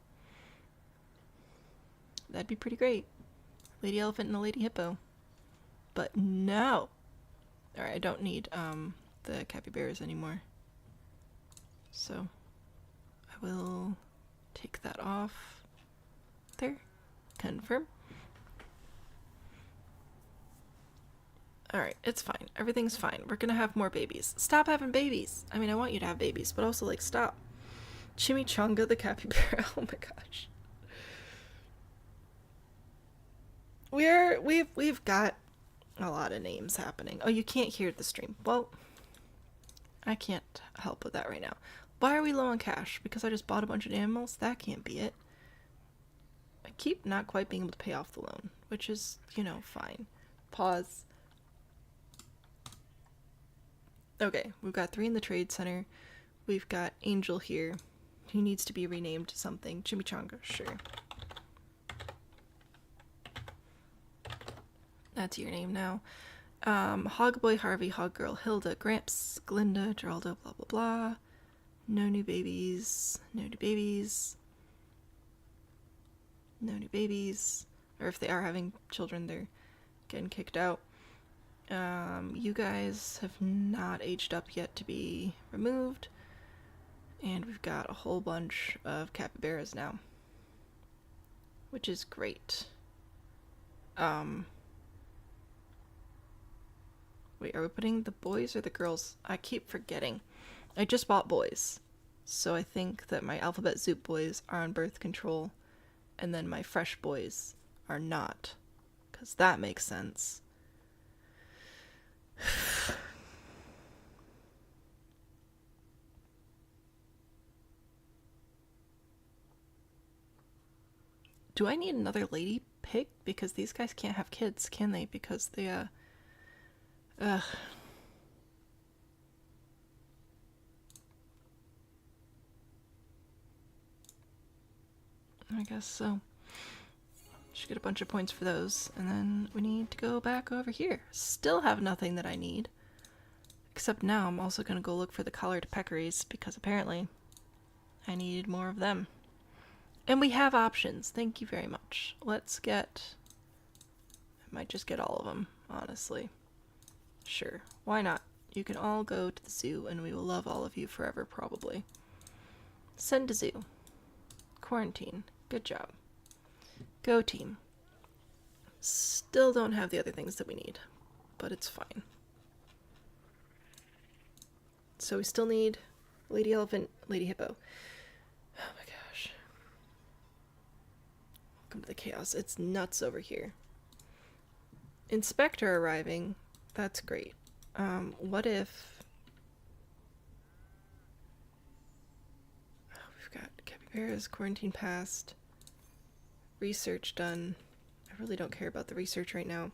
[SPEAKER 5] That'd be pretty great. Lady elephant and a lady hippo. But no. Alright, I don't need the capybaras anymore. So I will take that off. There. Confirm. Alright, it's fine. Everything's fine. We're gonna have more babies. Stop having babies! I mean, I want you to have babies, but also, like, stop. Chimichanga the capybara. Oh my gosh. We've got a lot of names happening. Oh, you can't hear the stream. Well, I can't help with that right now. Why are we low on cash? Because I just bought a bunch of animals? That can't be it. I keep not quite being able to pay off the loan, which is, you know, fine. Pause. Okay, we've got 3 in the trade center. We've got Angel here. He needs to be renamed to something. Chimichanga, sure. That's your name now. Hogboy, Harvey, Hoggirl, Hilda, Gramps, Glinda, Geraldo, blah blah blah. No new babies. No new babies. No new babies. Or if they are having children, they're getting kicked out. You guys have not aged up yet to be removed. And we've got a whole bunch of capybaras now. Which is great. Wait, are we putting the boys or the girls? I keep forgetting. I just bought boys. So I think that my Alphabet Zoop boys are on birth control. And then my fresh boys are not. Because that makes sense. Do I need another lady pig? Because these guys can't have kids, can they? Because they, ugh. I guess so. Should get a bunch of points for those. And then we need to go back over here. Still have nothing that I need. Except now I'm also going to go look for the collared peccaries because apparently I need more of them. And we have options. Thank you very much. Let's get... I might just get all of them, honestly. Sure. Why not? You can all go to the zoo and we will love all of you forever, probably. Send to zoo. Quarantine. Good job. Go team. Still don't have the other things that we need, but it's fine. So we still need Lady Elephant, Lady Hippo. Oh my gosh. Welcome to the chaos. It's nuts over here. Inspector arriving. That's great. What if... Oh, we've got capybaras, quarantine passed, research done. I really don't care about the research right now.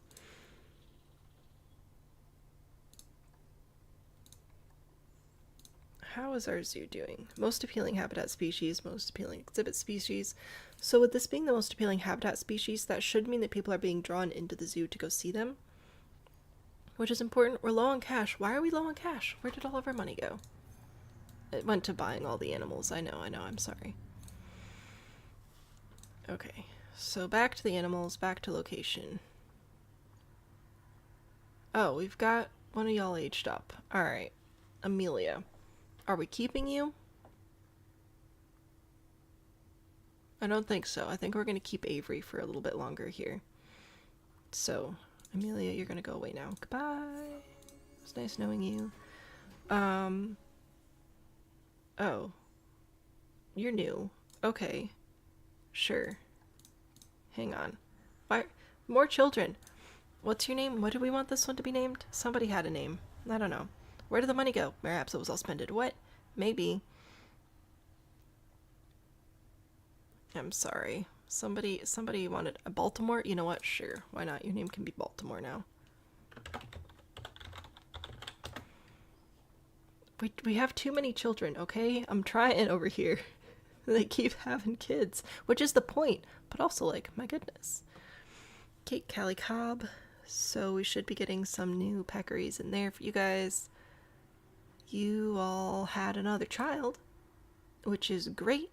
[SPEAKER 5] How is our zoo doing? Most appealing habitat species, most appealing exhibit species. So with this being the most appealing habitat species, that should mean that people are being drawn into the zoo to go see them. Which is important. We're low on cash. Why are we low on cash? Where did all of our money go? It went to buying all the animals. I know, I'm sorry. Okay, so back to the animals, back to location. Oh, we've got one of y'all aged up. Alright, Amelia. Are we keeping you? I don't think so. I think we're going to keep Avery for a little bit longer here. So, Amelia, you're going to go away now. Goodbye. It was nice knowing you. Oh. You're new. Okay. Sure. Hang on. Why? More children. What's your name? What do we want this one to be named? Somebody had a name. I don't know. Where did the money go? Perhaps it was all spent. What? Maybe. I'm sorry. Somebody wanted a Baltimore? You know what? Sure. Why not? Your name can be Baltimore now. We have too many children, okay? I'm trying over here. They keep having kids, which is the point. But also, like, my goodness. Kate Callie Cobb. So we should be getting some new peccaries in there for you guys. You all had another child, which is great.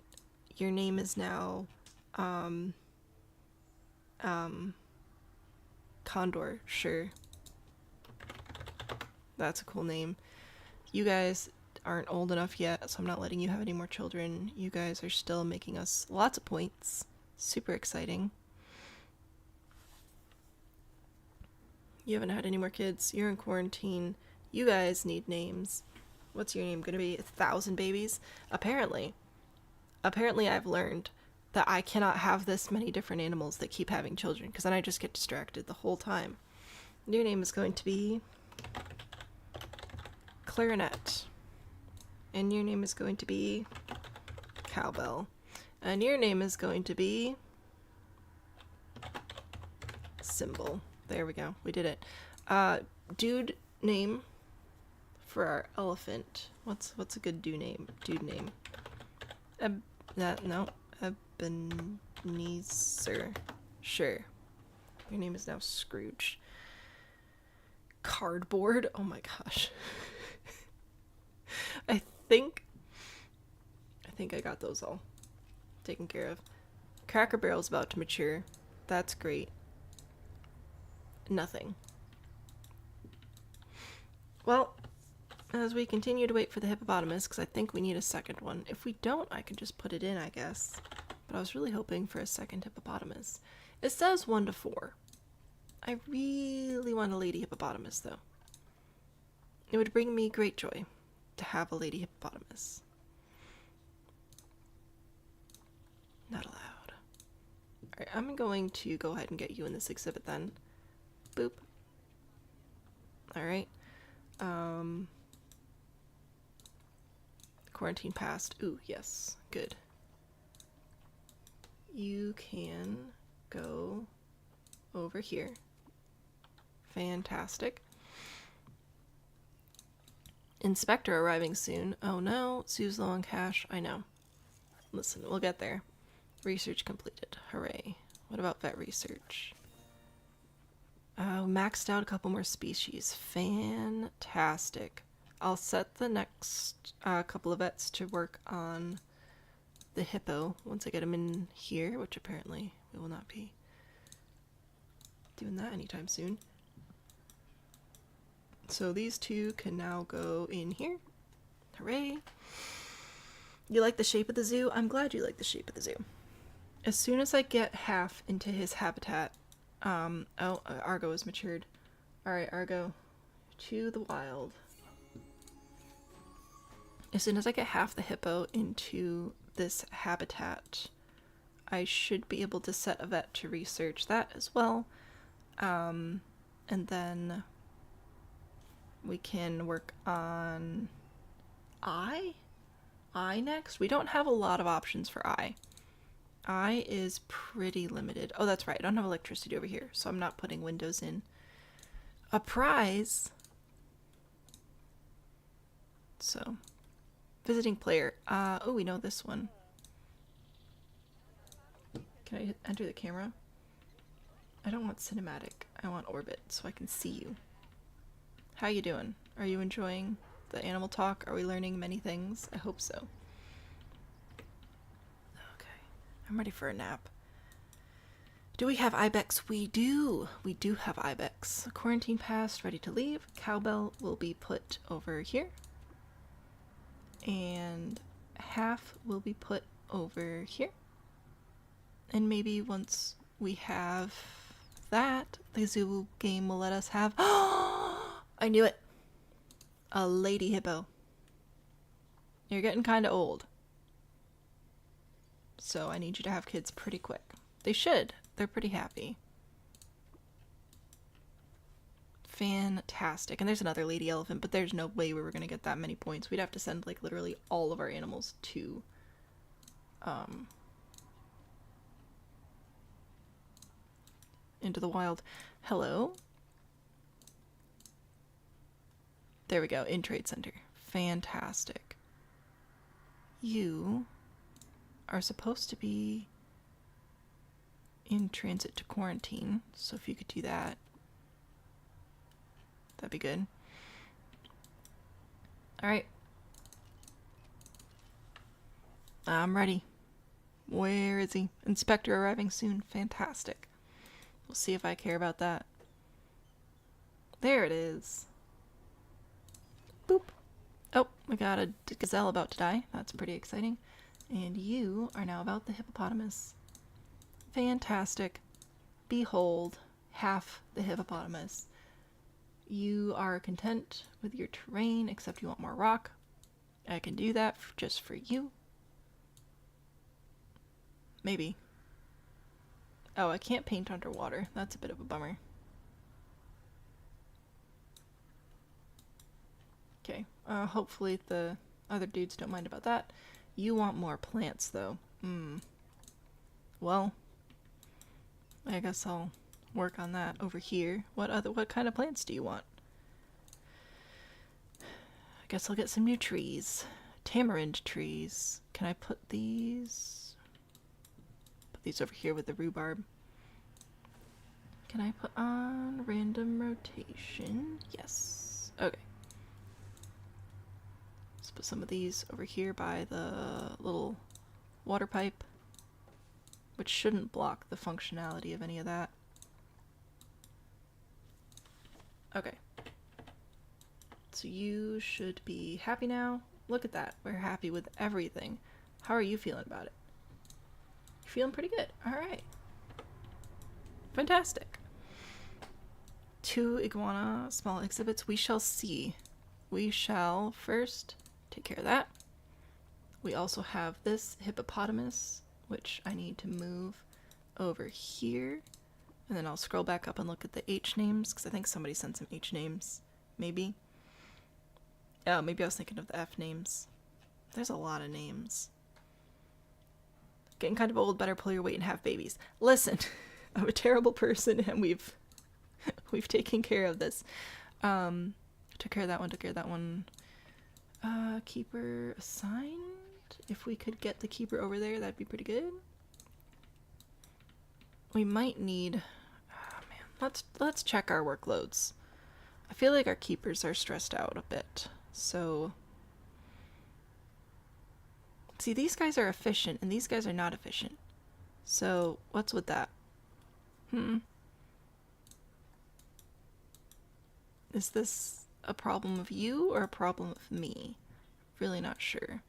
[SPEAKER 5] Your name is now, Condor, sure. That's a cool name. You guys aren't old enough yet, so I'm not letting you have any more children. You guys are still making us lots of points. Super exciting. You haven't had any more kids. You're in quarantine. You guys need names. What's your name gonna be? 1,000 babies? Apparently I've learned that I cannot have this many different animals that keep having children, because then I just get distracted the whole time. Your name is going to be Clarinet. And your name is going to be Cowbell. And your name is going to be Symbol. There we go. We did it. Dude name for our elephant. What's a good dude name? No. Ebenezer. Sure. Your name is now Scrooge. Cardboard. Oh my gosh. I think I got those all taken care of. Cracker Barrel's about to mature. That's great. Nothing. Well, as we continue to wait for the hippopotamus, because I think we need a second one. If we don't, I can just put it in, I guess. But I was really hoping for a second hippopotamus. It says 1 to 4. I really want a lady hippopotamus, though. It would bring me great joy to have a lady hippopotamus. Not allowed. Alright, I'm going to go ahead and get you in this exhibit then. Boop. Alright. Quarantine passed. Ooh, yes. Good. you can go over here. Fantastic. Inspector arriving soon. Oh no, Sue's low on cash. I know. Listen, we'll get there. Research completed. Hooray. What about vet research? Maxed out a couple more species. Fantastic. I'll set the next couple of vets to work on the hippo once I get him in here, which apparently we will not be doing that anytime soon. So these two can now go in here. Hooray. You like the shape of the zoo? I'm glad you like the shape of the zoo. As soon as I get half into his habitat, Argo is matured. Alright, Argo, to the wild. As soon as I get half the hippo into this habitat, I should be able to set a vet to research that as well. And then we can work on I next. We don't have a lot of options for I. I is pretty limited. Oh, that's right. I don't have electricity over here, so I'm not putting windows in. A prize. So, visiting player. Oh, we know this one. Can I enter the camera? I don't want cinematic. I want orbit, so I can see you. How you doing? Are you enjoying the animal talk? Are we learning many things? I hope so. I'm ready for a nap. Do we have ibex? We do. We do have ibex. Quarantine passed, ready to leave. Cowbell will be put over here. And half will be put over here. And maybe once we have that, the zoo game will let us have... I knew it! A lady hippo. You're getting kind of old. So I need you to have kids pretty quick. They should. They're pretty happy. Fantastic. And there's another lady elephant, but there's no way we were going to get that many points. We'd have to send, like, literally all of our animals to, into the wild. Hello? There we go. In Trade Center. Fantastic. You are supposed to be in transit to quarantine, so if you could do that, that'd be good. Alright. I'm ready. Where is he? Inspector arriving soon. Fantastic. We'll see if I care about that. There it is. Boop. Oh, we got a gazelle about to die. That's pretty exciting. And you are now about the hippopotamus. Fantastic. Behold, half the hippopotamus. You are content with your terrain, except you want more rock. I can do that just for you. Maybe. Oh, I can't paint underwater. That's a bit of a bummer. Okay, hopefully the other dudes don't mind about that. You want more plants, though. Well, I guess I'll work on that over here. What kind of plants do you want? I guess I'll get some new trees. Tamarind trees. Can I put these? Put these over here with the rhubarb. Can I put on random rotation? Yes. Okay. Let's put some of these over here by the little water pipe, which shouldn't block the functionality of any of that. Okay. So you should be happy now. Look at that. We're happy with everything. How are you feeling about it? You're feeling pretty good. Alright. Fantastic. 2 iguana small exhibits. We shall see. We shall first take care of that. We also have this hippopotamus, which I need to move over here. And then I'll scroll back up and look at the H names, because I think somebody sent some H names. Maybe. Oh, maybe I was thinking of the F names. There's a lot of names. Getting kind of old, better pull your weight and have babies. Listen, I'm a terrible person and we've taken care of this. Took care of that one. Keeper assigned. If we could get the keeper over there, that'd be pretty good. We might need, oh man, let's check our workloads. I feel like our keepers are stressed out a bit. So see, these guys are efficient and these guys are not efficient. So what's with that? Is this a problem of you or a problem of me? Really not sure.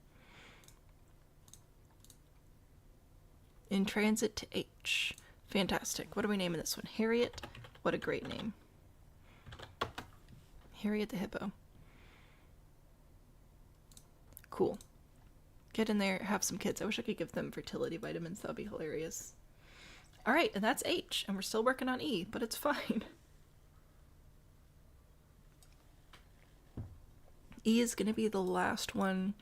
[SPEAKER 5] In transit to H. Fantastic. What are we naming this one? Harriet? What a great name. Harriet the Hippo. Cool. Get in there, have some kids. I wish I could give them fertility vitamins. That would be hilarious. Alright, and that's H. And we're still working on E, but it's fine. E is going to be the last one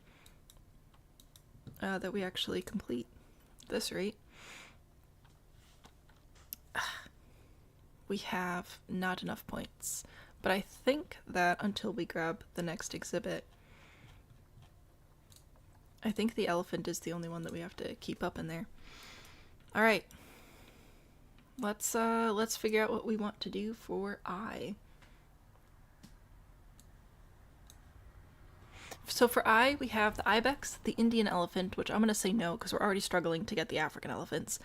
[SPEAKER 5] that we actually complete at this rate. We have not enough points, but I think that until we grab the next exhibit, I think the elephant is the only one that we have to keep up in there. All right, let's figure out what we want to do for I. So for I, we have the ibex, the Indian elephant, which I'm going to say no because we're already struggling to get the African elephants.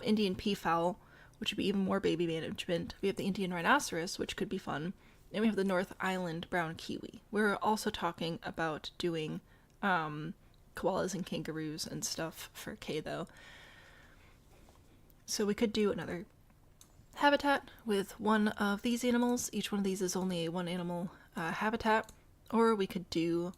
[SPEAKER 5] Indian peafowl, which would be even more baby management. We have the Indian rhinoceros, which could be fun. And we have the North Island brown kiwi. We're also talking about doing koalas and kangaroos and stuff for K, though. So we could do another habitat with one of these animals. Each one of these is only a one animal habitat. Or we could do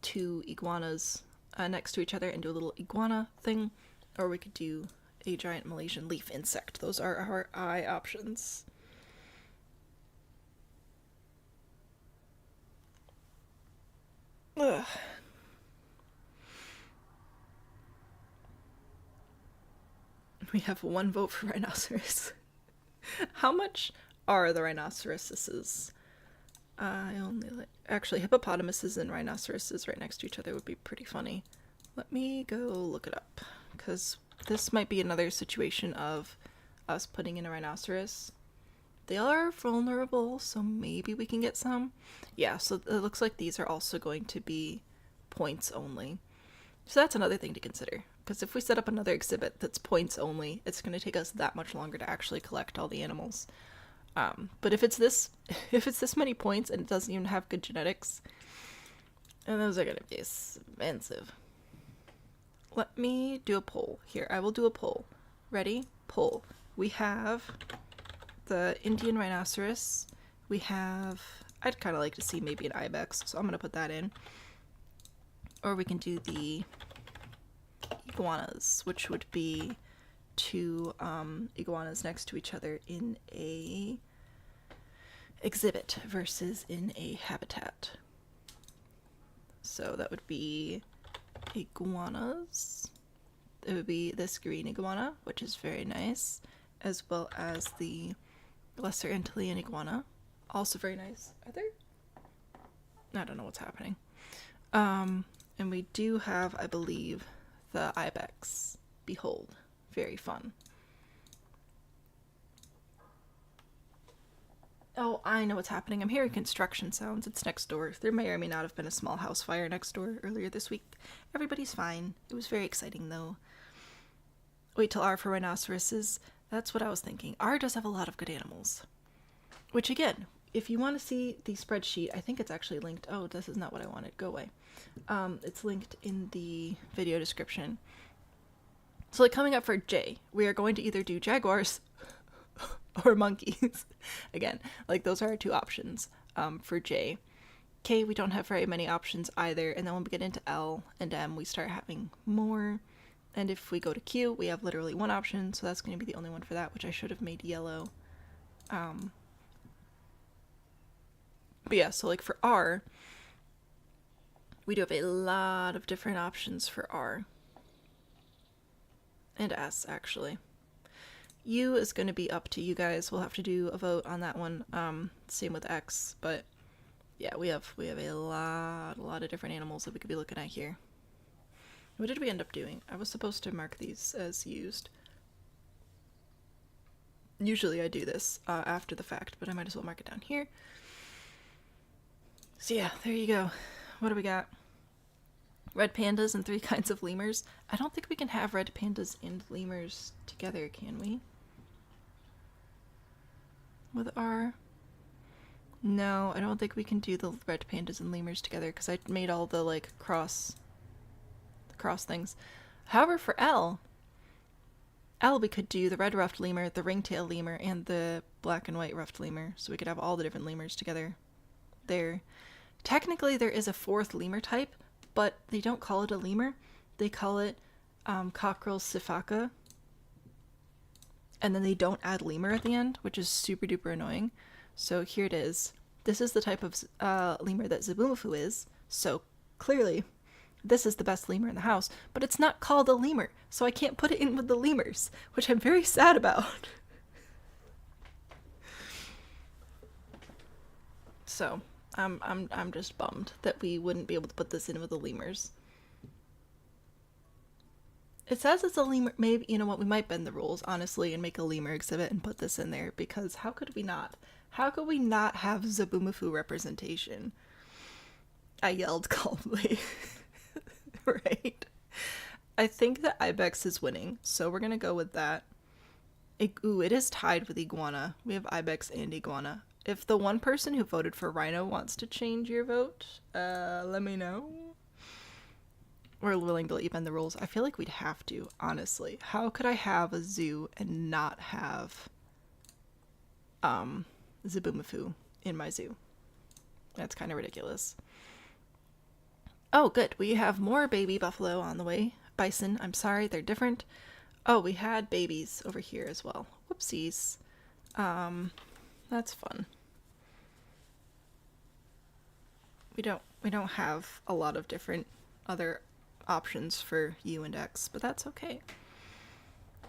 [SPEAKER 5] 2 iguanas next to each other and do a little iguana thing. Or we could do a giant Malaysian leaf insect. Those are our I options. Ugh. We have 1 vote for rhinoceros. How much are the rhinoceroses? I only like... Actually, hippopotamuses and rhinoceroses right next to each other would be pretty funny. Let me go look it up, because this might be another situation of us putting in a rhinoceros. They are vulnerable, so maybe we can get some. Yeah, so it looks like these are also going to be points only. So that's another thing to consider, because if we set up another exhibit that's points only, it's going to take us that much longer to actually collect all the animals. But if it's this many points and it doesn't even have good genetics, and those are going to be expensive. Let me do a poll. Here, I will do a poll. Ready? Poll. We have the Indian rhinoceros. We have... I'd kind of like to see maybe an ibex, so I'm going to put that in. Or we can do the iguanas, which would be 2 iguanas next to each other in a exhibit versus in a habitat. So that would be iguanas. It would be this green iguana, which is very nice, as well as the lesser Antillean iguana, also very nice. Are there? I don't know what's happening. And we do have, I believe, the ibex. Behold, very fun. Oh, I know what's happening. I'm hearing construction sounds. It's next door. There may or may not have been a small house fire next door earlier this week. Everybody's fine. It was very exciting, though. Wait till R for rhinoceroses. That's what I was thinking. R does have a lot of good animals. Which, again, if you want to see the spreadsheet, I think it's actually linked. Oh, this is not what I wanted. Go away. It's linked in the video description. So, like, coming up for J, we are going to either do jaguars or monkeys. Again, like, those are our 2 options for J. K, we don't have very many options either, and then when we get into L and M, we start having more. And if we go to Q, we have literally 1 option, so that's going to be the only one for that, which I should have made yellow. But yeah, so like for R, we do have a lot of different options for R. and S, actually. U is going to be up to you guys. We'll have to do a vote on that one. Same with X, but yeah, we have a lot of different animals that we could be looking at here. What did we end up doing? I was supposed to mark these as used. Usually I do this after the fact, but I might as well mark it down here. So yeah, there you go. What do we got? Red pandas and 3 kinds of lemurs. I don't think we can have red pandas and lemurs together, can we? With R? No, I don't think we can do the red pandas and lemurs together because I made all the like cross things. However, for L we could do the red ruffed lemur, the ringtail lemur, and the black and white ruffed lemur, so we could have all the different lemurs together there. Technically, there is a 4th lemur type, but they don't call it a lemur. They call it cockerel sifaka, and then they don't add lemur at the end, which is super duper annoying. So here it is. This is the type of lemur that Zabumafu is, so clearly this is the best lemur in the house, but it's not called a lemur, so I can't put it in with the lemurs, which I'm very sad about. So, I'm just bummed that we wouldn't be able to put this in with the lemurs. It says it's a lemur. Maybe, you know what, we might bend the rules, honestly, and make a lemur exhibit and put this in there, because how could we not? How could we not have Zabumafu representation? I yelled calmly. Right? I think that Ibex is winning, so we're gonna go with that. It is tied with Iguana. We have Ibex and Iguana. If the one person who voted for Rhino wants to change your vote, let me know. We're willing to let you bend the rules. I feel like we'd have to, honestly. How could I have a zoo and not have Zabumafu in my zoo? That's kind of ridiculous. Oh, good. We have more baby buffalo on the way. Bison. I'm sorry, they're different. Oh, we had babies over here as well. Whoopsies. That's fun. We don't have a lot of different other options for U and X, but that's okay.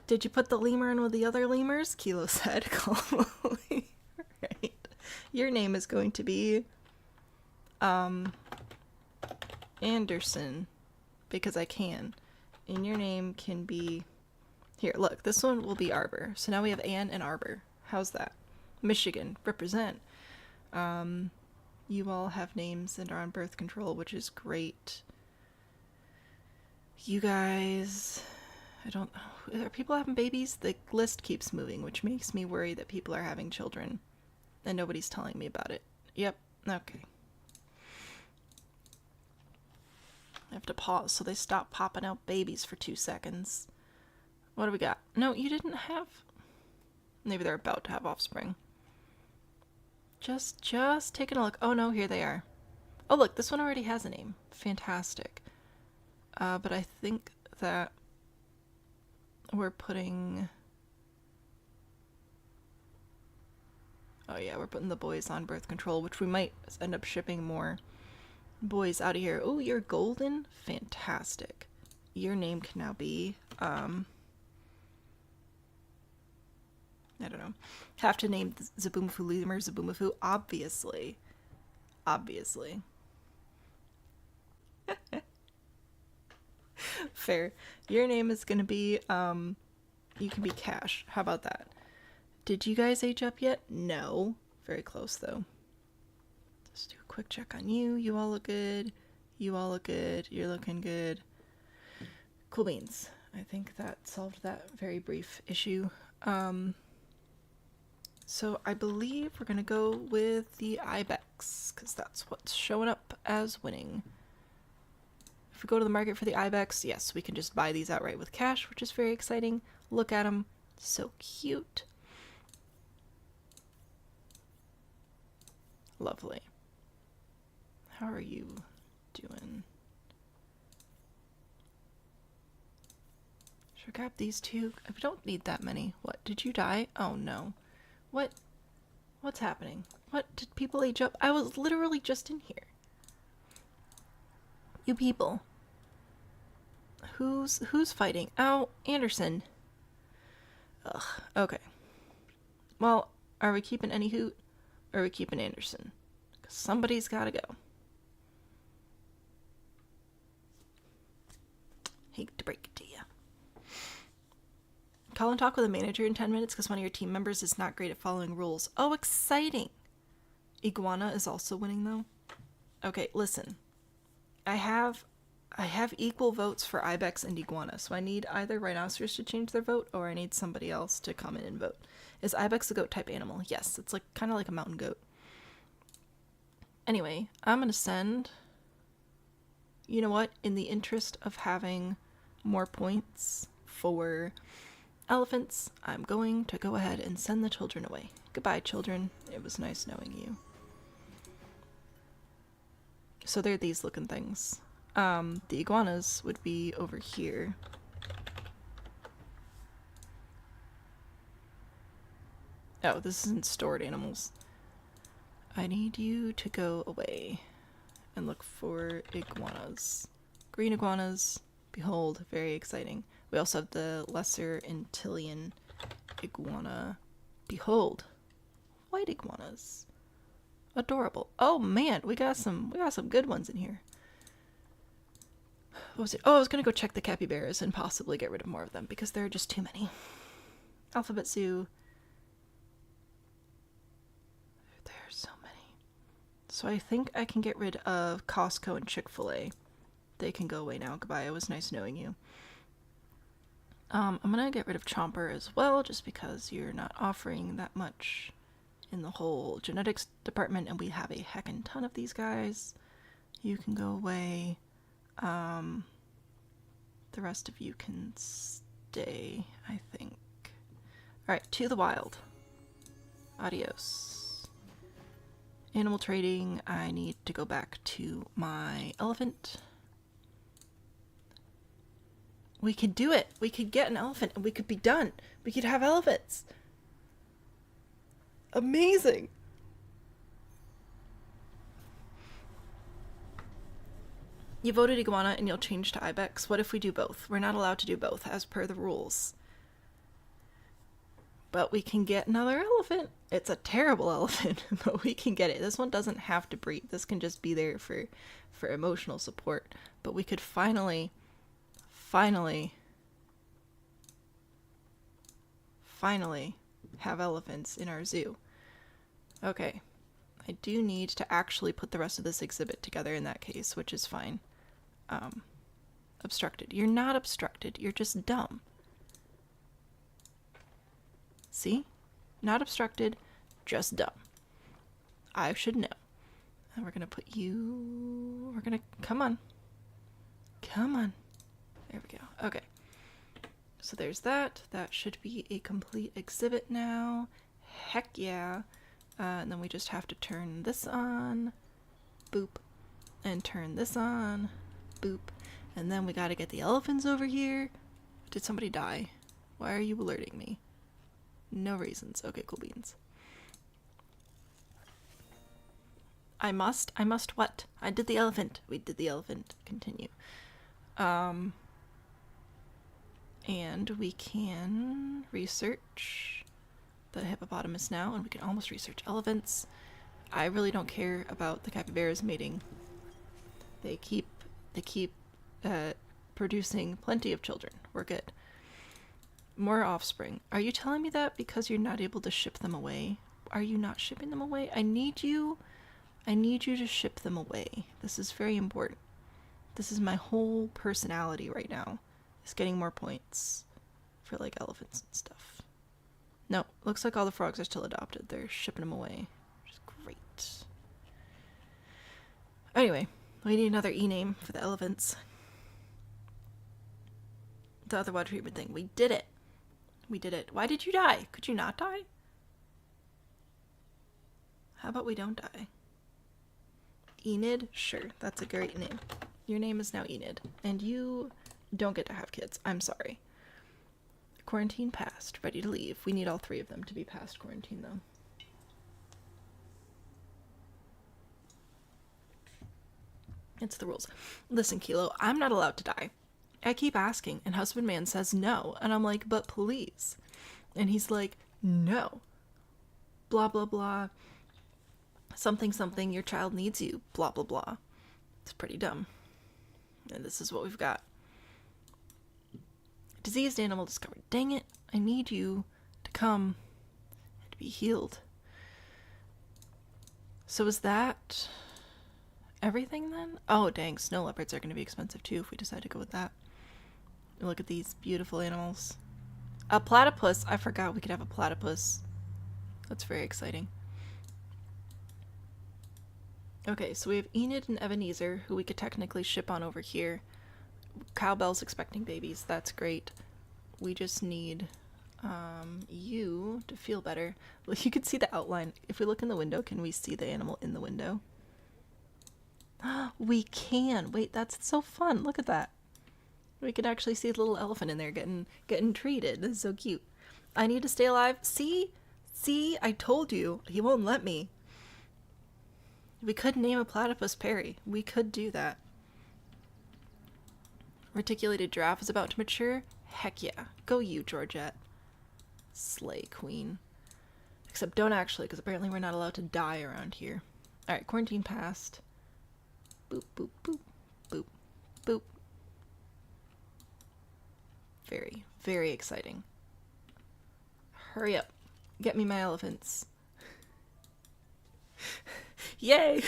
[SPEAKER 5] Did you put the lemur in with the other lemurs? Kilo said calmly. Right. Your name is going to be Anderson, because I can. And your name can be... Here, look, this one will be Arbor. So now we have Ann and Arbor. How's that? Michigan, represent. You all have names and are on birth control, which is great. You guys... I don't know. Are people having babies? The list keeps moving, which makes me worry that people are having children. And nobody's telling me about it. Yep, okay. I have to pause so they stop popping out babies for 2 seconds. What do we got? No, you didn't have... Maybe they're about to have offspring. Just taking a look. Oh no, here they are. Oh look, this one already has a name. Fantastic. But I think that we're putting... Oh yeah, we're putting the boys on birth control, which we might end up shipping more boys out of here. Oh, you're golden? Fantastic. Your name can now be, I don't know. Have to name Zabumafu lemur Zabumafu, obviously. Obviously. Fair. Your name is gonna be, you can be Cash. How about that? Did you guys age up yet? No. Very close, though. Let's do a quick check on you. You all look good. You all look good. You're looking good. Cool beans. I think that solved that very brief issue. So I believe we're gonna go with the Ibex, because that's what's showing up as winning. If we go to the market for the Ibex, yes, we can just buy these outright with cash, which is very exciting. Look at them. So cute. Lovely. How are you doing? Should I grab these two? We don't need that many. What? Did you die? Oh no. What? What's happening? What? Did people age up? I was literally just in here. You people. Who's fighting? Oh, Anderson. Ugh, okay. Well, are we keeping any hoot, or are we keeping Anderson? 'Cause somebody's gotta go. Hate to break it to you. Call and talk with a manager in 10 minutes because one of your team members is not great at following rules. Oh, exciting! Iguana is also winning, though. Okay, listen. I have equal votes for Ibex and Iguana, so I need either Rhinoceros to change their vote, or I need somebody else to come in and vote. Is Ibex a goat-type animal? Yes, it's like kind of like a mountain goat. Anyway, I'm gonna send... You know what? In the interest of having more points for elephants, I'm going to go ahead and send the children away. Goodbye, children. It was nice knowing you. So they're these looking things. The iguanas would be over here. Oh, this isn't stored animals. I need you to go away and look for iguanas. Green iguanas. Behold, very exciting. We also have the lesser Antillean iguana. Behold, white iguanas. Adorable. Oh man, we got some good ones in here. What was it? Oh, I was gonna go check the capybaras and possibly get rid of more of them because there are just too many. Alphabet Zoo. There are so many. So I think I can get rid of Costco and Chick-fil-A. They can go away now. Goodbye. It was nice knowing you. I'm gonna get rid of Chomper as well, just because you're not offering that much in the whole genetics department, and we have a heckin' ton of these guys. You can go away. The rest of you can stay, I think. Alright, to the wild. Adios. Animal trading, I need to go back to my elephant. We could do it! We could get an elephant and we could be done! We could have elephants! Amazing! You voted Iguana and you'll change to Ibex. What if we do both? We're not allowed to do both, as per the rules. But we can get another elephant. It's a terrible elephant, but we can get it. This one doesn't have to breed. This can just be there for emotional support. But we could finally have elephants in our zoo. Okay. I do need to actually put the rest of this exhibit together in that case, which is fine. Obstructed. You're not obstructed. You're just dumb. See? Not obstructed, just dumb. I should know. And we're gonna put you... We're gonna... Come on. Come on. There we go. Okay. So there's that. That should be a complete exhibit now. Heck yeah. And then we just have to turn this on. Boop. And turn this on. Boop. And then we gotta get the elephants over here. Did somebody die? Why are you alerting me? No reasons. Okay, cool beans. I must what? I did the elephant. We did the elephant. Continue. And we can research the hippopotamus now, and we can almost research elephants. I really don't care about the capybaras mating. They keep producing plenty of children. We're good. More offspring. Are you telling me that because you're not able to ship them away? Are you not shipping them away? I need you to ship them away. This is very important. This is my whole personality right now. Is getting more points for like elephants and stuff. No, looks like all the frogs are still adopted. They're shipping them away, which is great. Anyway, we need another E-name for the elephants. The other water treatment thing. We did it. We did it. Why did you die? Could you not die? How about we don't die? Enid? Sure, that's a great name. Your name is now Enid. And you don't get to have kids. I'm sorry. Quarantine passed. Ready to leave. We need all three of them to be past quarantine, though. It's the rules. Listen, Kilo, I'm not allowed to die. I keep asking, and husbandman says no, and I'm like, but please. And he's like, no. Blah, blah, blah. Something, something, your child needs you. Blah, blah, blah. It's pretty dumb. And this is what we've got. Diseased animal discovered. Dang it, I need you to come and be healed. So is that everything then? Oh, dang, snow leopards are going to be expensive too if we decide to go with that. Look at these beautiful animals. A platypus. I forgot we could have a platypus. That's very exciting. Okay, so we have Enid and Ebenezer, who we could technically ship on over here. Cowbell's expecting babies. That's great. We just need you to feel better. Well, you can see the outline. If we look in the window, can we see the animal in the window? We can. Wait, that's so fun. Look at that. We can actually see a little elephant in there getting treated. This is so cute. I need to stay alive. See? See? I told you. He won't let me. We could name a platypus Perry. We could do that. Reticulated giraffe is about to mature. Heck yeah. Go you, Georgette. Slay queen. Except don't actually, because apparently we're not allowed to die around here. Alright, quarantine passed. Boop, boop, boop. Boop, boop. Very, very exciting. Hurry up. Get me my elephants. Yay!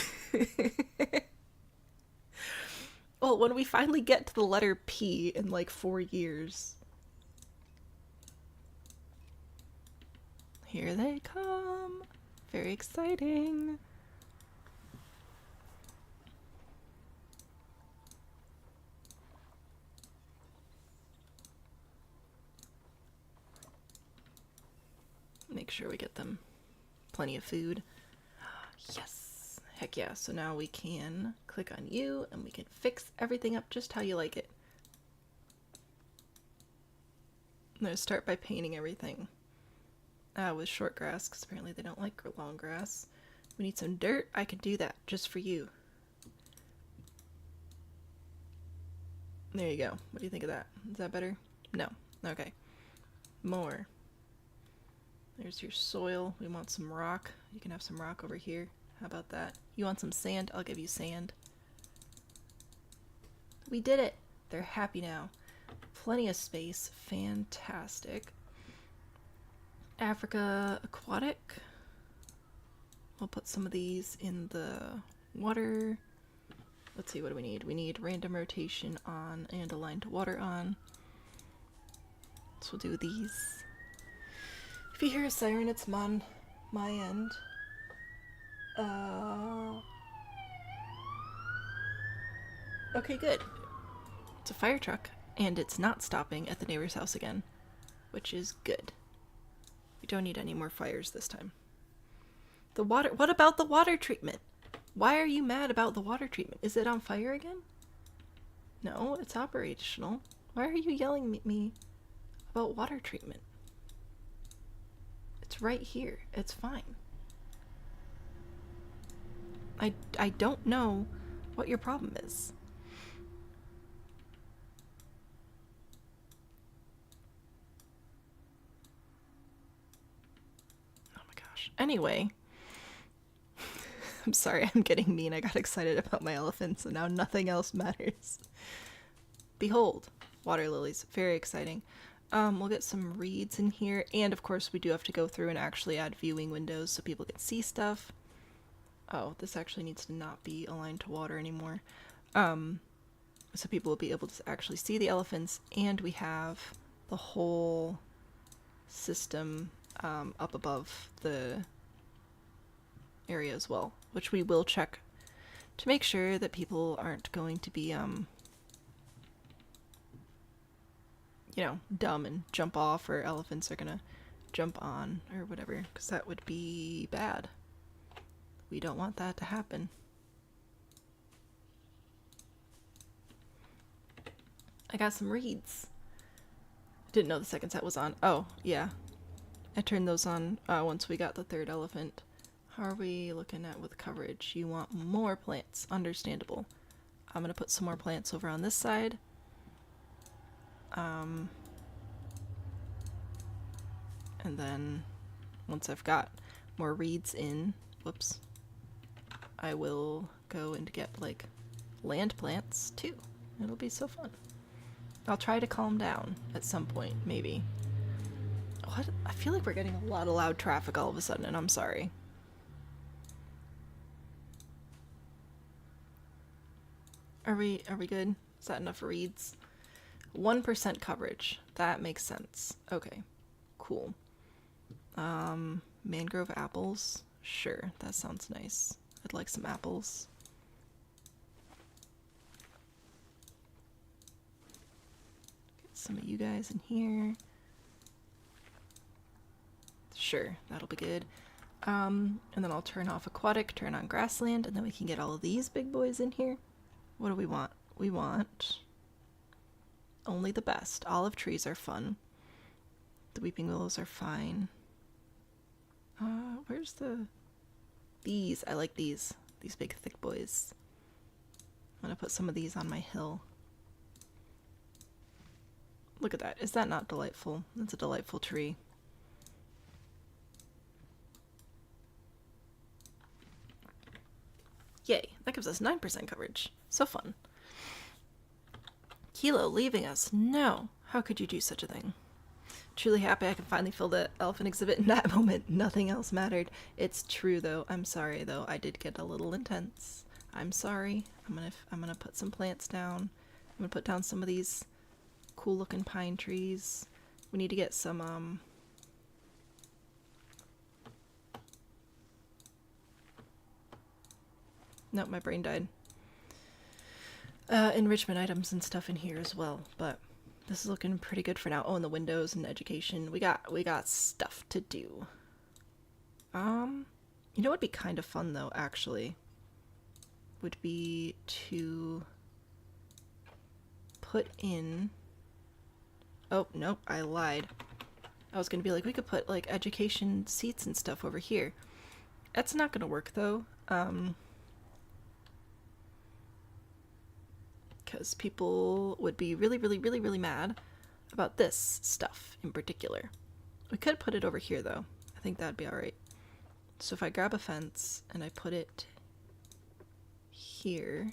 [SPEAKER 5] Well, when we finally get to the letter P in like 4 years. Here they come. Very exciting. Make sure we get them plenty of food. Yes. Heck yeah. So now we can click on you and we can fix everything up just how you like it. I'm going to start by painting everything with short grass because apparently they don't like long grass. We need some dirt. I can do that just for you. There you go. What do you think of that? Is that better? No. Okay. More. There's your soil. We want some rock. You can have some rock over here. How about that? You want some sand? I'll give you sand. We did it! They're happy now. Plenty of space. Fantastic. Africa aquatic. We'll put some of these in the water. Let's see, what do we need? We need random rotation on and align to water on. So we'll do these. If you hear a siren, it's on my end. Okay, good. It's a fire truck, and it's not stopping at the neighbor's house again, which is good. We don't need any more fires this time. The water. What about the water treatment? Why are you mad about the water treatment? Is it on fire again? No, it's operational. Why are you yelling at me about water treatment? It's right here. It's fine. I don't know what your problem is. Oh my gosh. Anyway. I'm sorry, I'm getting mean. I got excited about my elephants and now nothing else matters. Behold, water lilies. Very exciting. We'll get some reeds in here. And of course we do have to go through and actually add viewing windows so people can see stuff. Oh, this actually needs to not be aligned to water anymore. So people will be able to actually see the elephants, and we have the whole system up above the area as well, which we will check to make sure that people aren't going to be, you know, dumb and jump off, or elephants are gonna jump on, or whatever, because that would be bad. We don't want that to happen. I got some reeds. Didn't know the second set was on. Oh, yeah. I turned those on once we got the third elephant. How are we looking at with coverage? You want more plants. Understandable. I'm going to put some more plants over on this side. And then once I've got more reeds in, whoops, I will go and get like land plants too. It'll be so fun. I'll try to calm down at some point, maybe. What? I feel like we're getting a lot of loud traffic all of a sudden, and I'm sorry. Are we good? Is that enough reeds? 1% coverage. That makes sense. Okay. Cool. Mangrove apples. Sure, that sounds nice. I'd like some apples. Get some of you guys in here. Sure, that'll be good. And then I'll turn off aquatic, turn on grassland, and then we can get all of these big boys in here. What do we want? We want only the best. Olive trees are fun. The weeping willows are fine. Where's the... These. I like these. These big thick boys. I'm gonna put some of these on my hill. Look at that. Is that not delightful? That's a delightful tree. Yay. That gives us 9% coverage. So fun. Kilo leaving us. No. How could you do such a thing? Truly happy I can finally fill the elephant exhibit in that moment. Nothing else mattered. It's true though. I'm sorry though. I did get a little intense. I'm sorry. I'm gonna put some plants down. I'm gonna put down some of these cool looking pine trees. We need to get some Nope, my brain died. Enrichment items and stuff in here as well, but this is looking pretty good for now. Oh, and the windows and education. We got stuff to do. You know what'd be kind of fun though, actually? Would be to put in... Oh, nope, I lied. I was gonna be like, we could put like education seats and stuff over here. That's not gonna work though. Because people would be really mad about this stuff in particular. We could put it over here though. I think that'd be alright. So if I grab a fence and I put it here,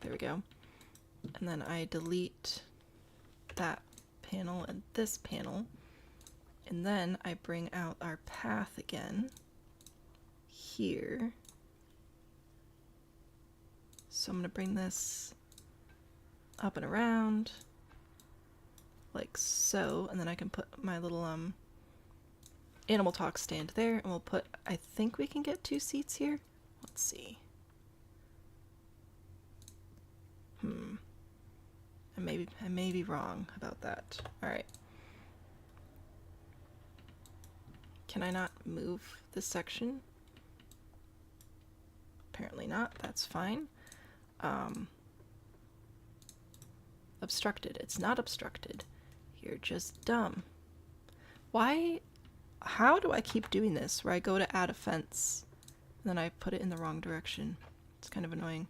[SPEAKER 5] there we go, and then I delete that panel and this panel, and then I bring out our path again here. So I'm going to bring this up and around like so, and then I can put my little animal talk stand there, and we'll put, I think we can get 2 seats here. Let's see. I may be wrong about that. Alright. Can I not move this section? Apparently not. That's fine. Obstructed. It's not obstructed. You're just dumb. Why? How do I keep doing this where I go to add a fence and then I put it in the wrong direction? It's kind of annoying.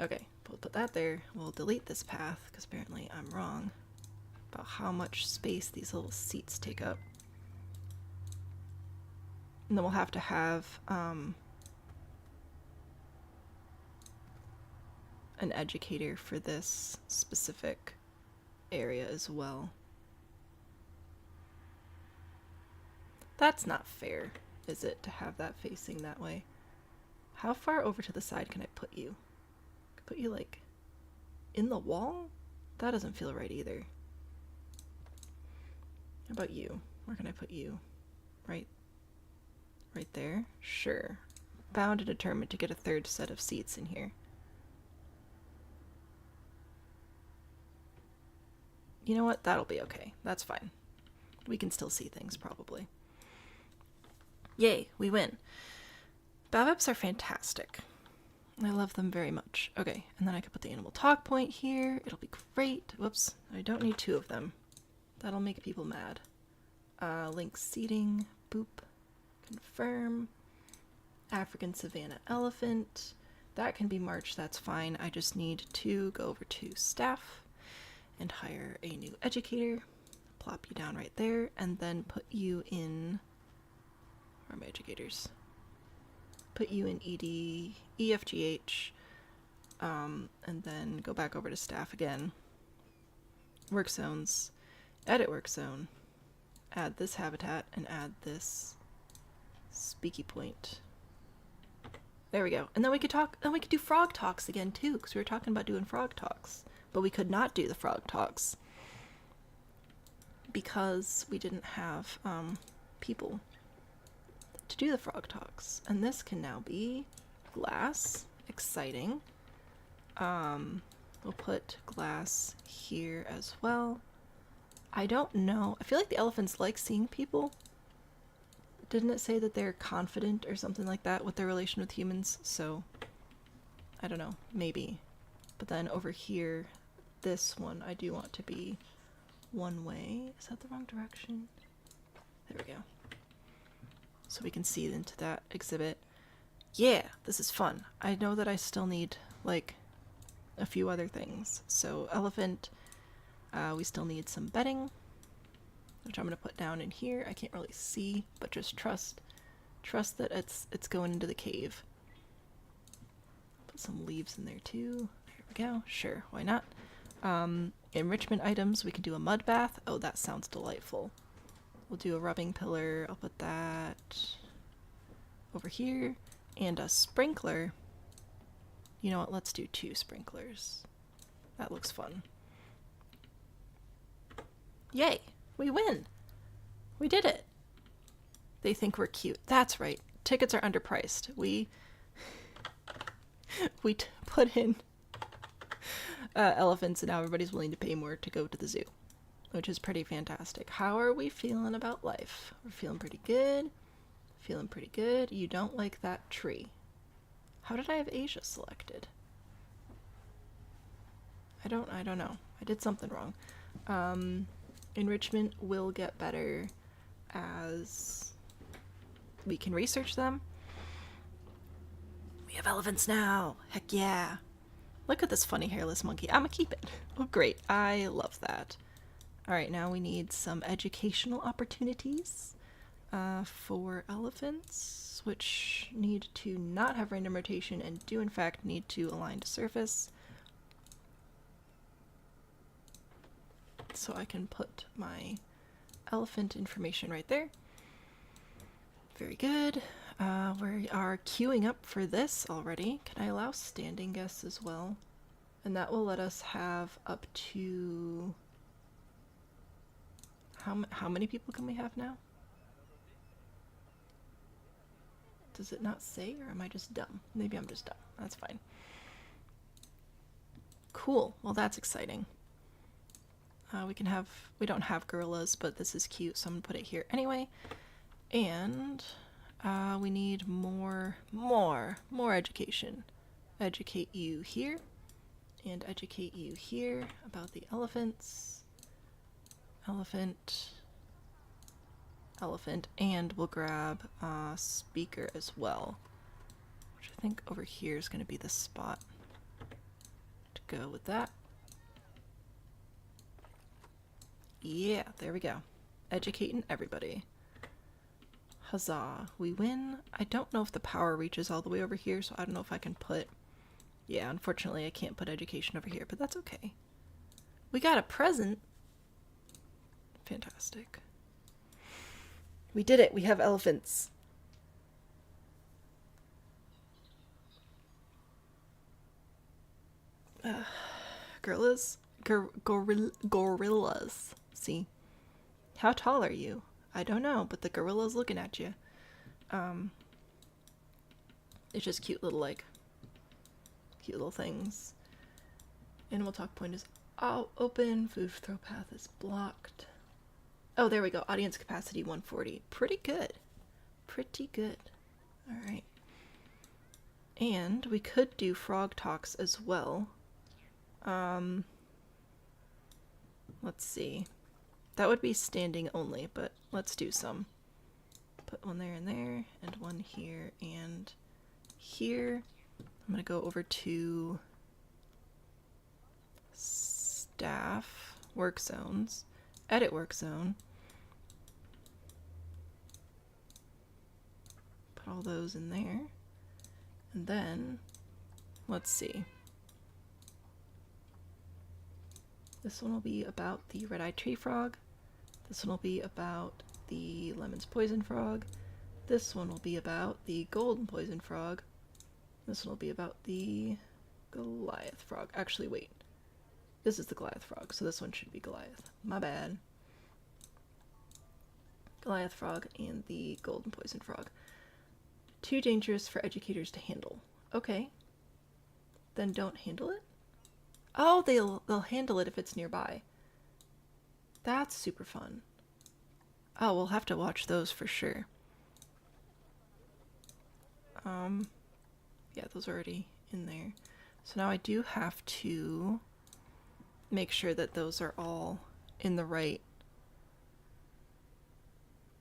[SPEAKER 5] Okay, we'll put that there. We'll delete this path because apparently I'm wrong about how much space these little seats take up. And then we'll have to have an educator for this specific area as well. That's not fair, is it, to have that facing that way? How far over to the side can I put you? I could put you like in the wall? That doesn't feel right either. How about you? Where can I put you? Right there? Sure. Bound and determined to get a 3rd set of seats in here. You know what? That'll be okay. That's fine. We can still see things, probably. Yay, we win. Baobabs are fantastic. I love them very much. Okay, and then I could put the animal talk point here. It'll be great. Whoops, I don't need 2 of them. That'll make people mad. Link seating. Boop. Confirm. African savanna elephant. that can be March, that's fine. I just need to go over to staff and hire a new educator. Plop you down right there, and then put you in... Where are my educators? Put you in ED, EFGH, and then go back over to staff again. Work zones, edit work zone, add this habitat, and add this speaky point. There we go. And then we could talk, then we could do frog talks again too, because we were talking about doing frog talks. But we could not do the frog talks because we didn't have people to do the frog talks. And this can now be glass. Exciting. We'll put glass here as well. I don't know. I feel like the elephants like seeing people. Didn't it say that they're confident or something like that with their relation with humans? So, I don't know. Maybe. But then over here, this one I do want to be one way. Is that the wrong direction? There we go. So we can see into that exhibit. Yeah, this is fun. I know that I still need, like, a few other things. So elephant, we still need some bedding, which I'm going to put down in here. I can't really see, but just trust that it's going into the cave. Put some leaves in there too. There we go. Sure, why not? Enrichment items, we can do a mud bath. Oh, that sounds delightful. We'll do a rubbing pillar. I'll put that over here. And a sprinkler. You know what? Let's do 2 sprinklers. That looks fun. Yay! We win! We did it! They think we're cute. That's right. Tickets are underpriced. We put in elephants and now everybody's willing to pay more to go to the zoo, which is pretty fantastic. How are we feeling about life? We're feeling pretty good. Feeling pretty good. You don't like that tree. How did I have Asia selected? I don't know. I did something wrong. Enrichment will get better as we can research them. We have elephants now. Heck yeah. Look at this funny hairless monkey. I'm gonna keep it. Oh, great. I love that. All right, now we need some educational opportunities for elephants, which need to not have random rotation and do in fact need to align to surface. So I can put my elephant information right there. Very good. We are queuing up for this already. Can I allow standing guests as well? And that will let us have up to... How many people can we have now? Does it not say, or am I just dumb? Maybe I'm just dumb. That's fine. Cool. Well, that's exciting. We don't have gorillas, but this is cute, so I'm gonna put it here anyway. And we need more education. Educate you here, and educate you here about the elephants. Elephant, and we'll grab a speaker as well, which I think over here is gonna be the spot to go with that. Yeah, there we go. Educating everybody. Huzzah. We win. I don't know if the power reaches all the way over here, so I don't know if I can put... Yeah, unfortunately I can't put education over here, but that's okay. We got a present. Fantastic. We did it. We have elephants. Gorillas? Gorillas. See? How tall are you? I don't know, but the gorilla's looking at you. It's just cute little, like, cute little things. Animal talk point is open. Food throw path is blocked. Oh, there we go. Audience capacity 140. Pretty good. Pretty good. Alright. And we could do frog talks as well. Let's see. That would be standing only, but let's do some. Put one there and there, and one here and here. I'm gonna go over to staff, work zones, edit work zone. Put all those in there. And then, let's see. This one will be about the red-eyed tree frog. This one will be about the lemon's poison frog. This one will be about the golden poison frog. This one will be about the Goliath frog. Actually, wait. This is the Goliath frog, so this one should be Goliath. My bad. Goliath frog and the golden poison frog. Too dangerous for educators to handle. Okay. Then don't handle it? Oh, they'll handle it if it's nearby. That's super fun. Oh, we'll have to watch those for sure. Yeah, those are already in there. So now I do have to make sure that those are all in the right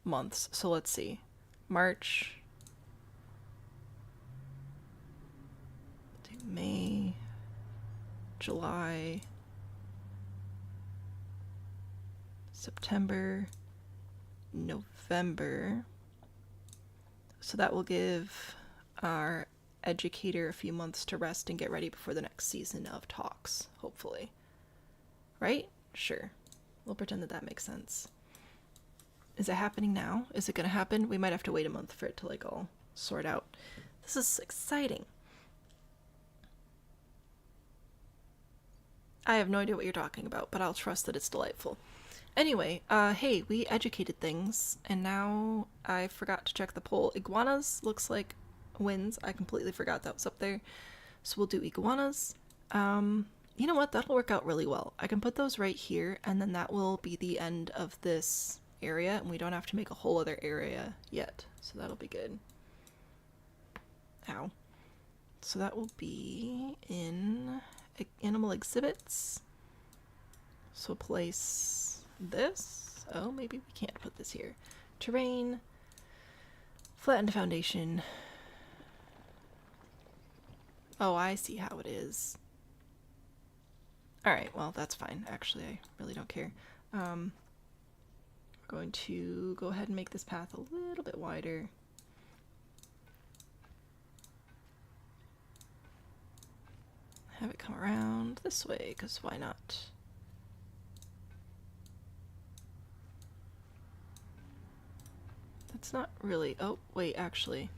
[SPEAKER 5] months. So let's see. March, May, July, September, November. So that will give our educator a few months to rest and get ready before the next season of talks, hopefully. Right? Sure. We'll pretend that that makes sense. Is it happening now? Is it gonna happen? We might have to wait a month for it to like all sort out. This is exciting. I have no idea what you're talking about, but I'll trust that it's delightful. Anyway, hey, we educated things, and now I forgot to check the poll. Iguanas looks like wins. I completely forgot that was up there. So we'll do iguanas. You know what? That'll work out really well. I can put those right here, and then that will be the end of this area, and we don't have to make a whole other area yet. So that'll be good. Ow. So that will be in animal exhibits. So place this. Oh, maybe we can't put this here. Terrain. Flattened foundation. Oh, I see how it is. Alright, well, that's fine. Actually, I really don't care. We're going to go ahead and make this path a little bit wider. Have it come around this way, because why not? That's not really... Oh, wait, actually.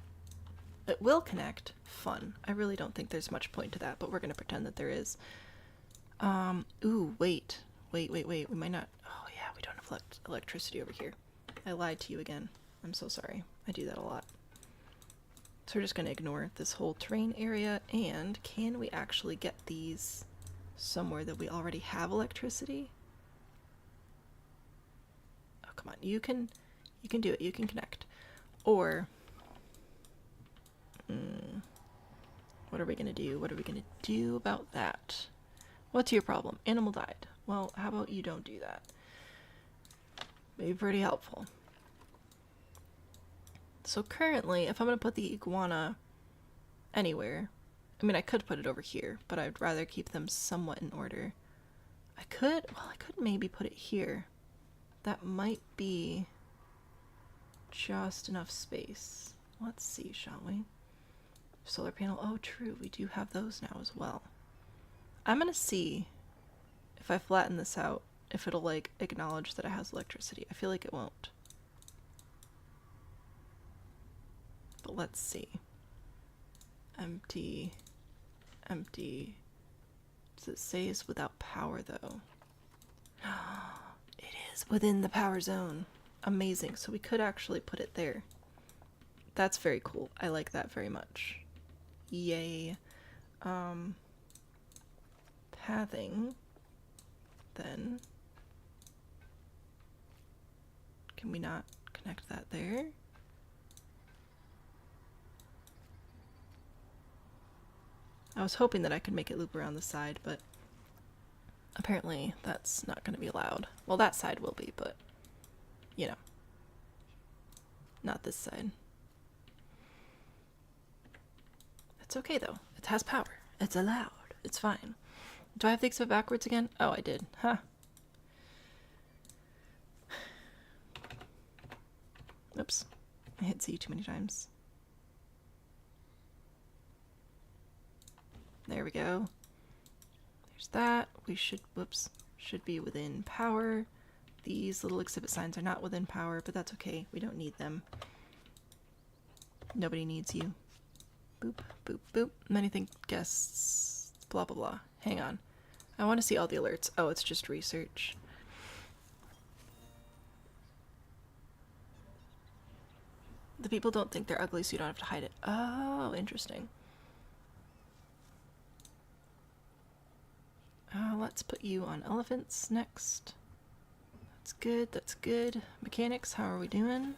[SPEAKER 5] It will connect. Fun. I really don't think there's much point to that, but we're going to pretend that there is. Ooh, wait. Wait. We might not... Oh, yeah, we don't have electricity over here. I lied to you again. I'm so sorry. I do that a lot. So we're just going to ignore this whole terrain area, and can we actually get these somewhere that we already have electricity? Oh, come on. You can do it. You can connect. Or... what are we going to do? What are we going to do about that? What's your problem? Animal died. Well, how about you don't do that? Maybe pretty helpful. So currently, if I'm going to put the iguana anywhere, I mean, I could put it over here, but I'd rather keep them somewhat in order. I could maybe put it here. That might be just enough space. Let's see, shall we? Solar panel. Oh, true. We do have those now as well. I'm going to see if I flatten this out, if it'll, like, acknowledge that it has electricity. I feel like it won't. But let's see. Empty. Empty. Does it say it's without power, though? It is within the power zone. Amazing. So we could actually put it there. That's very cool. I like that very much. Yay. Pathing. Then. Can we not connect that there? I was hoping that I could make it loop around the side, but apparently that's not going to be allowed. Well, that side will be, but, you know, not this side. It's okay though. It has power. It's allowed. It's fine. Do I have to expect backwards again? Oh, I did. Huh. Oops. I hit Z too many times. There we go. There's that. We should, whoops, should be within power. These little exhibit signs are not within power, but that's okay. We don't need them. Nobody needs you. Boop, boop, boop. Many think guests, blah, blah, blah. Hang on. I want to see all the alerts. Oh, it's just research. The people don't think they're ugly, so you don't have to hide it. Oh, interesting. Let's put you on elephants next. That's good, that's good. Mechanics, how are we doing?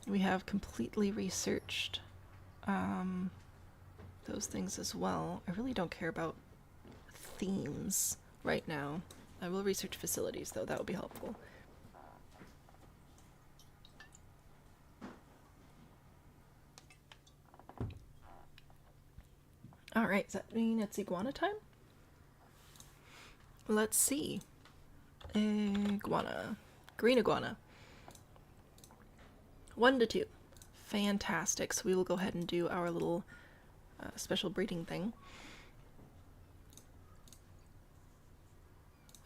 [SPEAKER 5] We have completely researched those things as well. I really don't care about themes right now. I will research facilities though, that would be helpful. Alright, does that mean it's iguana time? Let's see. Iguana. Green iguana. 1 to 2. Fantastic. So we will go ahead and do our little special breeding thing.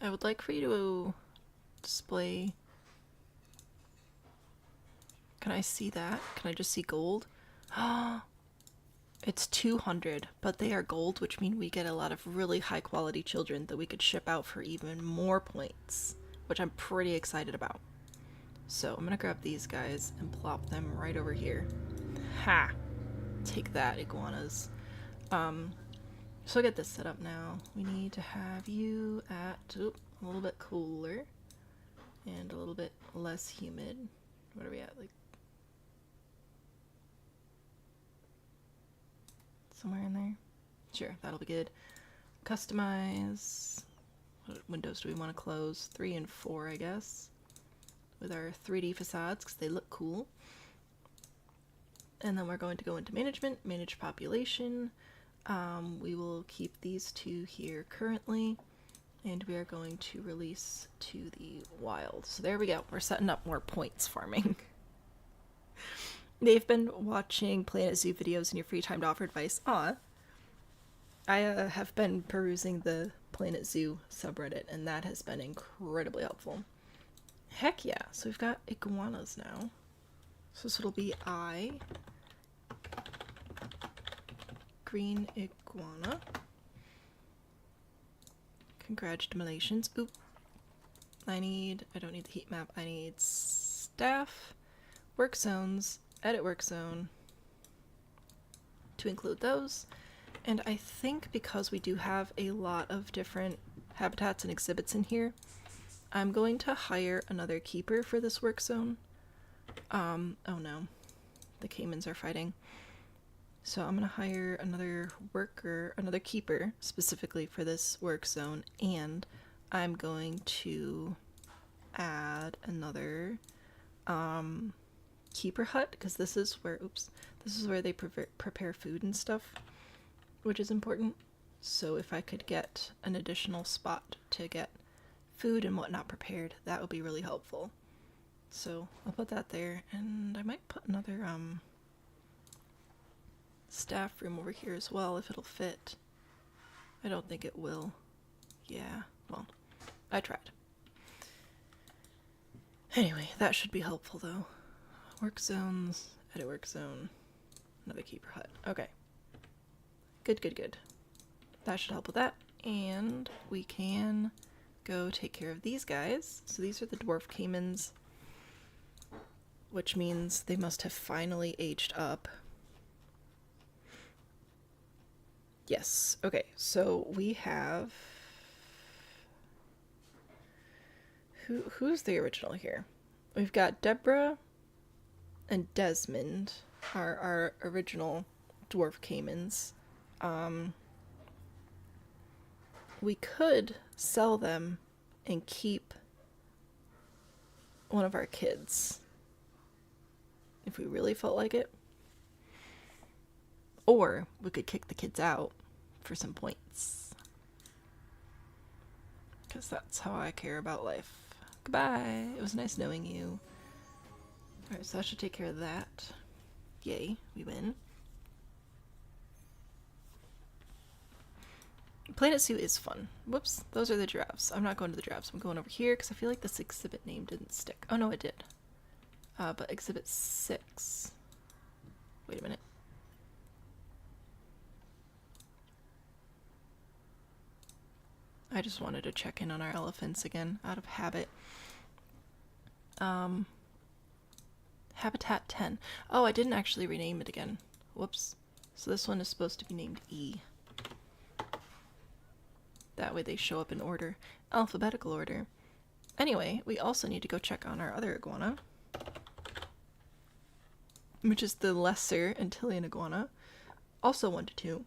[SPEAKER 5] I would like for you to display... Can I see that? Can I just see gold? It's 200, but they are gold, which means we get a lot of really high quality children that we could ship out for even more points, which I'm pretty excited about. So I'm gonna grab these guys and plop them right over here. Ha! Take that, iguanas. So I'll get this set up now. We need to have you at a little bit cooler and a little bit less humid. What are we at? Like somewhere in there? Sure, that'll be good. Customize. What windows do we want to close? 3 and 4, I guess. With our 3D facades, because they look cool. And then we're going to go into management, manage population. We will keep these 2 here currently. And we are going to release to the wild. So there we go. We're setting up more points farming. They've been watching Planet Zoo videos in your free time to offer advice. Aw. I have been perusing the Planet Zoo subreddit, and that has been incredibly helpful. Heck yeah. So we've got iguanas now. So this will be I. Green iguana. Congratulations. Oop. I don't need the heat map. I need staff, work zones, edit work zone to include those. And I think because we do have a lot of different habitats and exhibits in here, I'm going to hire another keeper for this work zone. Oh no, the caimans are fighting. So I'm gonna hire another worker, another keeper specifically for this work zone, and I'm going to add another keeper hut, because this is where, this is where they prepare food and stuff, which is important. So if I could get an additional spot to get food and whatnot prepared, that would be really helpful. So I'll put that there, and I might put another staff room over here as well if it'll fit. I don't think it will. Yeah, well, I tried. Anyway, that should be helpful though. Work zones, edit work zone, another keeper hut. Okay. Good, good, good. That should help with that. And we can go take care of these guys. So these are the dwarf caimans, which means they must have finally aged up. Yes. Okay, so we have... Who's the original here? We've got Deborah and Desmond, our original dwarf caimans. We could sell them and keep one of our kids if we really felt like it. Or we could kick the kids out for some points. Because that's how I care about life. Goodbye. It was nice knowing you. Alright, so that should take care of that. Yay, we win. Planet Zoo is fun. Whoops, those are the giraffes. I'm not going to the giraffes. I'm going over here because I feel like this exhibit name didn't stick. Oh no, it did. But exhibit 6. Wait a minute. I just wanted to check in on our elephants again, out of habit. Habitat 10. Oh, I didn't actually rename it again. Whoops. So this one is supposed to be named E. That way they show up in order. Alphabetical order. Anyway, we also need to go check on our other iguana, which is the lesser Antillean iguana. Also 1 to 2.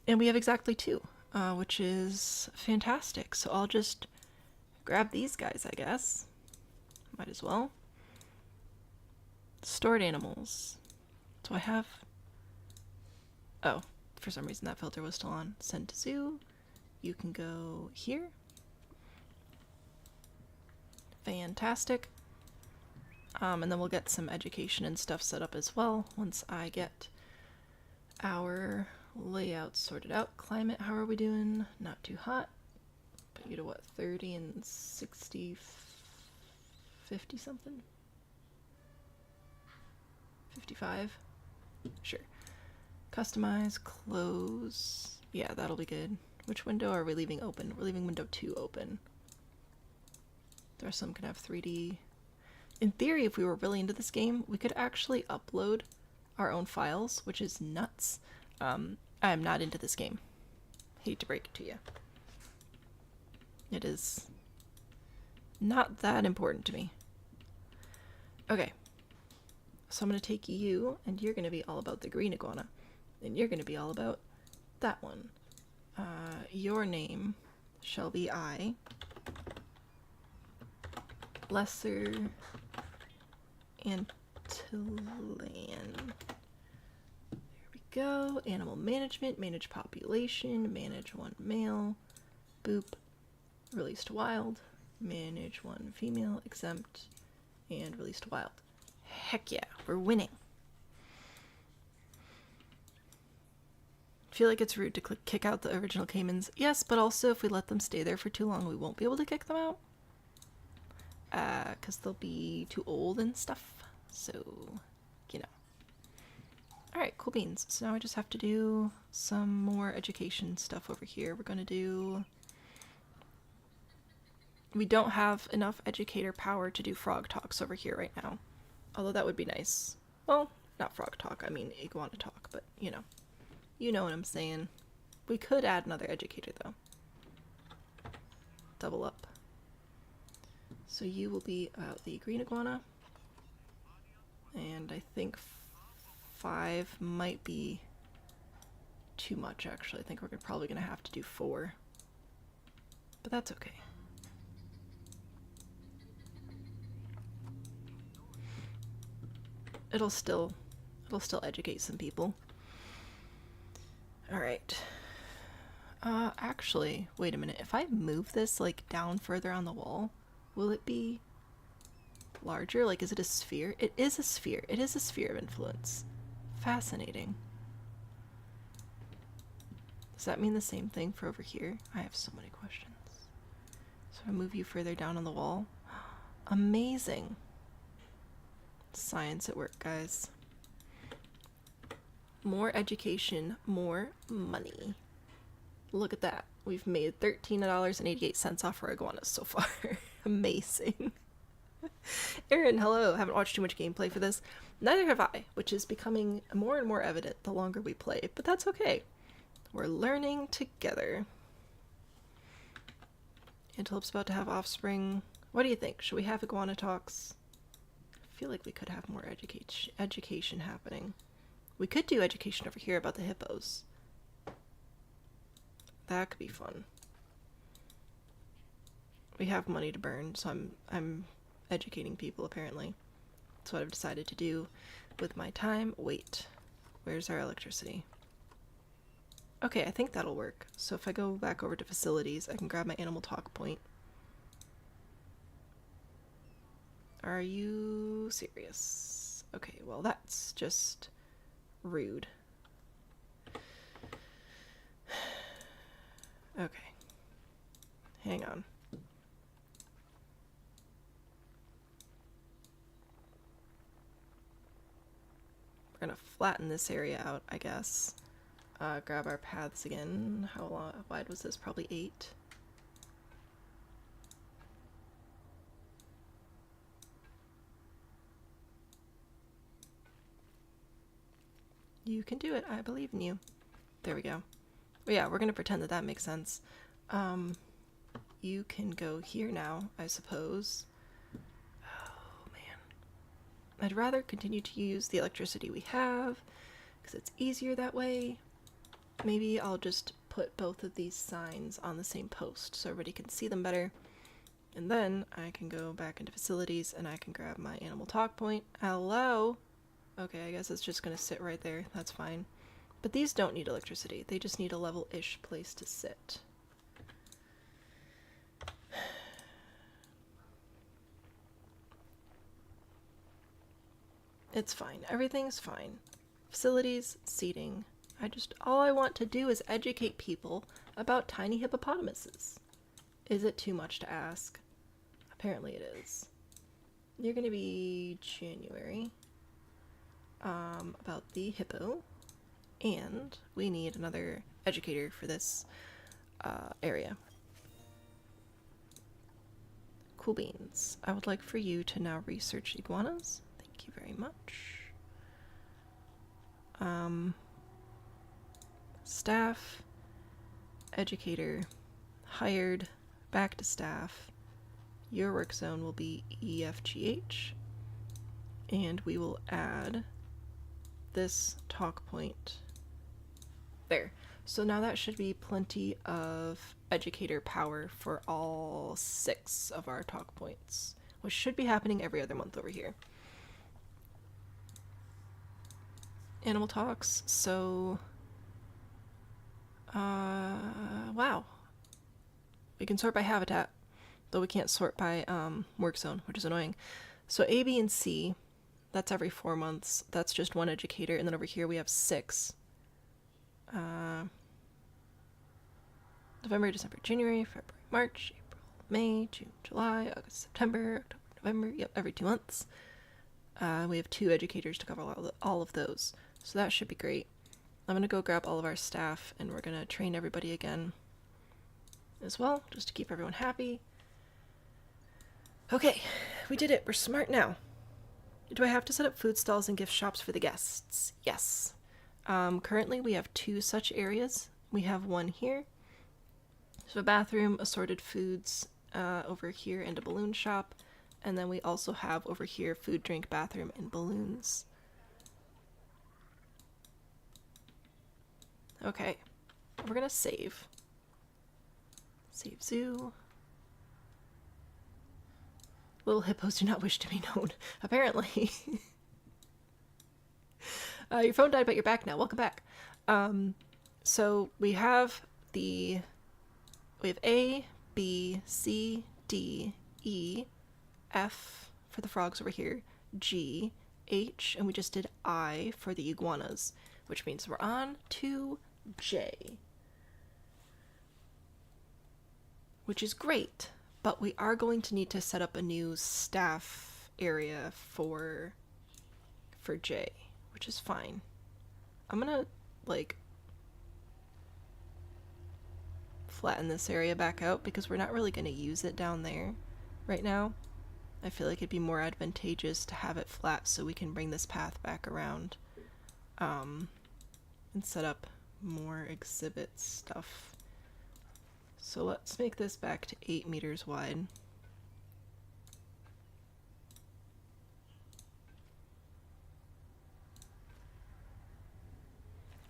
[SPEAKER 5] And we have exactly 2. Which is fantastic. So I'll just grab these guys, I guess. Might as well. Stored animals. So I have... Oh, for some reason that filter was still on. Send to zoo. You can go here. Fantastic. And then we'll get some education and stuff set up as well once I get our layout sorted out. Climate, how are we doing? Not too hot. Put you to what, 30 and 60, 50 something? 55? Sure. Customize, close. Yeah, that'll be good. Which window are we leaving open? We're leaving window 2 open. There are some can have 3D. In theory, if we were really into this game, we could actually upload our own files, which is nuts. I am not into this game. Hate to break it to you. It is not that important to me. Okay. So I'm going to take you, and you're going to be all about the green iguana. And you're going to be all about that one. Your name shall be I. Lesser Antillean. Go. Animal management, manage population, manage 1 male, boop, released wild, manage 1 female, exempt, and released wild. Heck yeah, we're winning. Feel like it's rude to kick out the original caimans. Yes, but also if we let them stay there for too long, we won't be able to kick them out. Because they'll be too old and stuff. So, you know. Alright, cool beans. So now I just have to do some more education stuff over here. We're going to do... We don't have enough educator power to do frog talks over here right now. Although that would be nice. Well, not frog talk, I mean iguana talk, but you know. You know what I'm saying. We could add another educator though. Double up. So you will be the green iguana. And I think 5 might be too much, actually. I think we're probably going to have to do 4. But that's okay. It'll still educate some people. Alright. Actually, wait a minute. If I move this, like, down further on the wall, will it be larger? Like, is it a sphere? It is a sphere. It is a sphere of influence. Fascinating. Does that mean the same thing for over here? I have so many questions. So I move you further down on the wall. Amazing. Science at work, guys. More education, more money. Look at that. We've made $13.88 off our iguanas so far. Amazing. Aaron, hello. Haven't watched too much gameplay for this. Neither have I, which is becoming more and more evident the longer we play, but that's okay. We're learning together. Antelope's about to have offspring. What do you think? Should we have iguana talks? I feel like we could have more education happening. We could do education over here about the hippos. That could be fun. We have money to burn, so I'm educating people apparently. That's what I've decided to do with my time. Wait. Where's our electricity? Okay, I think that'll work. So if I go back over to facilities, I can grab my animal talk point. Are you serious? Okay, well that's just rude. Okay. Hang on. We're gonna flatten this area out, I guess. Grab our paths again. How wide was this? Probably 8. You can do it. I believe in you. There we go. But yeah, we're gonna pretend that that makes sense. You can go here now, I suppose. Oh man. I'd rather continue to use the electricity we have, because it's easier that way. Maybe I'll just put both of these signs on the same post so everybody can see them better. And then I can go back into facilities and I can grab my animal talk point. Hello? Okay, I guess it's just gonna sit right there. That's fine. But these don't need electricity. They just need a level-ish place to sit. It's fine. Everything's fine. Facilities, seating. All I want to do is educate people about tiny hippopotamuses. Is it too much to ask? Apparently it is. You're gonna be January. About the hippo. And we need another educator for this area. Cool beans. I would like for you to now research iguanas. Thank you very much. Staff, educator, hired, back to staff. Your work zone will be EFGH. And we will add this talk point there. So now that should be plenty of educator power for all 6 of our talk points, which should be happening every other month over here. Animal talks, so wow. We can sort by habitat, though we can't sort by work zone, which is annoying. So A, B, and C, that's every 4 months. That's just 1 educator, and then over here we have 6. November, December, January, February, March, April, May, June, July, August, September, October, November. Yep, every 2 months. We have 2 educators to cover all of those, so that should be great. I'm gonna go grab all of our staff, and we're gonna train everybody again as well, just to keep everyone happy. Okay, we did it. We're smart now. Do I have to set up food stalls and gift shops for the guests? Yes. Currently we have 2 such areas. We have one here. So a bathroom, assorted foods over here, and a balloon shop. And then we also have over here food, drink, bathroom, and balloons. Okay, we're gonna save. Save zoo. Little hippos do not wish to be known, apparently. Your phone died, but you're back now. Welcome back. So we have A, B, C, D, E, F for the frogs over here, G, H, and we just did I for the iguanas, which means we're on to J. Which is great, but we are going to need to set up a new staff area for J, which is fine. I'm gonna, like, flatten this area back out because we're not really gonna use it down there right now. I feel like it'd be more advantageous to have it flat so we can bring this path back around, and set up more exhibit stuff. So let's make this back to 8 meters wide.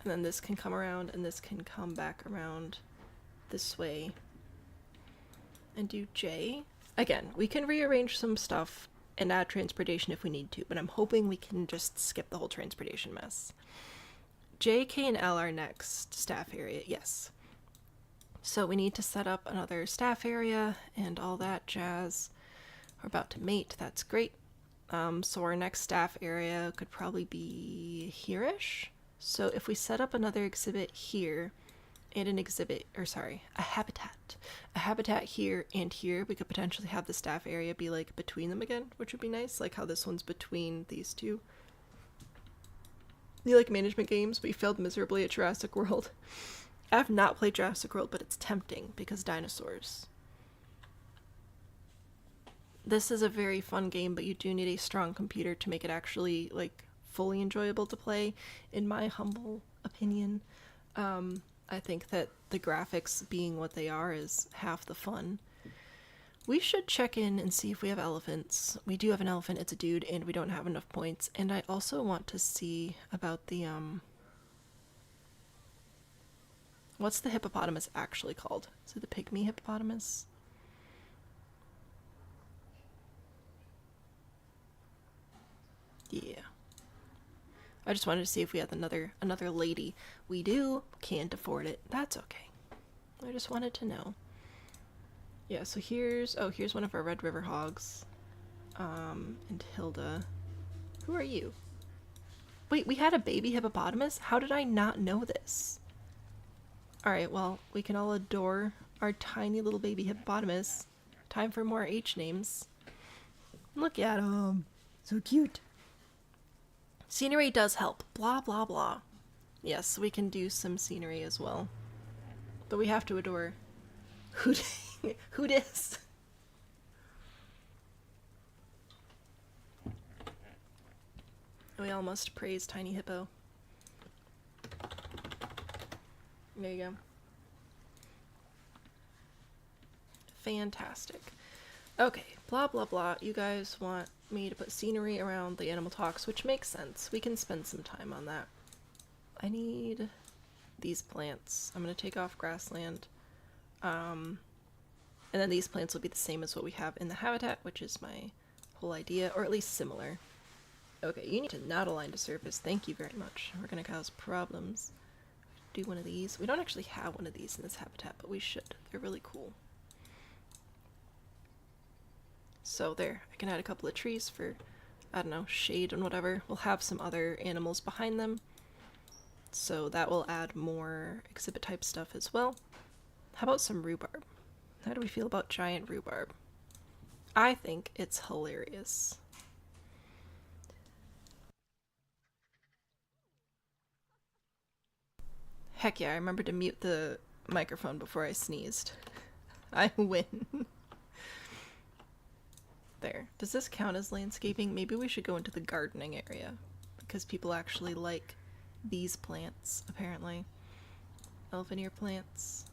[SPEAKER 5] And then this can come around, and this can come back around this way. And do J. Again, we can rearrange some stuff and add transportation if we need to, but I'm hoping we can just skip the whole transportation mess. J, K, and L are next staff area, yes. So we need to set up another staff area and all that jazz. We're about to mate, that's great. So our next staff area could probably be here-ish. So if we set up another exhibit here and an exhibit, or sorry, a habitat here and here, we could potentially have the staff area be like between them again, which would be nice, like how this one's between these two. You like management games, but you failed miserably at Jurassic World. I have not played Jurassic World, but it's tempting because dinosaurs. This is a very fun game, but you do need a strong computer to make it actually, like, fully enjoyable to play, in my humble opinion. I think that the graphics being what they are is half the fun. We should check in and see if we have elephants. We do have an elephant, it's a dude, and we don't have enough points. And I also want to see about the, what's the hippopotamus actually called? Is it the pygmy hippopotamus? Yeah. I just wanted to see if we had another lady. We do. Can't afford it. That's okay. I just wanted to know. Yeah, so here's one of our Red River hogs. And Hilda. Who are you? Wait, we had a baby hippopotamus? How did I not know this? Alright, well, we can all adore our tiny little baby hippopotamus. Time for more H names. Look at him. So cute. Scenery does help. Blah, blah, blah. Yes, we can do some scenery as well. But we have to adore who dis. We all must praise Tiny Hippo. There you go. Fantastic. Okay, blah blah blah. You guys want me to put scenery around the animal talks, which makes sense. We can spend some time on that. I need these plants. I'm gonna take off grassland. And then these plants will be the same as what we have in the habitat, which is my whole idea, or at least similar. Okay, you need to not align to surface. Thank you very much. We're gonna cause problems. Do one of these. We don't actually have one of these in this habitat, but we should. They're really cool. So there, I can add a couple of trees for, I don't know, shade and whatever. We'll have some other animals behind them. So that will add more exhibit type stuff as well. How about some rhubarb? How do we feel about giant rhubarb? I think it's hilarious. Heck yeah, I remembered to mute the microphone before I sneezed. I win. There. Does this count as landscaping? Maybe we should go into the gardening area, because people actually like these plants, apparently. Elephant ear plants.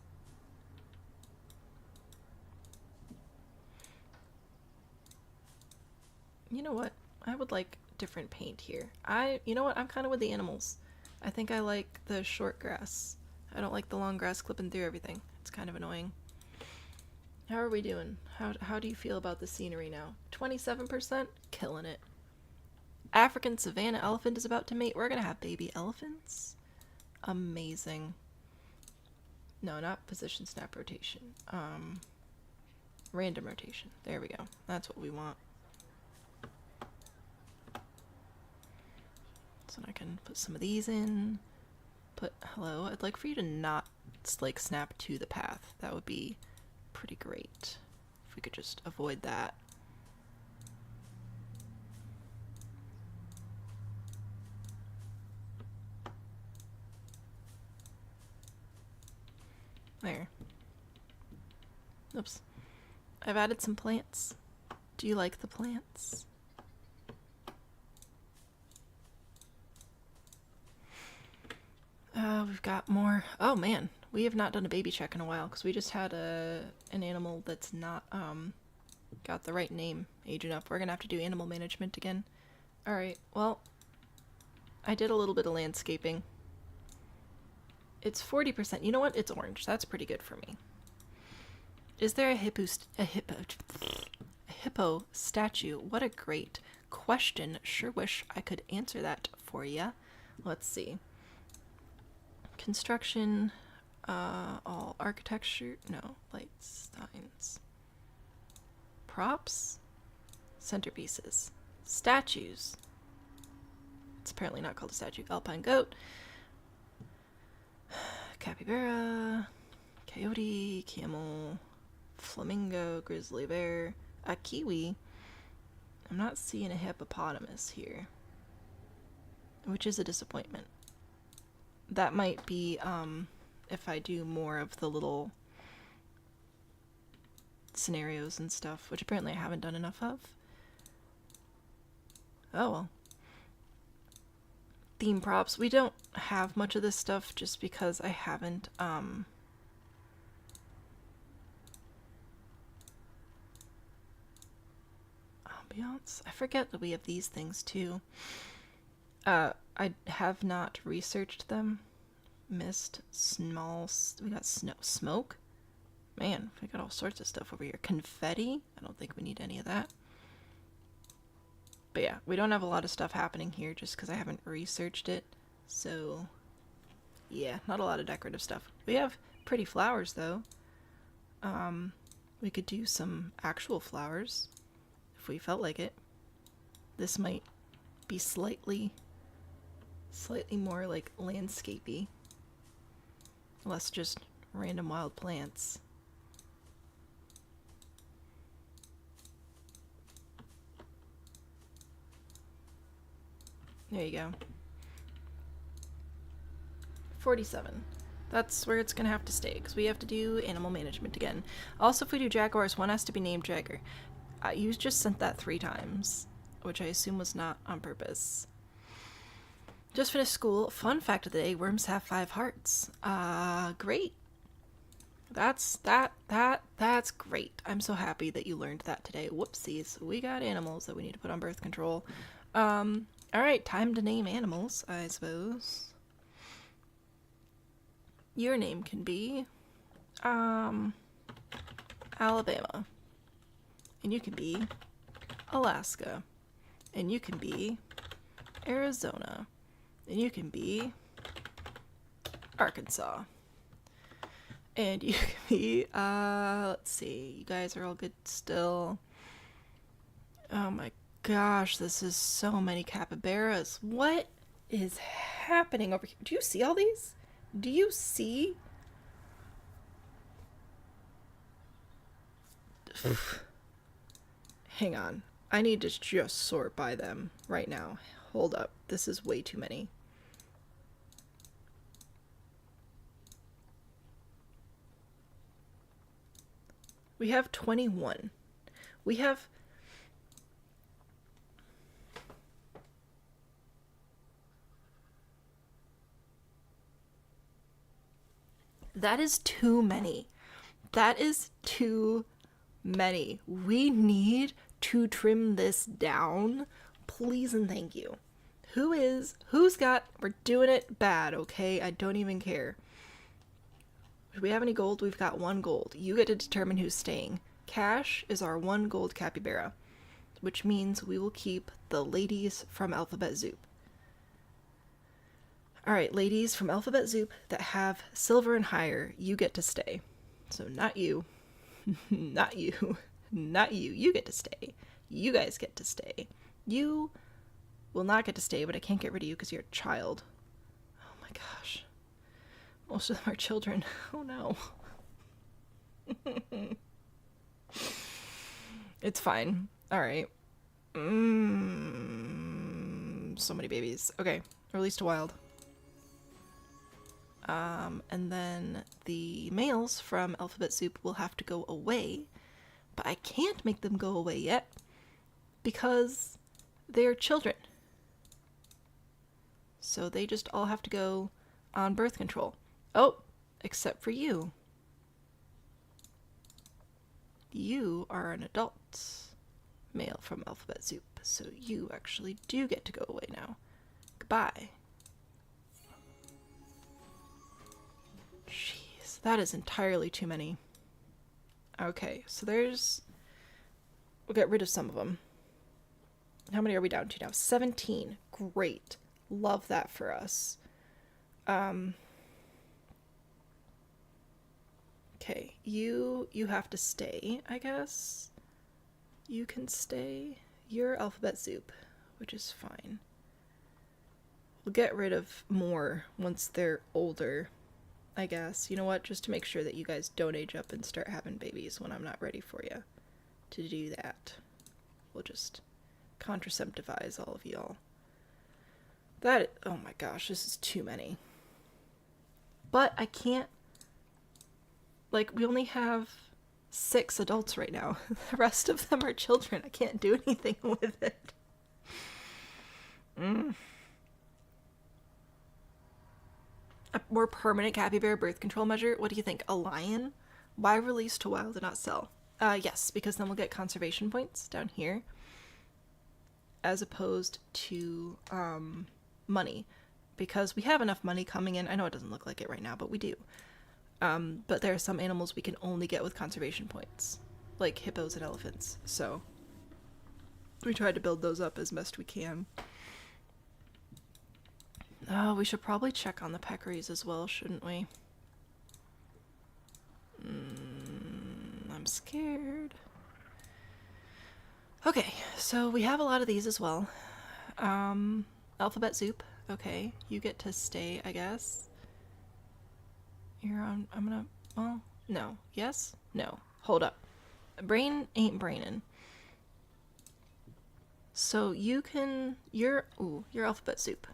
[SPEAKER 5] You know what? I would like different paint here. You know what? I'm kind of with the animals. I think I like the short grass. I don't like the long grass clipping through everything. It's kind of annoying. How are we doing? How do you feel about the scenery now? 27%? Killing it. African savanna elephant is about to mate. We're gonna have baby elephants. Amazing. No, not position snap rotation. Random rotation. There we go. That's what we want. So I can put some of these in. Hello. I'd like for you to not like snap to the path. That would be pretty great if we could just avoid that. There. Oops. I've added some plants. Do you like the plants? We've got more. Oh man, we have not done a baby check in a while because we just had an animal that's not got the right name age enough. We're gonna have to do animal management again. Alright, well, I did a little bit of landscaping. It's 40%. You know what? It's orange. That's pretty good for me. Is there a hippo statue? What a great question. Sure wish I could answer that for ya. Let's see. construction, all architecture, no, lights, signs, props, centerpieces, statues. It's apparently not called a statue. Alpine goat, capybara, coyote, camel, flamingo, grizzly bear, a kiwi. I'm not seeing a hippopotamus here, which is a disappointment. That might be if I do more of the little scenarios and stuff, which apparently I haven't done enough of. Oh well. Theme props. We don't have much of this stuff just because I haven't ambiance. I forget that we have these things too. I have not researched them. Mist, we got smoke. Man, we got all sorts of stuff over here. Confetti. I don't think we need any of that. But yeah, we don't have a lot of stuff happening here just because I haven't researched it. So, yeah, not a lot of decorative stuff. We have pretty flowers, though. We could do some actual flowers if we felt like it. This might be slightly more like landscapey. Less just random wild plants. There you go. 47. That's where it's gonna have to stay, because we have to do animal management again. Also, if we do jaguars, one has to be named Jagger. You just sent that 3 times, which I assume was not on purpose. Just finished school. Fun fact of the day, worms have 5 hearts. Great. That's great. I'm so happy that you learned that today. Whoopsies. We got animals that we need to put on birth control. Alright, time to name animals, I suppose. Your name can be, Alabama. And you can be Alaska. And you can be Arizona. And you can be Arkansas. And you can be, let's see, you guys are all good still. Oh my gosh, this is so many capybaras. What is happening over here? Do you see all these? Do you see? Hang on. I need to just sort by them right now. Hold up. This is way too many. We have 21. We have... That is too many. That is too many. We need to trim this down. Please and thank you. Who's got, we're doing it bad, okay? I don't even care. Do we have any gold? We've got 1 gold. You get to determine who's staying. Cash is our 1 gold capybara, which means we will keep the ladies from Alphabet Zoop. Alright, ladies from Alphabet Zoop that have silver and higher, you get to stay. So not you. Not you. Not you. You get to stay. You guys get to stay. You will not get to stay, but I can't get rid of you because you're a child. Oh my gosh. Most of them are children. Oh no. It's fine. Alright. So many babies. Okay. Release to wild. And then the males from Alphabet Soup will have to go away, but I can't make them go away yet because they're children. So they just all have to go on birth control. Oh, except for you. You are an adult male from Alphabet Soup, so you actually do get to go away now. Goodbye. Jeez, that is entirely too many. Okay, so we'll get rid of some of them. How many are we down to now? 17. Great. Love that for us. Okay, you have to stay, I guess. You can stay. You're alphabet soup, which is fine. We'll get rid of more once they're older, I guess. You know what? Just to make sure that you guys don't age up and start having babies when I'm not ready for you to do that. We'll just contraceptivize all of y'all. Oh my gosh, this is too many. But I can't, like, we only have 6 adults right now. The rest of them are children. I can't do anything with it. A more permanent capybara birth control measure? What do you think? A lion? Why release to wild and not sell? Yes, because then we'll get conservation points down here. As opposed to, money. Because we have enough money coming in. I know it doesn't look like it right now, but we do. But there are some animals we can only get with conservation points. Like hippos and elephants. So, we tried to build those up as best we can. Oh, we should probably check on the peccaries as well, shouldn't we? I'm scared. Okay, so we have a lot of these as well. Alphabet soup. Okay, you get to stay, I guess. I'm gonna, well, no. Yes? No. Hold up. Brain ain't brainin'. So you're alphabet soup.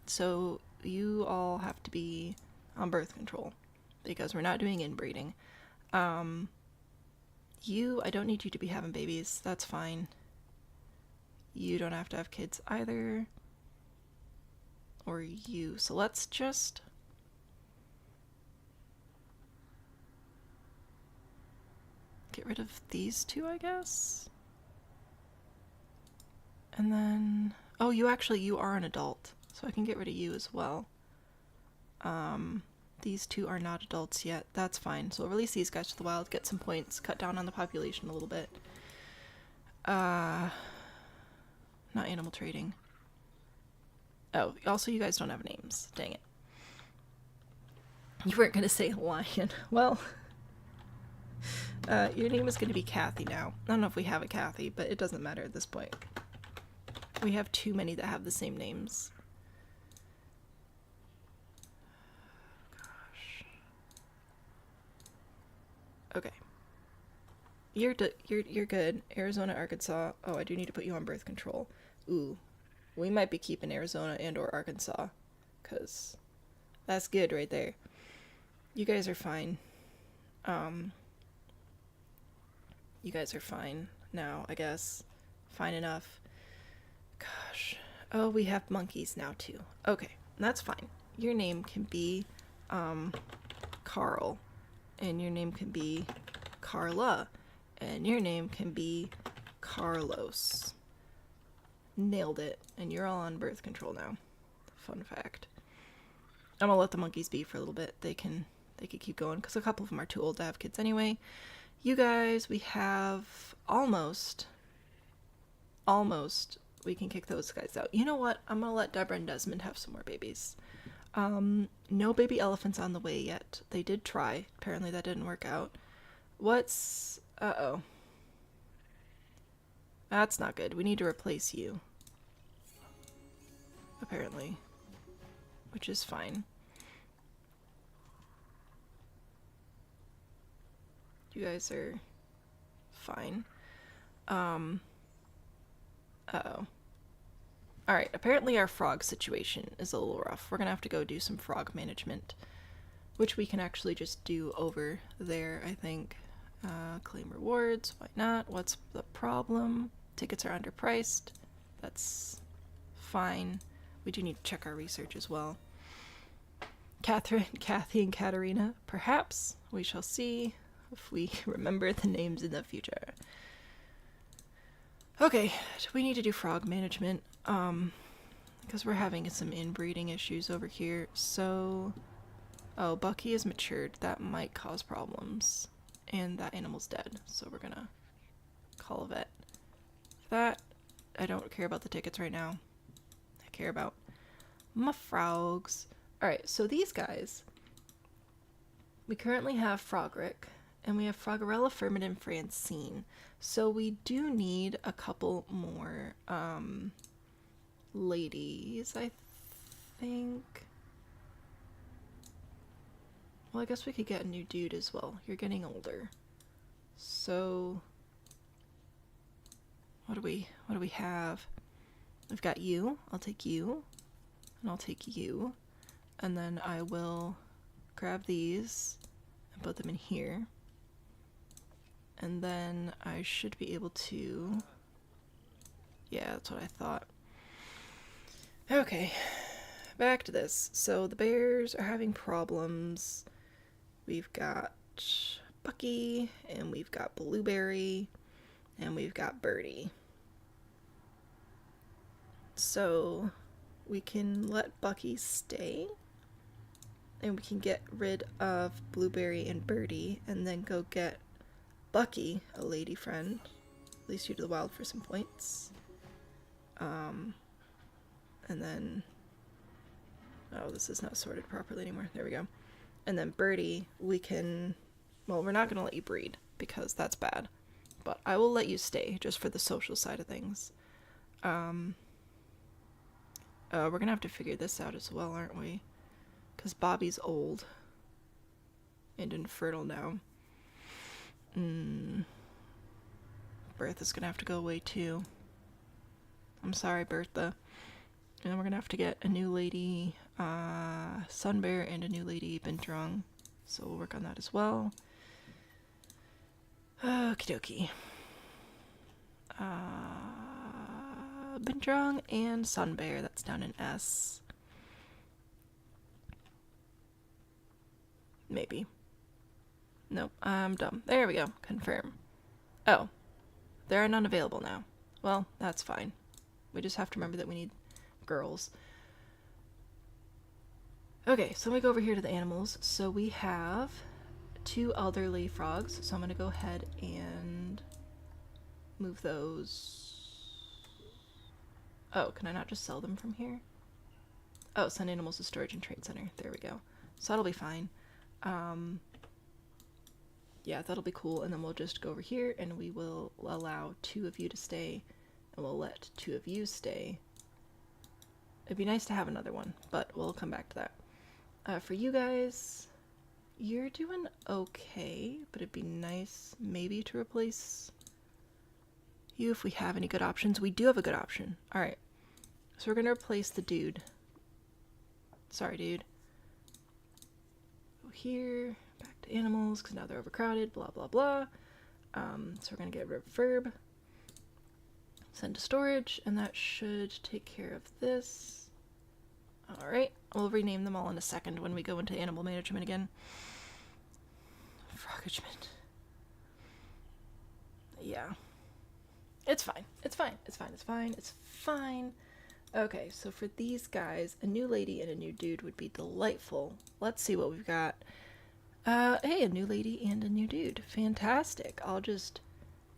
[SPEAKER 5] So you all have to be on birth control because we're not doing inbreeding. I don't need you to be having babies. That's fine. You don't have to have kids either. Or you. So let's just get rid of these 2, I guess. And then, oh, you are an adult. So I can get rid of you as well. These 2 are not adults yet. That's fine. So we'll release these guys to the wild, get some points, cut down on the population a little bit. Not animal trading. Oh, also you guys don't have names. Dang it. You weren't gonna say lion. Well, your name is gonna be Kathy now. I don't know if we have a Kathy, but it doesn't matter at this point. We have too many that have the same names. Gosh. Okay. You're good. Arizona, Arkansas. Oh, I do need to put you on birth control. Ooh. We might be keeping Arizona and or Arkansas. Because that's good right there. You guys are fine. You guys are fine now, I guess. Fine enough. Gosh. Oh, we have monkeys now too. Okay, that's fine. Your name can be Carl. And your name can be Carla. And your name can be Carlos. Nailed it. And you're all on birth control now. Fun fact. I'm gonna let the monkeys be for a little bit. They can keep going because a couple of them are too old to have kids anyway. You guys, we have almost we can kick those guys out. You know what? I'm gonna let Deborah and Desmond have some more babies. No baby elephants on the way yet. They did try. Apparently that didn't work out. Uh-oh. That's not good. We need to replace you. Apparently. Which is fine. You guys are fine. Uh-oh. Alright, apparently our frog situation is a little rough. We're gonna have to go do some frog management. Which we can actually just do over there, I think. Claim rewards, why not? What's the problem? Tickets are underpriced. That's fine. We do need to check our research as well. Catherine, Kathy, and Katerina. Perhaps. We shall see if we remember the names in the future. Okay, we need to do frog management. Because we're having some inbreeding issues over here. So, oh, Bucky is matured. That might cause problems. And that animal's dead. So we're gonna call a vet. That, I don't care about the tickets right now. I care about my frogs. Alright, so these guys, we currently have Frogrick, and we have Frogarella, Firmid, and Francine. So we do need a couple more ladies, I think. Well, I guess we could get a new dude as well. You're getting older. So what do we have? We've got you. I'll take you. And I'll take you. And then I will grab these and put them in here. And then I should be able to... Yeah, that's what I thought. Okay, back to this. So the bears are having problems. We've got Bucky, and we've got Blueberry, and we've got Birdie. So we can let Bucky stay, and we can get rid of Blueberry and Birdie, and then go get Bucky, a lady friend, release you to the wild for some points. And then, oh, this is not sorted properly anymore. There we go. And then Birdie, we can, well, we're not going to let you breed because that's bad, but I will let you stay just for the social side of things. We're going to have to figure this out as well, aren't we? Because Bobby's old and infertile now. Bertha's going to have to go away too. I'm sorry, Bertha. And then we're gonna have to get a new lady, Sunbear, and a new lady, Bindrung. So we'll work on that as well. Okie dokie. Bindrung and Sunbear, that's down in S. Maybe. Nope, I'm dumb. There we go, confirm. Oh, there are none available now. Well, that's fine. We just have to remember that we need girls. Okay, so we go over here to the animals. So we have 2 elderly frogs. So I'm going to go ahead and move those. Oh, can I not just sell them from here? Oh, send animals to storage and trade center. There we go. So that'll be fine. Yeah, that'll be cool. And then we'll just go over here and we will allow 2 of you to stay. And we'll let 2 of you stay. It'd be nice to have another one, but we'll come back to that. For you guys, you're doing okay, but it'd be nice maybe to replace you if we have any good options. We do have a good option. Alright, so we're going to replace the dude. Sorry, dude. Go here, back to animals, because now they're overcrowded, blah, blah, blah. So we're going to get rid of Verb. Send to storage, and that should take care of this. Alright, we'll rename them all in a second when we go into animal management again. Frogagement. Yeah. It's fine. It's fine. It's fine. It's fine. It's fine. Okay, so for these guys, a new lady and a new dude would be delightful. Let's see what we've got. Hey, a new lady and a new dude. Fantastic. I'll just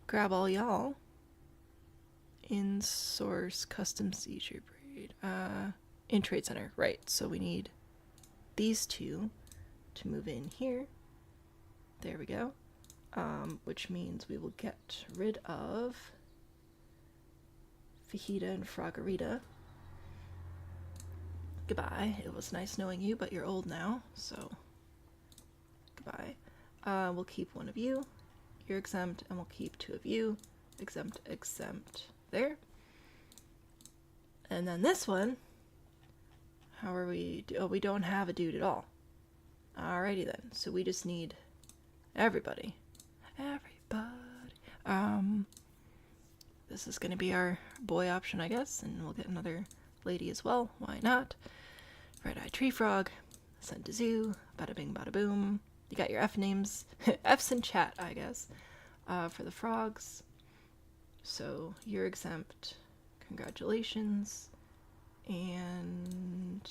[SPEAKER 5] grab all y'all. In source custom seizure breed. In trade center, right. So we need these 2 to move in here. There we go. Which means we will get rid of Fajita and Frogarita. Goodbye. It was nice knowing you, but you're old now, so goodbye. We'll keep 1 of you. You're exempt, and we'll keep 2 of you. Exempt, exempt. There. And then this one, how are we? Oh, we don't have a dude at all. Alrighty then. So we just need everybody. This is going to be our boy option, I guess, and we'll get another lady as well. Why not? Red-eyed tree frog. Send to zoo. Bada bing, bada boom. You got your F names. F's in chat, I guess. For the frogs. So you're exempt. Congratulations. And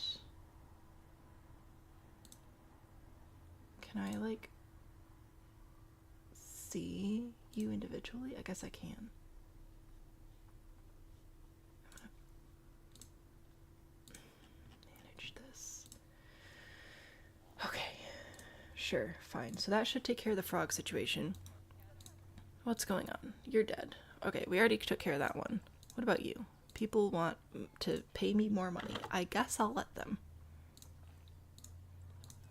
[SPEAKER 5] can I like see you individually? I guess I can. Manage this. Okay. Sure, fine. So that should take care of the frog situation. What's going on? You're dead. Okay, we already took care of that one. What about you? People want to pay me more money. I guess I'll let them.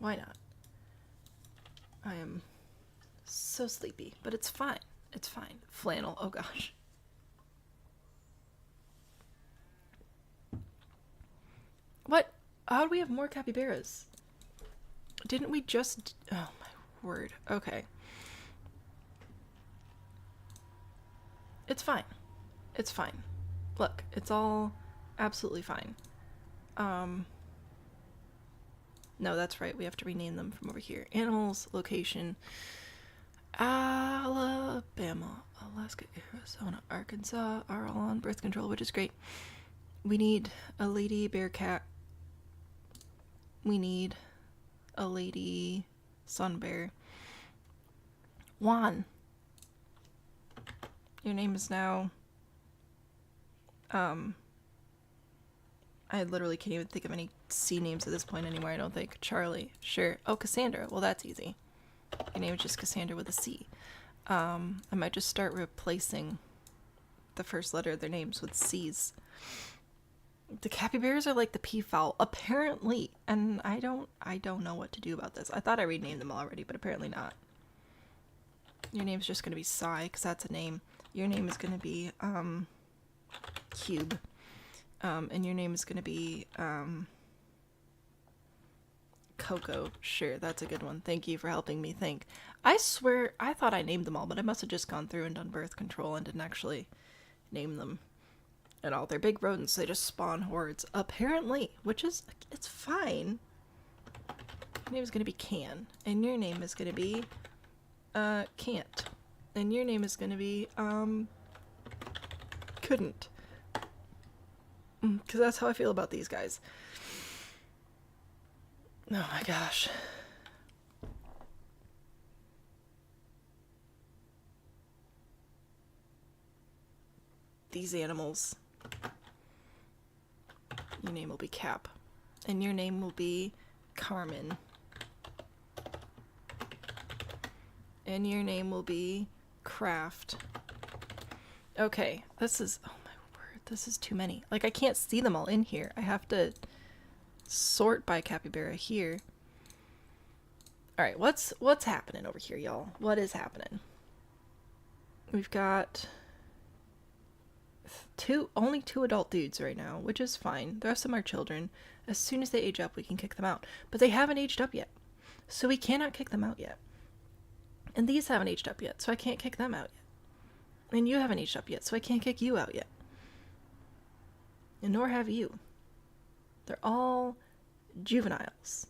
[SPEAKER 5] Why not? I am so sleepy, but it's fine. It's fine. Flannel. Oh gosh. What? How do we have more capybaras? Didn't we just... Oh my word. Okay. It's fine. It's fine. Look, it's all absolutely fine. No, that's right. We have to rename them from over here. Animals, location, Alabama, Alaska, Arizona, Arkansas are all on birth control, which is great. We need a lady bear cat. We need a lady sun bear. Juan. Your name is now... I literally can't even think of any C names at this point anymore, I don't think. Charlie. Sure. Oh, Cassandra. Well, that's easy. Your name is just Cassandra with a C. I might just start replacing the first letter of their names with C's. The capybaras are like the peafowl, apparently, and I don't know what to do about this. I thought I renamed them already, but apparently not. Your name's just gonna be Psy, because that's a name. Your name is gonna be, Cube. And your name is gonna be, Coco. Sure, that's a good one. Thank you for helping me think. I swear, I thought I named them all, but I must have just gone through and done birth control and didn't actually name them at all. They're big rodents, they just spawn hordes, apparently, which is, it's fine. Your name is gonna be Can, and your name is gonna be, Can't. And your name is gonna be, Couldn't. Because that's how I feel about these guys. Oh my gosh. These animals. Your name will be Cap. And your name will be Carmen. And your name will be Craft. Okay, this is... Oh my word, this is too many. Like, I can't see them all in here. I have to sort by capybara here. Alright, what's happening over here, y'all? What is happening? We've got only two adult dudes right now, which is fine. The rest of them are children. As soon as they age up, we can kick them out. But they haven't aged up yet, so we cannot kick them out yet. And these haven't aged up yet, so I can't kick them out yet. And you haven't aged up yet, so I can't kick you out yet. And nor have you. They're all juveniles.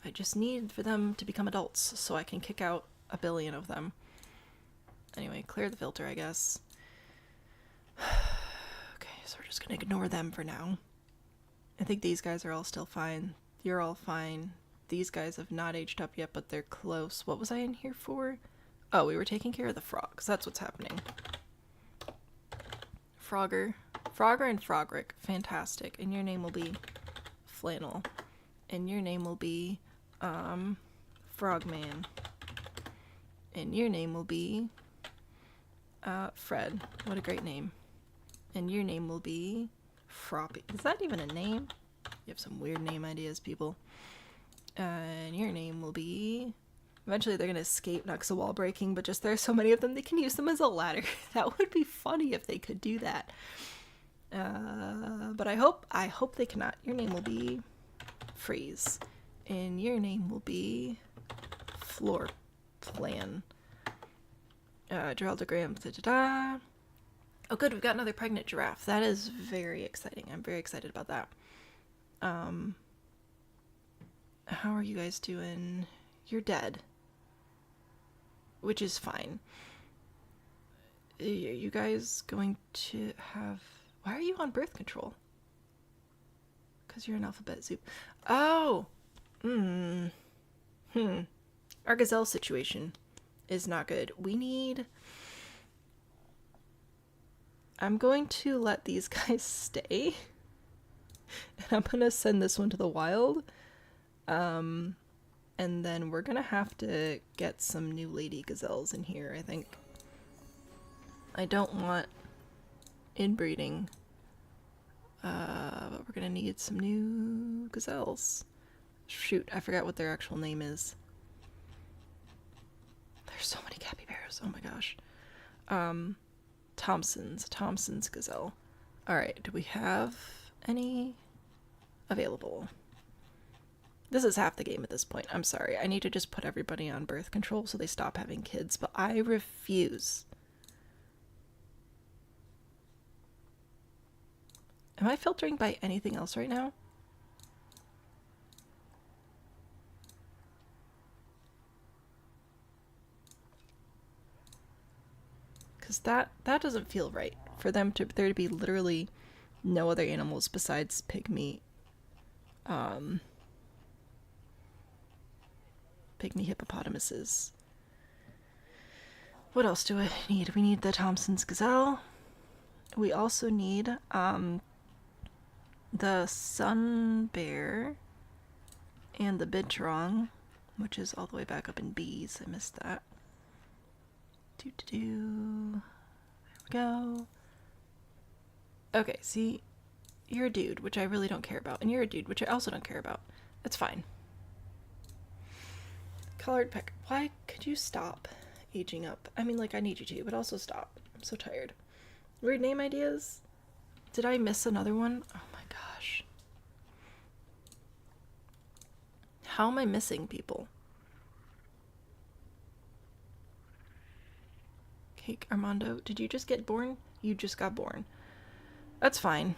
[SPEAKER 5] I just need for them to become adults so I can kick out a billion of them. Anyway, clear the filter, I guess. Okay, so we're just gonna ignore them for now. I think these guys are all still fine. You're all fine. These guys have not aged up yet, but they're close. What was I in here for? Oh, we were taking care of the frogs. That's what's happening. Frogger and Frogrick. Fantastic. And your name will be Flannel. And your name will be, Frogman. And your name will be, Fred. What a great name. And your name will be Froppy. Is that even a name? You have some weird name ideas, people. And your name will be... Eventually they're gonna escape next to wall breaking, but just there's so many of them, they can use them as a ladder. That would be funny if they could do that. But I hope they cannot. Your name will be Freeze. And your name will be Floor Plan. Geraldogram, da-da-da. Oh good, we've got another pregnant giraffe. That is very exciting. I'm very excited about that. How are you guys doing? You're dead. Which is fine. Are you guys going to have... Why are you on birth control? Because you're an alphabet soup. Oh! Our gazelle situation is not good. We need... I'm going to let these guys stay. And I'm going to send this one to the wild. and then we're gonna have to get some new lady gazelles in here, I think. I don't want inbreeding, but we're gonna need some new gazelles. Shoot, I forgot what their actual name is. There's so many capybaras, oh my gosh. Thompson's gazelle. Alright, do we have any available? This is half the game at this point. I'm sorry. I need to just put everybody on birth control so they stop having kids, but I refuse. Am I filtering by anything else right now? Because that doesn't feel right. For there to be literally no other animals besides pygmy hippopotamuses. What else do I need? We need the Thompson's gazelle. We also need the sun bear and the bitchong, which is all the way back up in B's. I missed that. There we go. Okay, see, you're a dude, which I really don't care about, and you're a dude, which I also don't care about. It's fine. Colored peck. Why could you stop aging up? I mean, like, I need you to, but also stop. I'm so tired. Weird name ideas? Did I miss another one? Oh my gosh. How am I missing people? Cake Armando, did you just get born? You just got born. That's fine.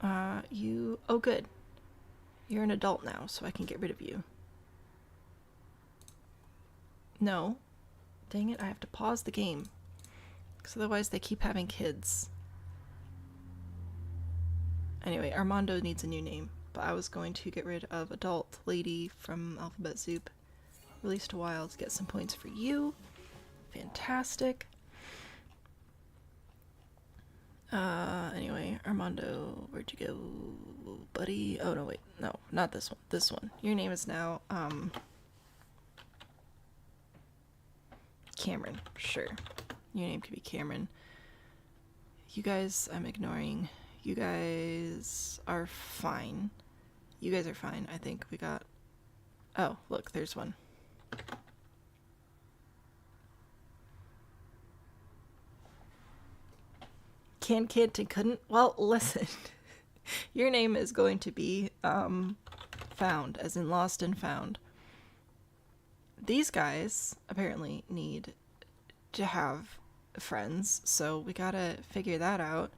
[SPEAKER 5] Oh good. You're an adult now, so I can get rid of you. No. Dang it, I have to pause the game. Because otherwise they keep having kids. Anyway, Armando needs a new name. But I was going to get rid of adult lady from Alphabet Soup. Release to wild, get some points for you. Fantastic. Anyway, Armando, where'd you go, buddy? Oh, no, wait. No, not this one. This one. Your name is now, Cameron. Sure. Your name could be Cameron. You guys, I'm ignoring. You guys are fine. You guys are fine. I think we got... Oh, look, there's one. Can't and couldn't? Well, listen. Your name is going to be, found, as in lost and found. These guys apparently need to have friends, so we gotta figure that out.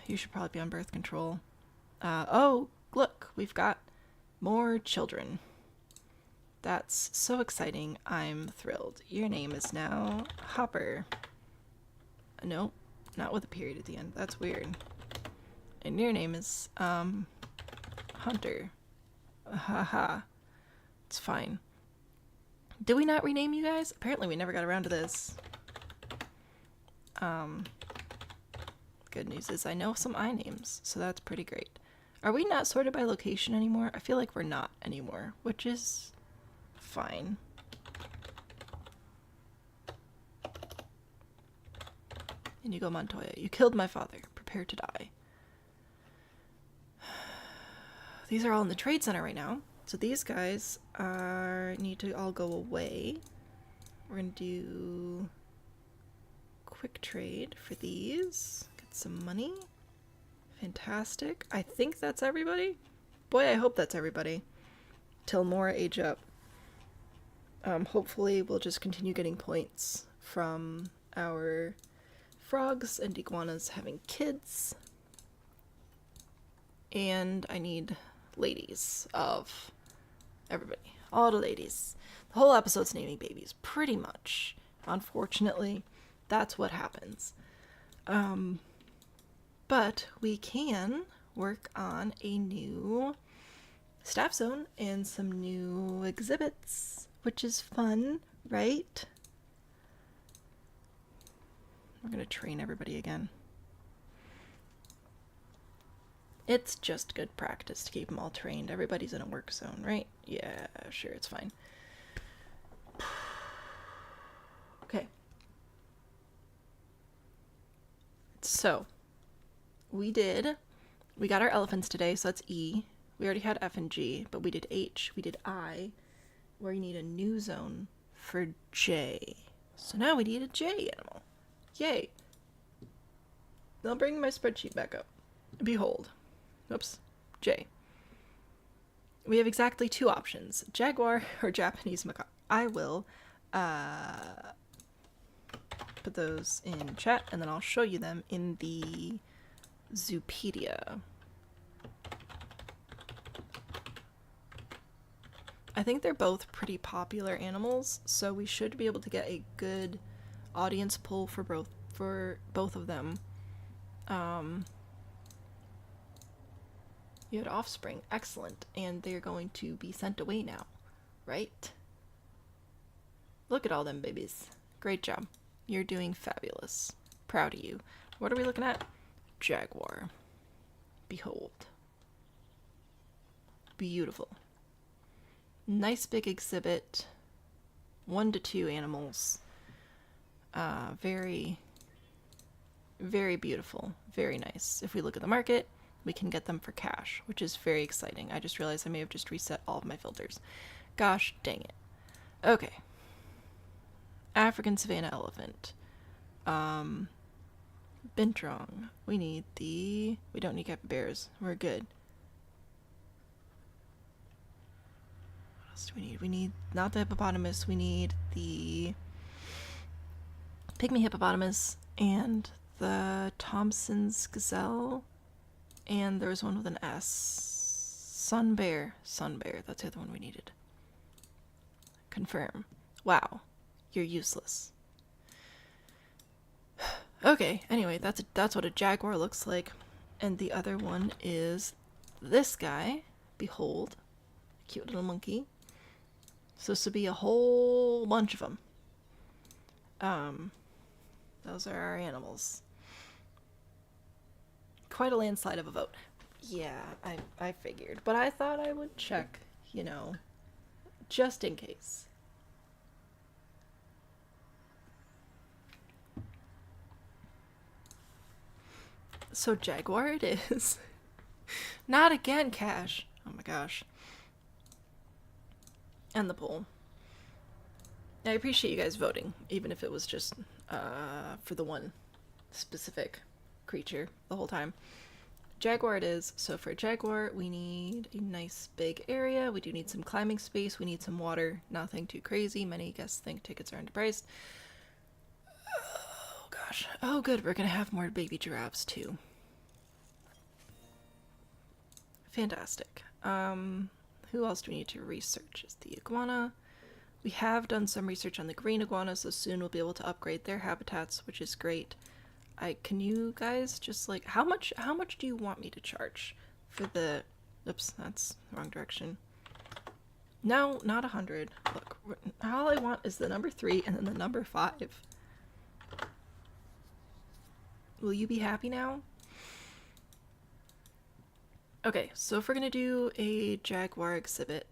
[SPEAKER 5] You should probably be on birth control. Oh, look, we've got more children. That's so exciting. I'm thrilled. Your name is now Hopper. Nope, not with a period at the end. That's weird. And your name is, Hunter. Haha. It's fine. Did we not rename you guys? Apparently we never got around to this. Good news is I know some I names, so that's pretty great. Are we not sorted by location anymore? I feel like we're not anymore, which is fine. Inigo Montoya, you killed my father. Prepare to die. These are all in the trade center right now. So these guys need to all go away. We're gonna do quick trade for these. Get some money. Fantastic. I think that's everybody. Boy, I hope that's everybody. Till more age up. Hopefully we'll just continue getting points from our frogs and iguanas having kids. And I need ladies of everybody. All the ladies. The whole episode's naming babies, pretty much. Unfortunately, that's what happens. But we can work on a new staff zone and some new exhibits, which is fun, right? We're gonna train everybody again. It's just good practice to keep them all trained. Everybody's in a work zone, right? Yeah, sure, it's fine. Okay. So, we got our elephants today, so that's E. We already had F and G, but we did H, we did I, where you need a new zone for J. So now we need a J animal. Yay. I'll bring my spreadsheet back up. Behold. Oops. J. We have exactly 2 options, Jaguar or Japanese macaque. I will put those in chat, and then I'll show you them in the Zoopedia. I think they're both pretty popular animals, so we should be able to get a good audience pull for both of them. You had offspring, excellent, and they're going to be sent away now, right? Look at all them babies. Great job. You're doing fabulous. Proud of you. What are we looking at? Jaguar. Behold. Beautiful. Nice big exhibit. 1 to 2 animals. Very, very beautiful. Very nice. If we look at the market, we can get them for cash, which is very exciting. I just realized I may have just reset all of my filters. Gosh dang it. Okay. African savanna elephant. Binturong. We don't need capybaras. We're good. What else do we need? We need not the hippopotamus. We need the pygmy hippopotamus and the Thompson's gazelle. And there was one with an S. Sun bear. That's the other one we needed. Confirm. Wow. You're useless. Okay, anyway, that's what a jaguar looks like. And the other one is this guy. Behold. Cute little monkey. So this would be a whole bunch of them. Those are our animals. Quite a landslide of a vote. Yeah, I figured. But I thought I would check, just in case. So Jaguar it is. Not again, Cash. Oh my gosh. And the poll. I appreciate you guys voting, even if it was just for the one specific creature the whole time. Jaguar it is. So for Jaguar, we need a nice big area. We do need some climbing space. We need some water. Nothing too crazy. Many guests think tickets are underpriced. Oh gosh. Oh good, we're gonna have more baby giraffes too. Fantastic. Who else do we need to research? Is the iguana. We have done some research on the green iguana, so soon we'll be able to upgrade their habitats, which is great. Can you guys just how much do you want me to charge for the, oops, that's the wrong direction. No, not 100. Look, all I want is the number 3 and then the number 5. Will you be happy now? Okay, so if we're gonna do a jaguar exhibit,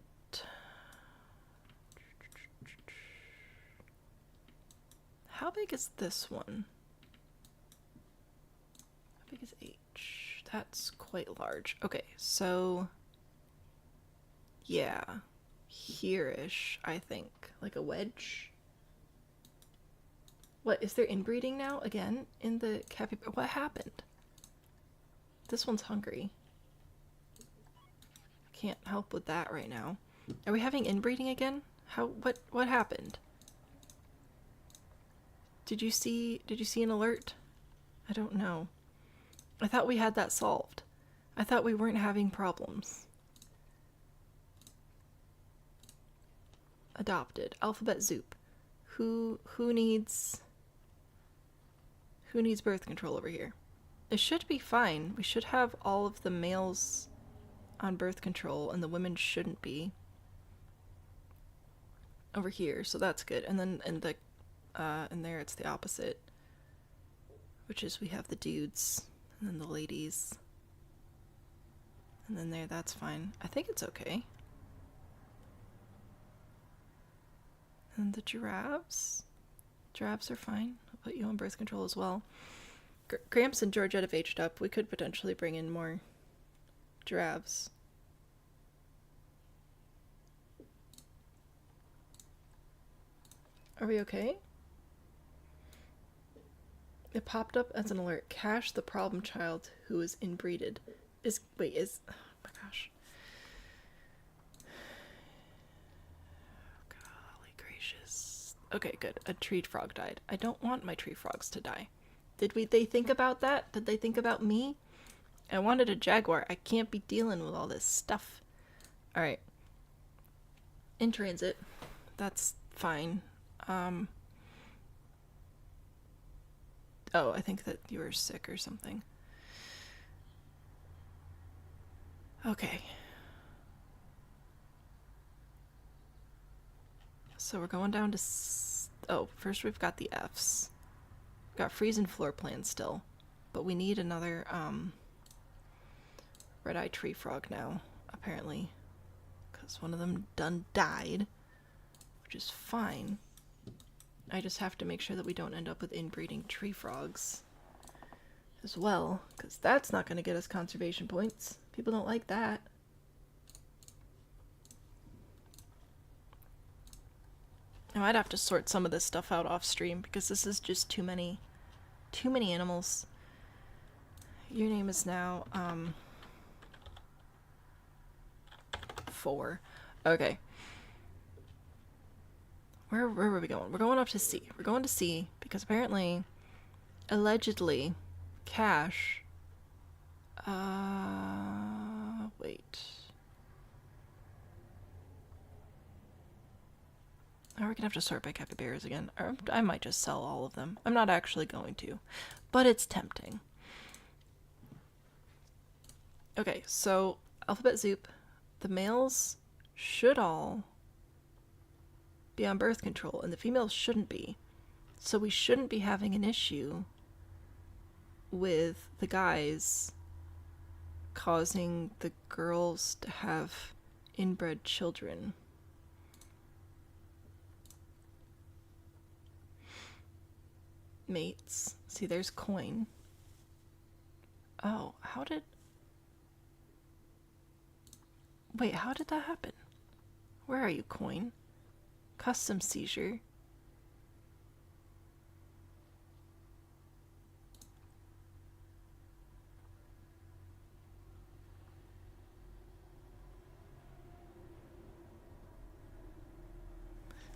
[SPEAKER 5] how big is this one? How big is H? That's quite large. Okay, so yeah, here-ish, I think. Like a wedge. What, is there inbreeding now again in the capybara? What happened? This one's hungry. Can't help with that right now. Are we having inbreeding again? What happened? Did you see an alert? I don't know. I thought we had that solved. I thought we weren't having problems. Adopted. Alphabet Zoop. Who needs birth control over here? It should be fine. We should have all of the males on birth control and the women shouldn't be over here, so that's good. And then in there it's the opposite, which is we have the dudes and then the ladies. And then there, that's fine. I think it's okay. And the giraffes? Giraffes are fine. I'll put you on birth control as well. Gramps and Georgette have aged up. We could potentially bring in more giraffes. Are we okay? It popped up as an alert. Cash the problem child who is inbreeded. Oh my gosh. Golly gracious. Okay, good. A tree frog died. I don't want my tree frogs to die. They think about that? Did they think about me? I wanted a Jaguar. I can't be dealing with all this stuff. Alright. In transit. That's fine. Oh, I think that you were sick or something. Okay. So we're going down to... Oh, first we've got the Fs. We've got freeze and floor plan still. But we need another, red-eye tree frog now, apparently. Because one of them done died. Which is fine. I just have to make sure that we don't end up with inbreeding tree frogs as well, because that's not going to get us conservation points. People don't like that. I might have to sort some of this stuff out off stream because this is just too many animals. Your name is now 4. Okay. Where were we going? We're going up to C. We're going to C because apparently, allegedly, Cash... wait. Are we gonna have to sort by capybaras again? Or I might just sell all of them. I'm not actually going to, but it's tempting. Okay, so Alphabet Zoop, the males should all be on birth control, and the females shouldn't be. So we shouldn't be having an issue with the guys causing the girls to have inbred children. Mates. See, there's Coin. Oh, how did... Wait, how did that happen? Where are you, Coin? Custom seizure.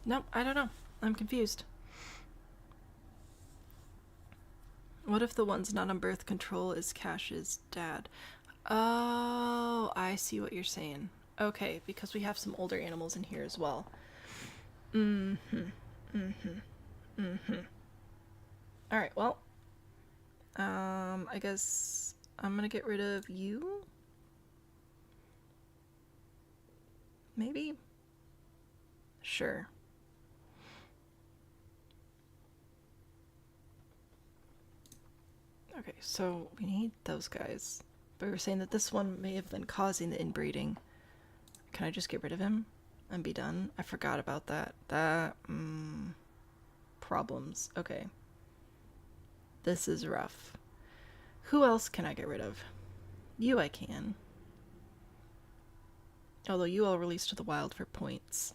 [SPEAKER 5] Nope, I don't know. I'm confused. What if the one's not on birth control is Cash's dad? Oh, I see what you're saying. Okay, because we have some older animals in here as well. Alright, well. I guess I'm gonna get rid of you? Maybe? Sure. Okay, so we need those guys. But we were saying that this one may have been causing the inbreeding. Can I just get rid of him and be done? I forgot about that. Problems. Okay. This is rough. Who else can I get rid of? You I can. Although you all released to the wild for points.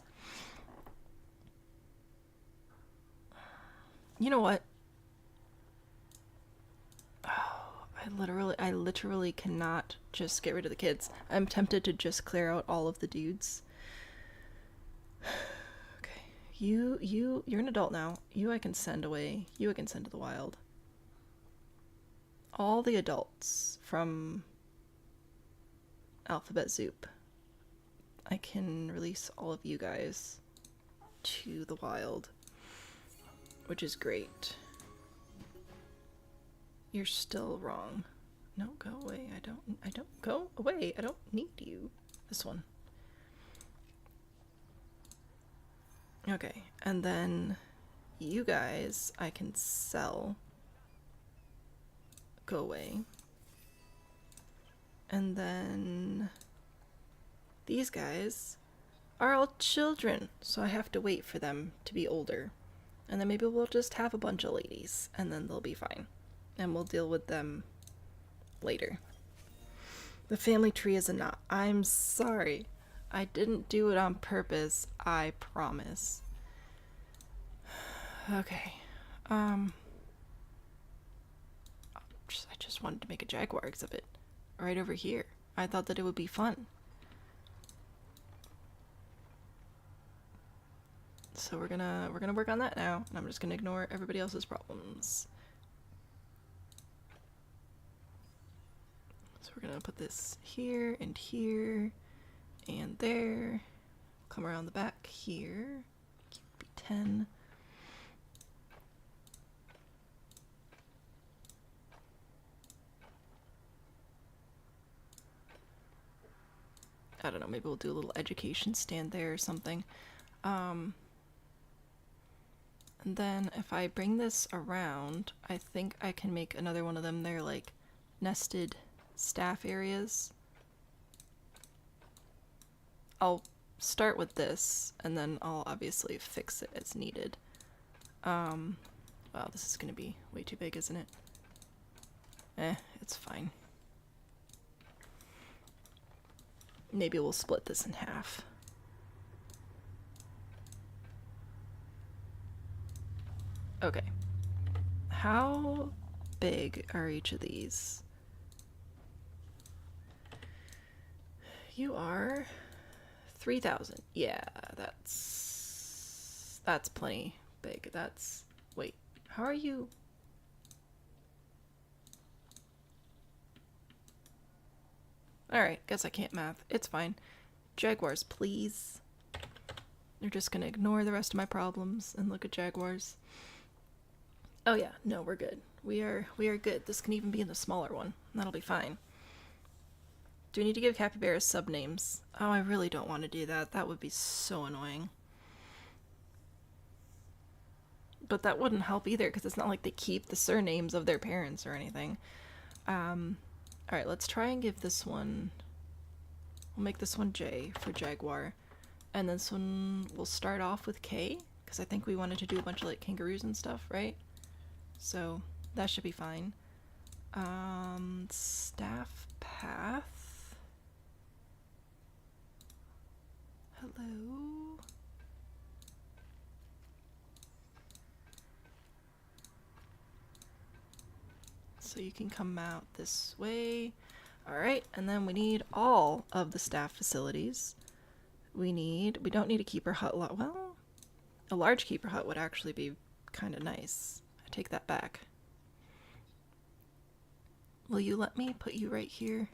[SPEAKER 5] You know what? I literally cannot just get rid of the kids. I'm tempted to just clear out all of the dudes. Okay. You're an adult now. You I can send away. You I can send to the wild. All the adults from Alphabet Zoop. I can release all of you guys to the wild, which is great. You're still wrong. No, go away. I don't go away. I don't need you. This one. Okay, and then you guys I can sell. Go away. And then these guys are all children, so I have to wait for them to be older. And then maybe we'll just have a bunch of ladies, and then they'll be fine. And we'll deal with them later. The family tree is a knot. I'm sorry. I didn't do it on purpose, I promise. Okay. I just wanted to make a Jaguar exhibit right over here. I thought that it would be fun. So we're gonna work on that now, and I'm just gonna ignore everybody else's problems. So we're gonna put this here and there. Come around the back here. Keep B10. I don't know, maybe we'll do a little education stand there or something. And then if I bring this around, I think I can make another one of them. They're like nested staff areas. I'll start with this, and then I'll obviously fix it as needed. Wow, this is gonna be way too big, isn't it? It's fine. Maybe we'll split this in half. Okay. How big are each of these? You are 3,000. Yeah, that's plenty big. Wait, how are you? Alright, guess I can't math. It's fine. Jaguars, please. They're just gonna ignore the rest of my problems and look at Jaguars. Oh yeah, no, we're good. We are good. This can even be in the smaller one. That'll be fine. Do we need to give capybaras subnames? Oh, I really don't want to do that. That would be so annoying. But that wouldn't help either, because it's not like they keep the surnames of their parents or anything. Alright, let's try and give this one... We'll make this one J for Jaguar. And this one will start off with K, because I think we wanted to do a bunch of like kangaroos and stuff, right? So that should be fine. Staff path. Hello? So you can come out this way. Alright, and then we need all of the staff facilities. We don't need a keeper hut. Well, a large keeper hut would actually be kind of nice. I take that back. Will you let me put you right here?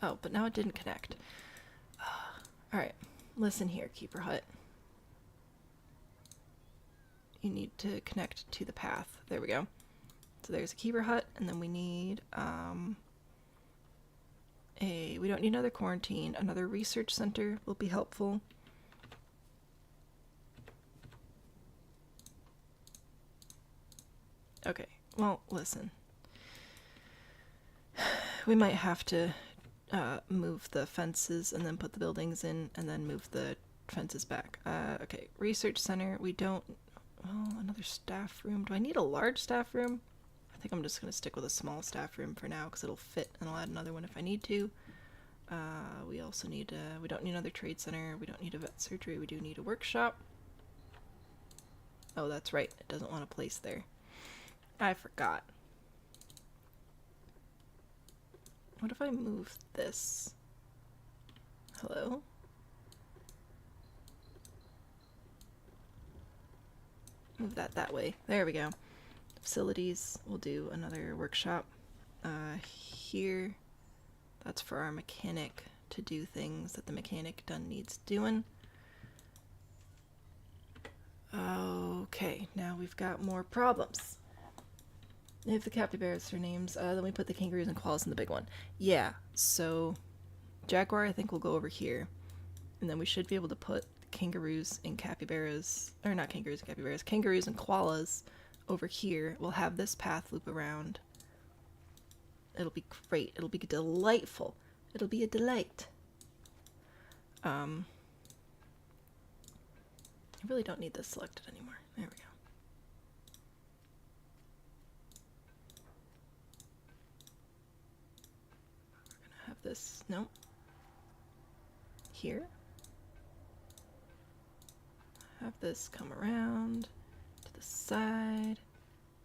[SPEAKER 5] Oh, but now it didn't connect. Alright, listen here, keeper hut. You need to connect to the path. There we go. So there's a keeper hut, and then we need we don't need another quarantine. Another research center will be helpful. Okay, well, listen. We might have to move the fences and then put the buildings in and then move the fences back. Okay, research center. We don't... Well, another staff room. Do I need a large staff room? I think I'm just going to stick with a small staff room for now because it'll fit, and I'll add another one if I need to. We also need we don't need another trade center. We don't need a vet surgery. We do need a workshop. Oh, that's right. It doesn't want a place there. I forgot. What if I move this? Hello? Move that way. There we go. Facilities. We'll do another workshop. Here. That's for our mechanic to do things that the mechanic needs doing. Okay, now we've got more problems. If the capybaras are names, then we put the kangaroos and koalas in the big one. Yeah, so Jaguar I think will go over here. And then we should be able to put kangaroos and capybaras, or not kangaroos and capybaras, kangaroos and koalas over here. We'll have this path loop around. It'll be great. It'll be delightful. It'll be a delight. I really don't need this selected anymore. There we go. We're gonna have this, no. Here. Have this come around to the side.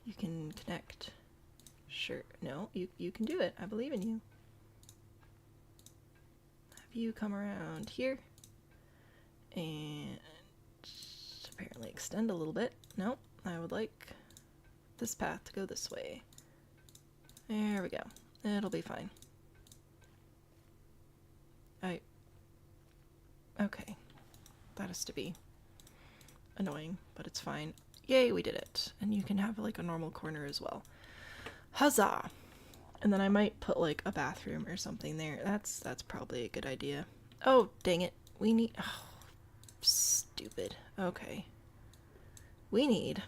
[SPEAKER 5] You can connect. Sure. No, you can do it. I believe in you. Have you come around here. And apparently extend a little bit. No, I would like this path to go this way. There we go. It'll be fine. Okay. That has to be annoying, but it's fine. Yay, we did it. And you can have like a normal corner as well. Huzzah! And then I might put like a bathroom or something there. That's probably a good idea. Oh, dang it. We need... Oh, stupid. Okay. We need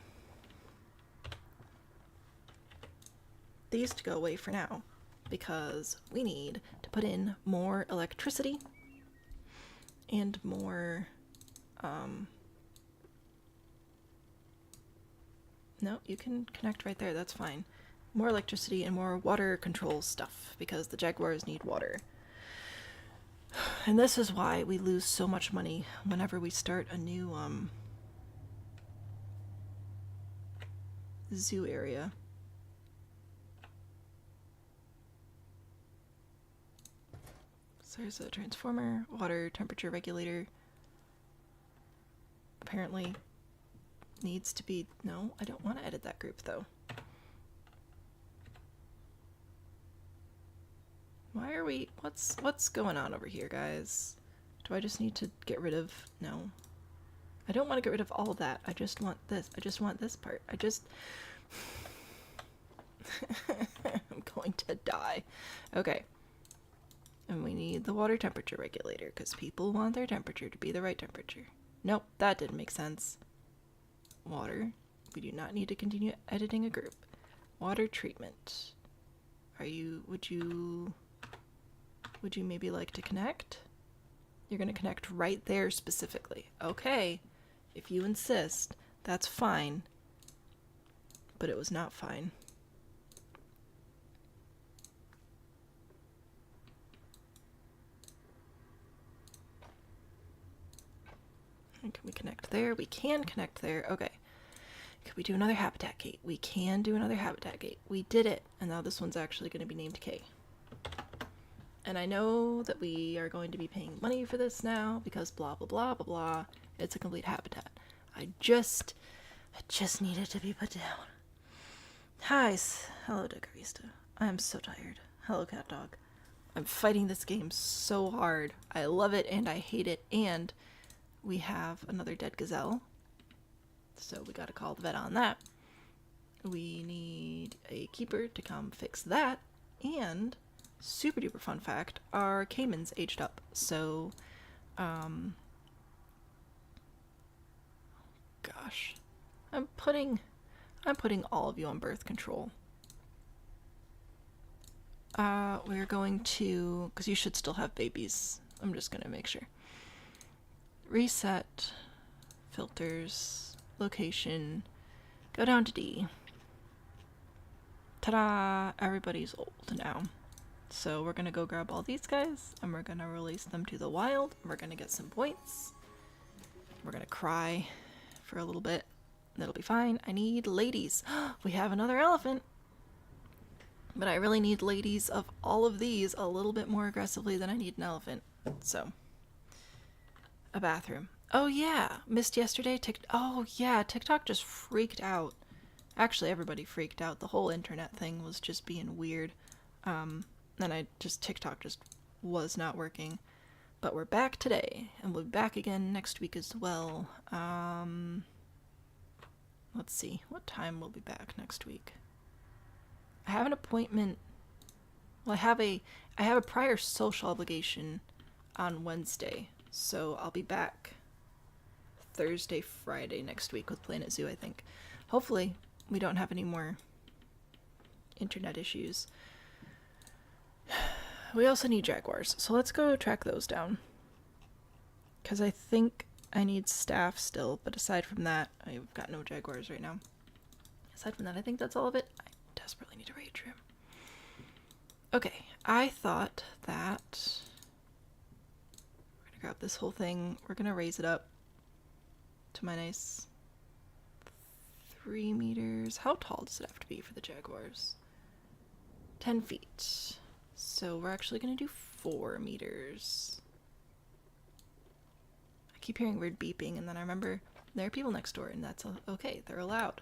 [SPEAKER 5] these to go away for now because we need to put in more electricity and more no, you can connect right there, that's fine. More electricity and more water control stuff because the Jaguars need water. And this is why we lose so much money whenever we start a new zoo area. So there's a transformer, water temperature regulator. Apparently needs to be... No, I don't want to edit that group though. Why are we... What's going on over here, guys? Do I just need to get rid of... No. I don't want to get rid of all of that. I just want this. I just want this part. I just... I'm going to die. Okay. And we need the water temperature regulator because people want their temperature to be the right temperature. Nope, that didn't make sense. Water. We do not need to continue editing a group. Water treatment. Would you maybe like to connect? You're going to connect right there specifically. Okay. If you insist, that's fine. But it was not fine. And can we connect there? We can connect there. Okay. Could we do another habitat gate? We can do another habitat gate. We did it. And now this one's actually going to be named K. And I know that we are going to be paying money for this now because blah, blah, blah, blah, blah. It's a complete habitat. I just needed to be put down. Hi. Hello, Decorista. I am so tired. Hello, cat dog. I'm fighting this game so hard. I love it and I hate it. And we have another dead gazelle. So we gotta call the vet on that. We need a keeper to come fix that. And... super duper fun fact, our caimans aged up, so, gosh, I'm putting all of you on birth control. We're going to, because you should still have babies, I'm just gonna make sure. Reset, filters, location, go down to D. Ta-da! Everybody's old now. So we're gonna go grab all these guys, and we're gonna release them to the wild, and we're gonna get some points. We're gonna cry for a little bit. That'll be fine. I need ladies. We have another elephant. But I really need ladies of all of these a little bit more aggressively than I need an elephant. So, a bathroom. Oh yeah, missed yesterday. Oh yeah, TikTok just freaked out. Actually, everybody freaked out. The whole internet thing was just being weird. And TikTok just was not working. But we're back today, and we'll be back again next week as well. Let's see, what time we'll be back next week? I have an appointment. Well, I have a prior social obligation on Wednesday, so I'll be back Thursday, Friday next week with Planet Zoo, I think. Hopefully, we don't have any more internet issues. We also need jaguars, so let's go track those down. Because I think I need staff still, but aside from that, I've got no jaguars right now. Aside from that, I think that's all of it. I desperately need a rage room. Okay, I thought that we're gonna grab this whole thing, we're gonna raise it up to my nice 3 meters. How tall does it have to be for the jaguars? 10 feet. So we're actually gonna do 4 meters. I keep hearing weird beeping, and then I remember there are people next door, and that's okay. They're allowed.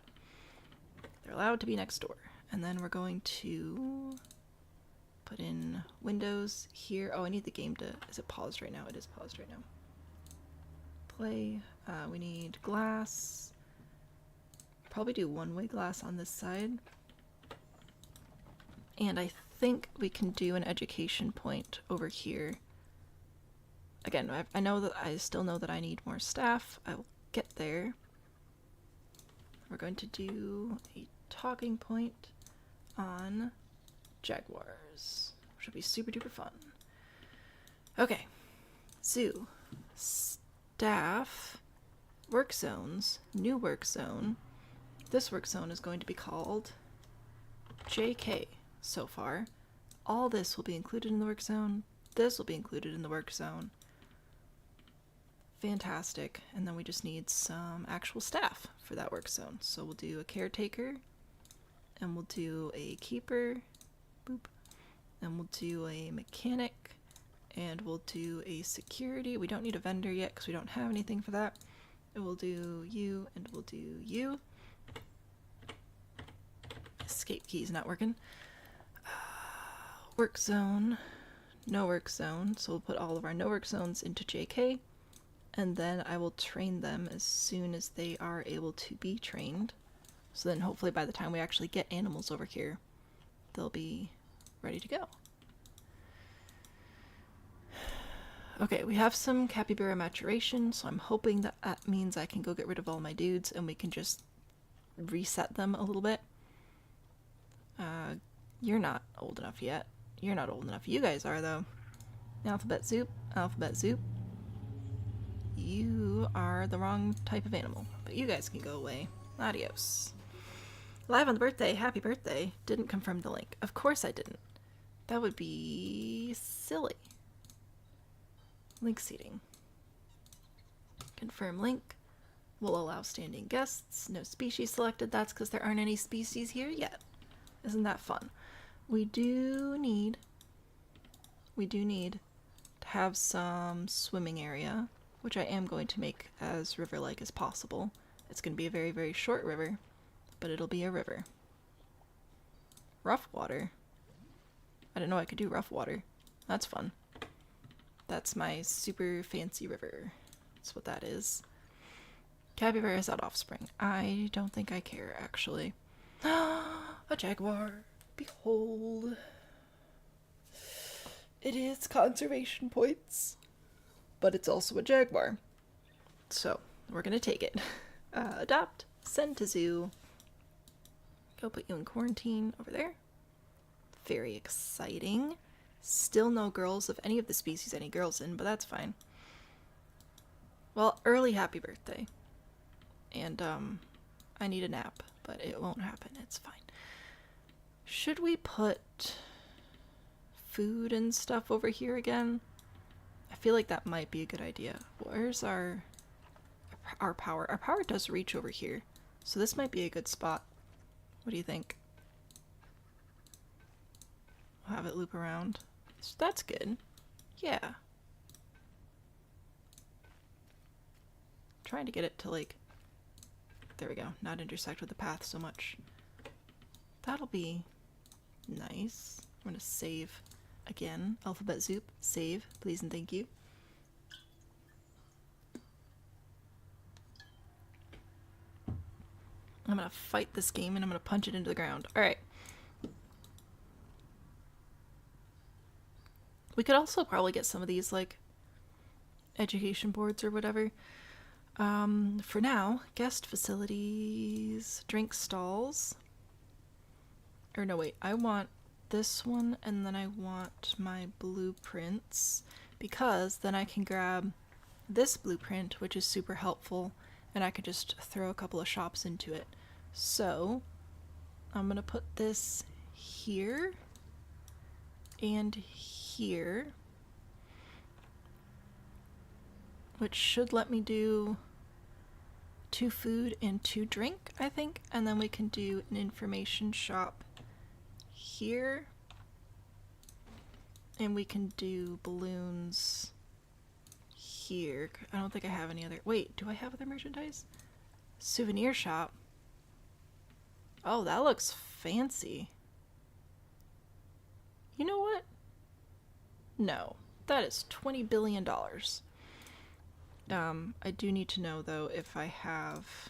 [SPEAKER 5] They're allowed to be next door. And then we're going to put in windows here. Oh, I need the game to... Is it paused right now? It is paused right now. Play. We need glass. Probably do one-way glass on this side. And I think we can do an education point over here. Again, I know that I still know that I need more staff. I will get there. We're going to do a talking point on jaguars, which will be super duper fun. Okay, zoo, staff, work zones, new work zone. This work zone is going to be called JK so far. All this will be included in the work zone. This will be included in the work zone. Fantastic. And then we just need some actual staff for that work zone. So we'll do a caretaker, and we'll do a keeper, boop, and we'll do a mechanic, and we'll do a security. We don't need a vendor yet because we don't have anything for that. And we'll do you, and we'll do you. Escape key's not working. Work zone, no work zone. So we'll put all of our no work zones into JK. And then I will train them as soon as they are able to be trained. So then hopefully by the time we actually get animals over here, they'll be ready to go. Okay, we have some capybara maturation, so I'm hoping that that means I can go get rid of all my dudes and we can just reset them a little bit. You're not old enough yet. You're not old enough. You guys are, though. Alphabet soup, alphabet soup. You are the wrong type of animal, but you guys can go away. Adios. Live on the birthday, happy birthday. Didn't confirm the link. Of course I didn't. That would be silly. Link seating. Confirm link. Will allow standing guests. No species selected. That's because there aren't any species here yet. Isn't that fun? We do need to have some swimming area, which I am going to make as river-like as possible. It's going to be a very, very short river, but it'll be a river. Rough water. I didn't know I could do rough water. That's fun. That's my super fancy river. That's what that is. Capybara is out offspring. I don't think I care, actually. A jaguar. Behold. It is conservation points, but it's also a jaguar. So, we're gonna take it. Adopt. Send to zoo. Go put you in quarantine over there. Very exciting. Still no girls of any of the species any girls in, but that's fine. Well, early happy birthday. And, I need a nap, but it won't happen. It's fine. Should we put food and stuff over here again? I feel like that might be a good idea. Where's our power? Our power does reach over here, so this might be a good spot. What do you think? We'll have it loop around. So that's good. Yeah. Trying to get it to, like, there we go, not intersect with the path so much. That'll be nice. I'm gonna save again. Alphabet soup, save, please and thank you. I'm gonna fight this game and I'm gonna punch it into the ground. Alright. We could also probably get some of these, like, education boards or whatever. For now, guest facilities, drink stalls. Or no, wait, I want this one, and then I want my blueprints, because then I can grab this blueprint, which is super helpful, and I could just throw a couple of shops into it. So I'm gonna put this here and here, which should let me do 2 food and 2 drink, I think, and then we can do an information shop here, and we can do balloons here. I don't think I have any other. Wait, do I have other merchandise? Souvenir shop. Oh, that looks fancy. You know what? No, that is $20 billion. I do need to know though if I have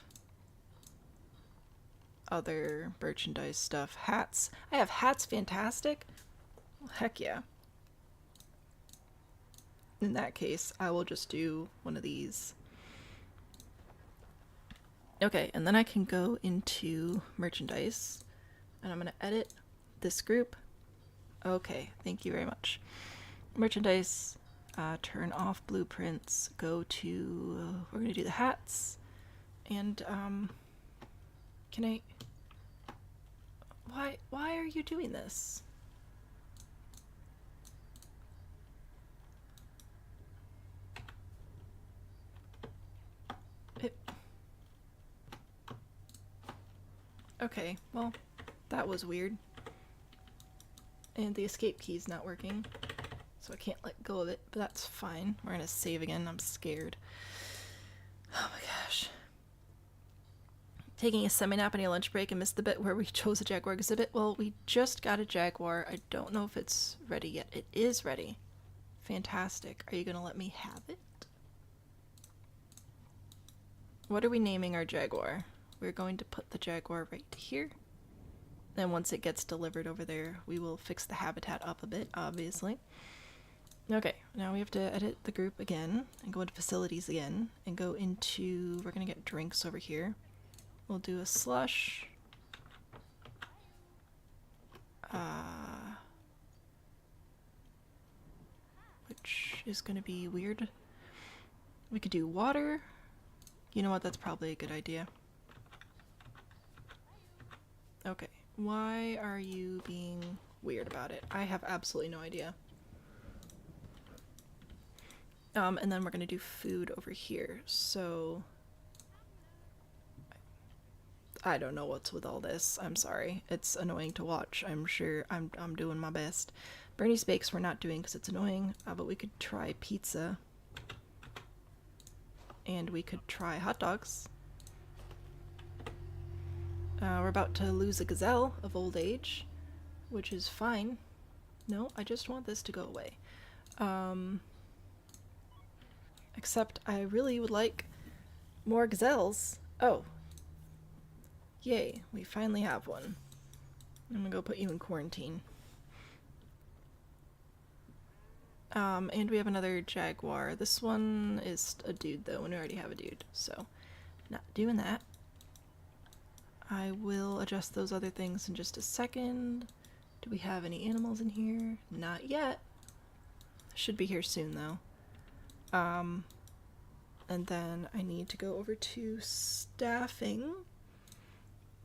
[SPEAKER 5] other merchandise stuff. Hats. I have hats, fantastic. Well, heck yeah. In that case, I will just do one of these. Okay, and then I can go into merchandise, and I'm gonna edit this group. Okay, thank you very much. Merchandise, turn off blueprints, go to, we're gonna do the hats, and, can I, why are you doing this? Okay, well, that was weird. And the escape key's not working, so I can't let go of it, but that's fine. We're gonna save again, I'm scared. Oh my gosh. Taking a semi-nap on your lunch break and missed the bit where we chose a Jaguar exhibit. Well, we just got a Jaguar. I don't know if it's ready yet. It is ready. Fantastic. Are you gonna let me have it? What are we naming our Jaguar? We're going to put the Jaguar right here. Then once it gets delivered over there, we will fix the habitat up a bit, obviously. Okay, now we have to edit the group again, and go into facilities again, and go into, we're gonna get drinks over here. We'll do a slush. Which is gonna be weird. We could do water. You know what, that's probably a good idea. Okay, why are you being weird about it? I have absolutely no idea. And then we're gonna do food over here, so I don't know what's with all this. I'm sorry. It's annoying to watch. I'm sure I'm doing my best. Bernie's Bakes we're not doing because it's annoying, but we could try pizza. And we could try hot dogs. We're about to lose a gazelle of old age, which is fine. No, I just want this to go away. Except I really would like more gazelles. Oh. Yay, we finally have one. I'm gonna go put you in quarantine. And we have another Jaguar. This one is a dude though, and we already have a dude, so not doing that. I will adjust those other things in just a second. Do we have any animals in here? Not yet. Should be here soon though. And then I need to go over to staffing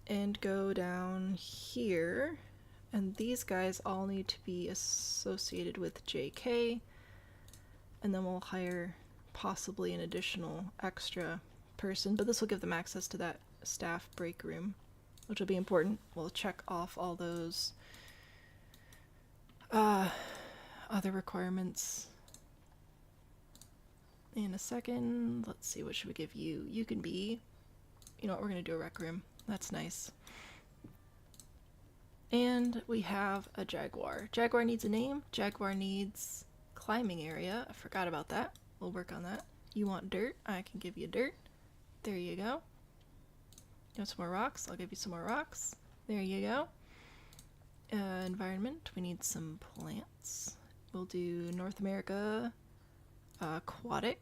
[SPEAKER 5] and go down here, and these guys all need to be associated with JK, and then we'll hire possibly an additional extra person, but this will give them access to that staff break room, which will be important. We'll check off all those other requirements in a second. Let's see, what should we give you? You can be, you know what, we're gonna do a rec room. That's nice. And we have a Jaguar. Jaguar needs a name. Jaguar needs climbing area. I forgot about that. We'll work on that. You want dirt? I can give you dirt. There you go. You want some more rocks? I'll give you some more rocks. There you go. Environment. We need some plants. We'll do North America. Aquatic.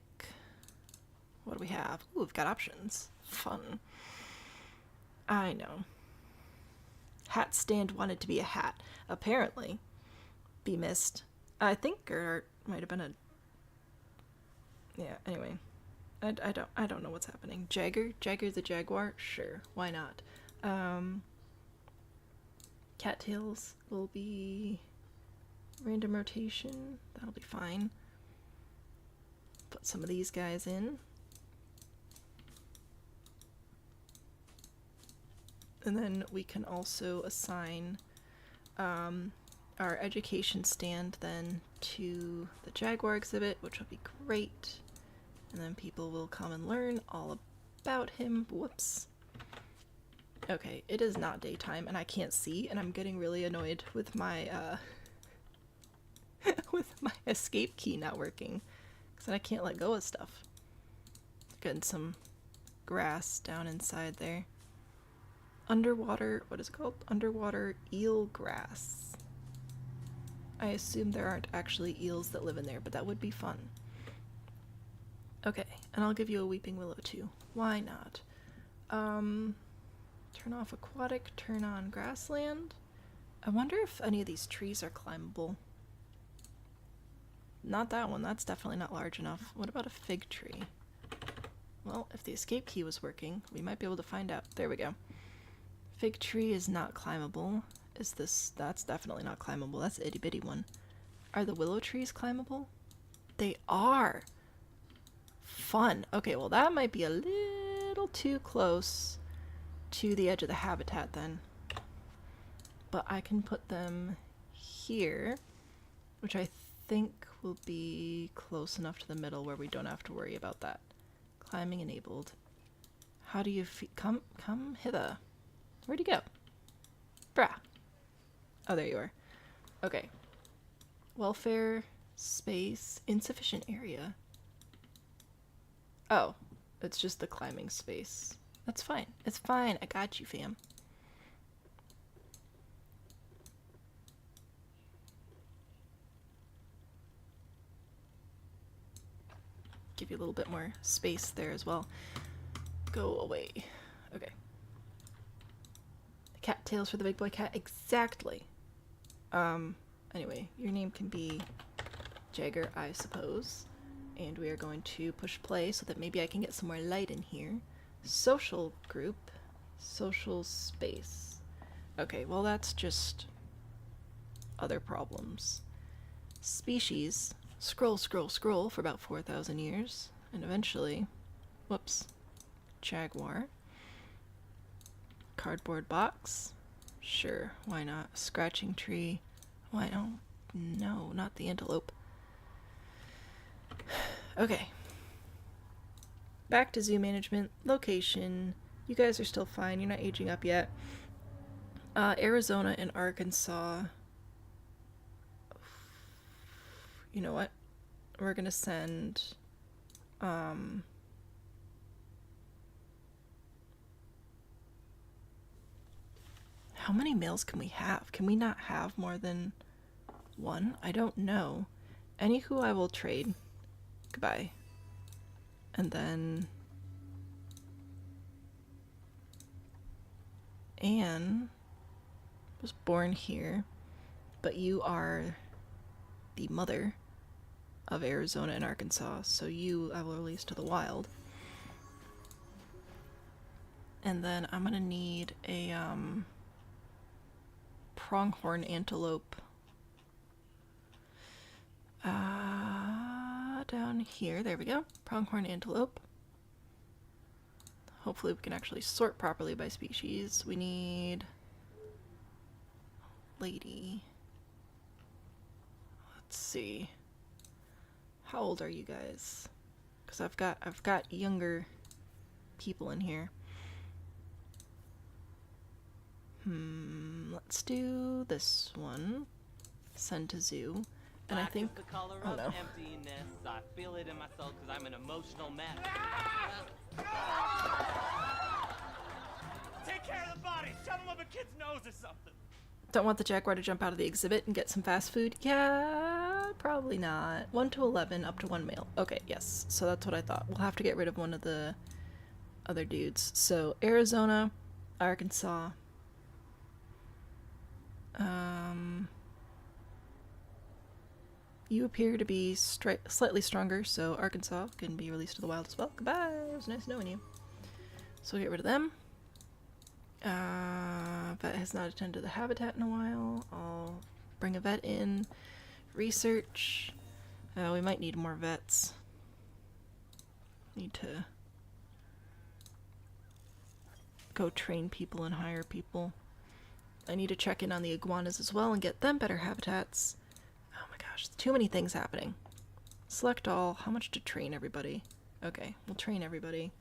[SPEAKER 5] What do we have? Ooh, we've got options. Fun. I know. Hat stand wanted to be a hat. Apparently. Be missed. I think or might have been a... Yeah, anyway. I don't know what's happening. Jagger the Jaguar? Sure, why not? Cattails will be random rotation. That'll be fine. Put some of these guys in. And then we can also assign our education stand then to the Jaguar exhibit, which will be great. And then people will come and learn all about him. Whoops. Okay, it is not daytime and I can't see, and I'm getting really annoyed with my with my escape key not working, because I can't let go of stuff. Getting some grass down inside there. Underwater, what is it called? Underwater eel grass. I assume there aren't actually eels that live in there, but that would be fun. Okay, and I'll give you a weeping willow too. Why not? Turn off aquatic, turn on grassland. I wonder if any of these trees are climbable. Not that one, that's definitely not large enough. What about a fig tree? Well, if the escape key was working, we might be able to find out. There we go. Fig tree is not climbable. Is this... That's definitely not climbable. That's an itty bitty one. Are the willow trees climbable? They are! Fun. Okay, well that might be a little too close to the edge of the habitat then. But I can put them here, which I think will be close enough to the middle where we don't have to worry about that. Climbing enabled. How do you come hither. Where'd you go? Brah. Oh, there you are. Okay. Welfare, space, insufficient area. Oh, it's just the climbing space. That's fine. It's fine. I got you, fam. Give you a little bit more space there as well. Go away. Okay. Cattails for the big boy cat. Exactly. Anyway, your name can be Jagger, I suppose. And we are going to push play so that maybe I can get some more light in here. Social group. Social space. Okay, well that's just other problems. Species. Scroll, scroll, scroll for about 4,000 years. And eventually... Whoops. Jaguar. Cardboard box. Sure, why not? Scratching tree. Why not? No, not the antelope. Okay. Back to zoo management. Location. You guys are still fine. You're not aging up yet. Arizona and Arkansas. You know what? We're gonna send... How many males can we have? Can we not have more than one? I don't know. Anywho, I will trade. Goodbye. And then... Anne was born here, but you are the mother of Arizona and Arkansas, so you I will release to the wild. And then I'm gonna need a pronghorn antelope down here. There we go. Pronghorn antelope. Hopefully we can actually sort properly by species. We need lady. Let's see. How old are you guys? Because I've got younger people in here. Let's do this one. Send to zoo. And I think...
[SPEAKER 4] the color
[SPEAKER 5] oh
[SPEAKER 4] of
[SPEAKER 5] no.
[SPEAKER 4] emptiness. I feel it in my soul because I'm an emotional mess.
[SPEAKER 3] Take care of the bodies. Shove them up a kid's nose or something.
[SPEAKER 5] Don't want the Jaguar to jump out of the exhibit and get some fast food? Yeah, probably not. 1 to 11, up to 1 male. Okay, yes. So that's what I thought. We'll have to get rid of one of the other dudes. So Arizona, Arkansas. You appear to be slightly stronger, so Arkansas can be released to the wild as well. Goodbye. It was nice knowing you. So we'll get rid of them. Vet has not attended the habitat in a while. I'll bring a vet in. Research. We might need more vets. Need to go train people and hire people. I need to check in on the iguanas as well and get them better habitats. Oh my gosh, too many things happening. Select all. How much to train everybody? Okay, we'll train everybody.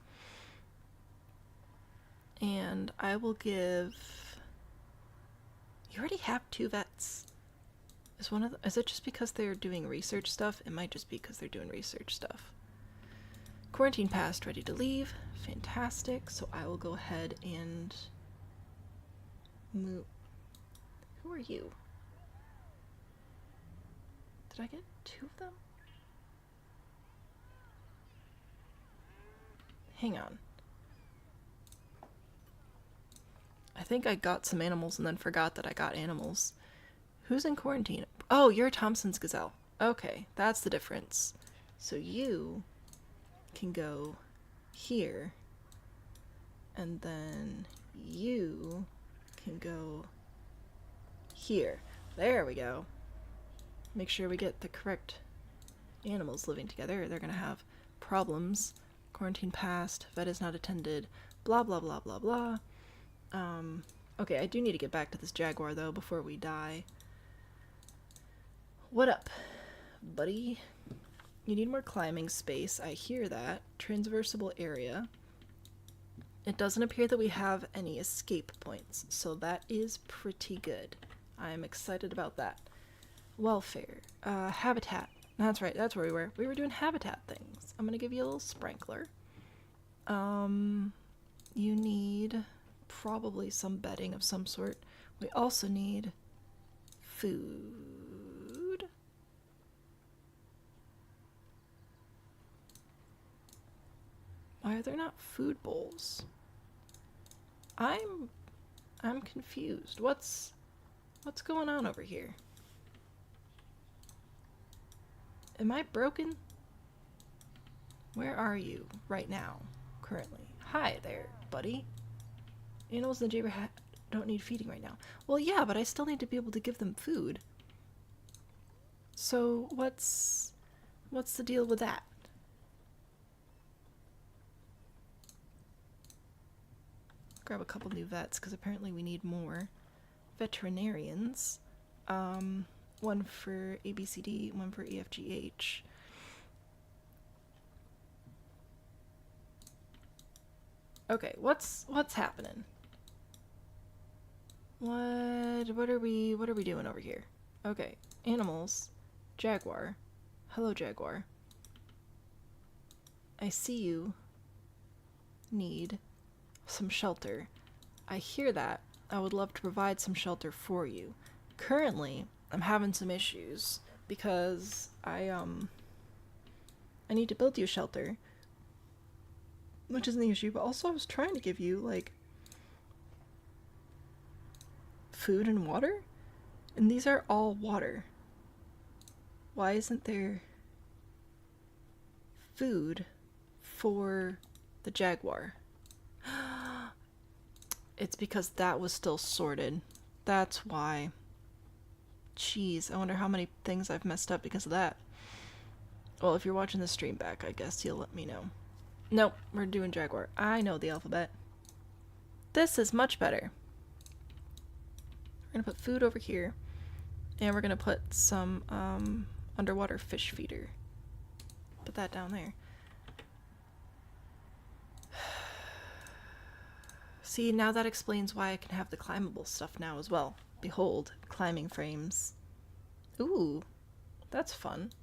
[SPEAKER 5] And I will give... You already have 2 vets. Is it just because they're doing research stuff? It might just be because they're doing research stuff. Quarantine passed, ready to leave. Fantastic. So I will go ahead and move. Who are you? Did I get 2 of them? Hang on. I think I got some animals and then forgot that I got animals. Who's in quarantine? Oh, you're Thompson's gazelle. Okay, that's the difference. So you can go here, and then you can go here. There we go. Make sure we get the correct animals living together, or they're gonna have problems. Quarantine passed, vet is not attended, blah blah blah blah blah. Okay, I do need to get back to this Jaguar though before we die. What up, buddy? You need more climbing space, I hear that. Transversible area. It doesn't appear that we have any escape points, so that is pretty good. I'm excited about that. Welfare. Habitat. That's right, that's where we were. We were doing habitat things. I'm gonna give you a little sprinkler. You need probably some bedding of some sort. We also need food. Why are there not food bowls? I'm confused. What's going on over here? Am I broken? Where are you right now, currently? Hi there, buddy. Animals in the Jaguar don't need feeding right now. Well, yeah, but I still need to be able to give them food. So what's the deal with that? Grab a couple new vets, because apparently we need more veterinarians. One for ABCD, one for EFGH. Okay, what's happening? What are we doing over here? Okay, animals, Jaguar. Hello, Jaguar. I see you need some shelter. I hear that. I would love to provide some shelter for you. Currently, I'm having some issues because I need to build you a shelter, which isn't the issue, but also I was trying to give you, like, food and water, and these are all water. Why isn't there food for the Jaguar? It's because that was still sorted. That's why. Jeez, I wonder how many things I've messed up because of that. Well, if you're watching the stream back, I guess you'll let me know. Nope, we're doing Jaguar. I know the alphabet. This is much better. We're gonna put food over here, and we're gonna put some underwater fish feeder. Put that down there. See, now that explains why I can have the climbable stuff now as well. Behold, climbing frames. Ooh, that's fun.